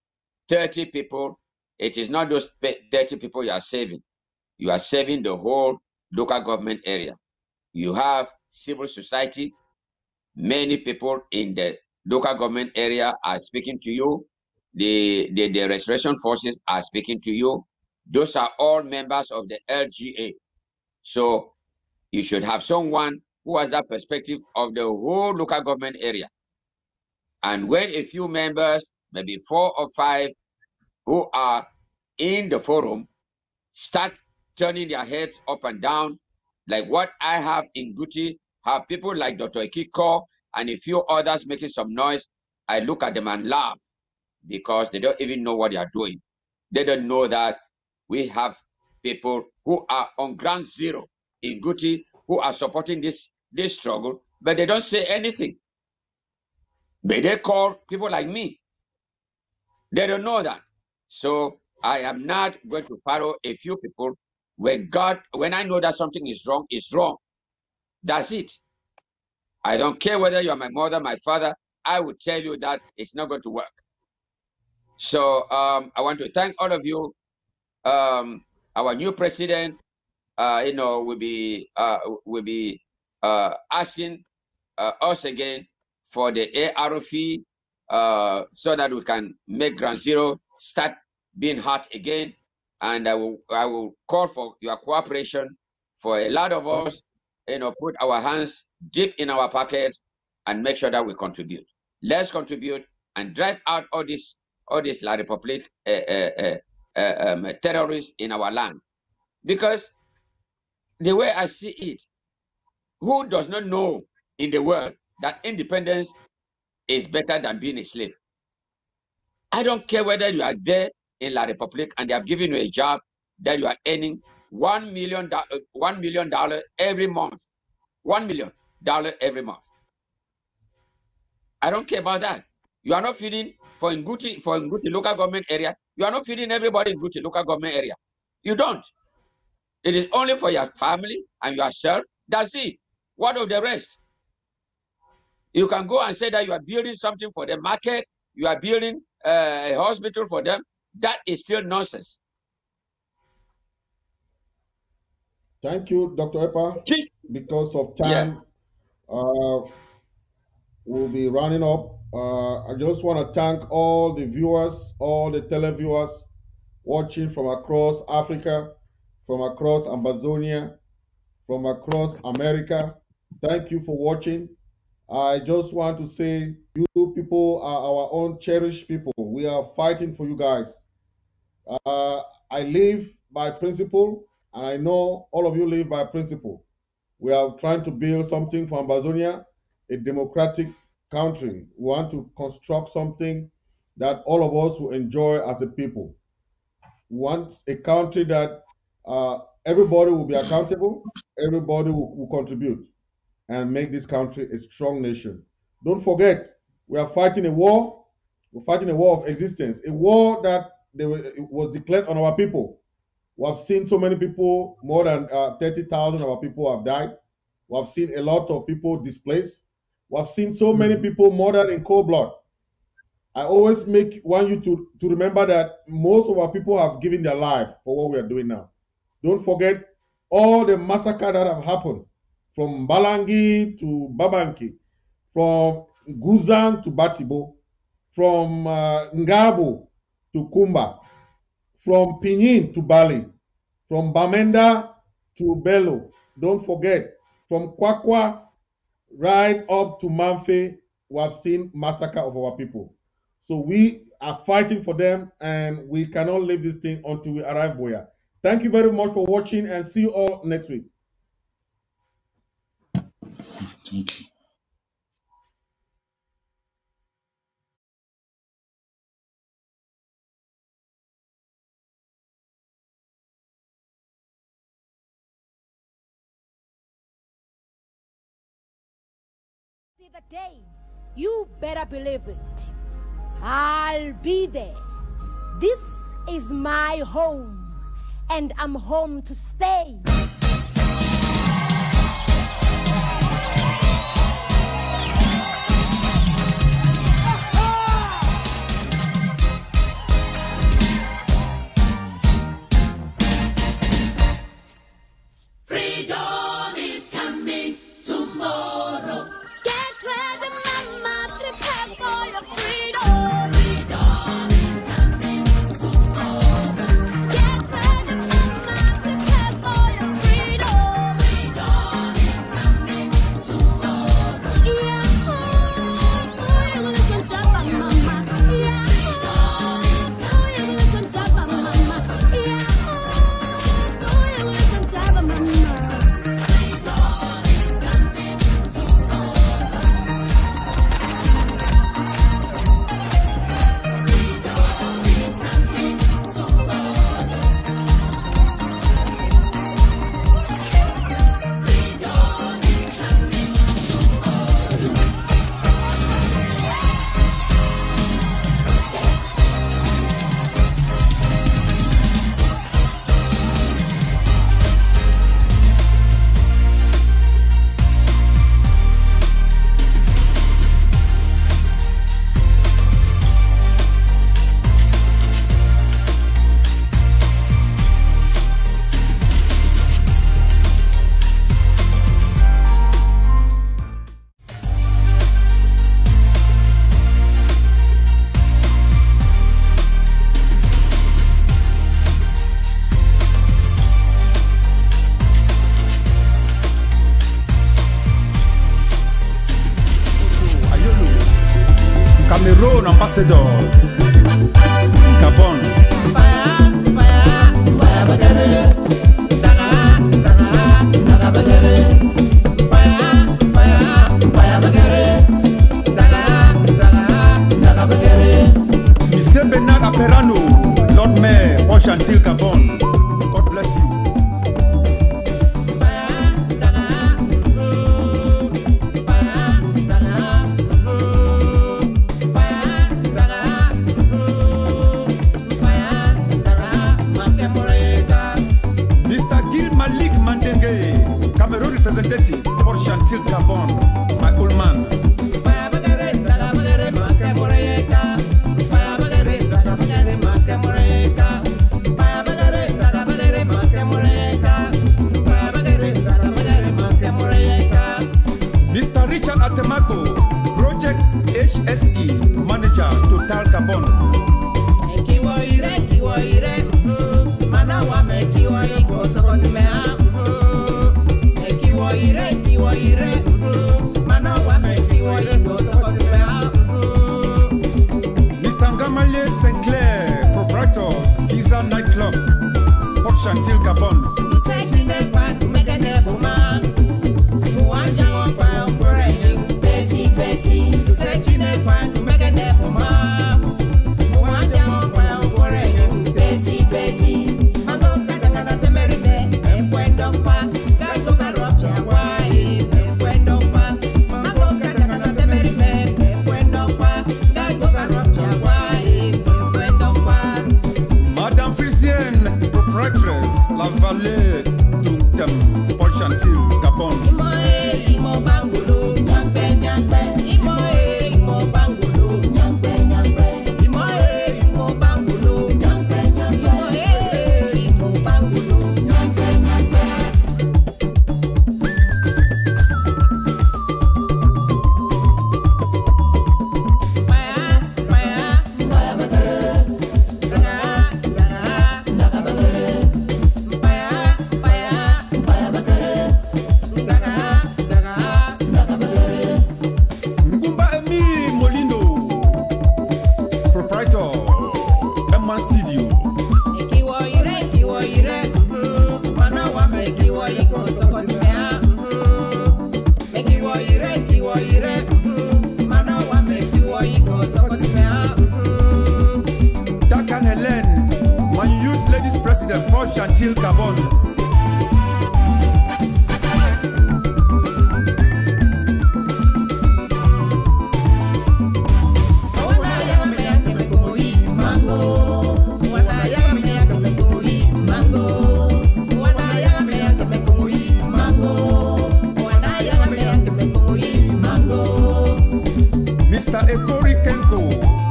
30 people. It is not those 30 people you are saving. You are saving the whole local government area. You have civil society. Many people in the local government area are speaking to you. The restoration forces are speaking to you. Those are all members of the LGA. So you should have someone who has that perspective of the whole local government area. And when a few members, maybe 4 or 5, who are in the forum, start turning their heads up and down, like what I have in Guti, have people like Dr. Ikiko and a few others making some noise, I look at them and laugh because they don't even know what they are doing. They don't know that we have people who are on ground zero in Guti who are supporting this struggle, but they don't say anything. But they call people like me. They don't know that. So I am not going to follow a few people. When I know that something is wrong, it's wrong. That's it. I don't care whether you are my mother, my father. I will tell you that it's not going to work. So I want to thank all of you. Our new president, will be asking us again for the ARO fee so that we can make Ground Zero start being hot again. And I will call for your cooperation for a lot of us, put our hands deep in our pockets and make sure that we contribute. Let's contribute and drive out all these La Republic terrorists in our land. Because the way I see it, who does not know in the world that independence is better than being a slave? I don't care whether you are there in La Republic and they have given you a job that you are earning $1 million every month. $1 million every month. I don't care about that. You are not feeding for Nguti local government area. You are not feeding everybody in Nguti local government area. You don't. It is only for your family and yourself. That's it. What of the rest? You can go and say that you are building something for the market. You are building a hospital for them. That is still nonsense. Thank you, Dr. Epa. Because of time, we'll be running up. I just want to thank all the viewers, all the televiewers watching from across Africa, from across Amazonia, from across America. Thank you for watching. I just want to say you people are our own cherished people. We are fighting for you guys. I live by principle, and I know all of you live by principle. We are trying to build something for Amazonia, a democratic country. We want to construct something that all of us will enjoy as a people. We want a country that everybody will be accountable, everybody will contribute and make this country a strong nation. Don't forget, we are fighting a war. We're fighting a war of existence, a war that it was declared on our people. We have seen so many people, more than 30,000 of our people have died. We have seen a lot of people displaced. We have seen so many people murdered in cold blood. I always want you to remember that most of our people have given their life for what we are doing now. Don't forget all the massacre that have happened from Balangi to Babanki, from Guzan to Batibo, from Ngabo to Kumba, from Pinyin to Bali, from Bamenda to Bello. Don't forget, from Kwakwa right up to Manfe, we have seen massacre of our people. So we are fighting for them, and we cannot leave this thing until we arrive Boya. Thank you very much for watching, and see you all next week. Thank you. See the day, you better believe it. I'll be there. This is my home, and I'm home to stay. Freedom is coming tomorrow. Get ready, mama, prepare for your freedom. Freedom is coming tomorrow. Get ready, mama, prepare for your freedom. Cameroon ambassador, Gabon. Monsieur Bernard Aperano, Lord Mayor, Port-Gentil, Gabon. God bless you. Representative for Chantil Gabon, my old man. Mr. Richard Atemago, Project HSE, Manager, Total Gabon. Mr. Gamaliel Sinclair, proprietor, Visa Nightclub, Port-Gentil, Gabon. La Vallée Tungtem, Port-Gentil, Gabon. President Port-Gentil, Gabon. Mr. Ekori Kenko,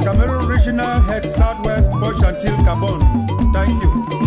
Cameroon Regional Head, Southwest, Port-Gentil, Gabon. Thank you.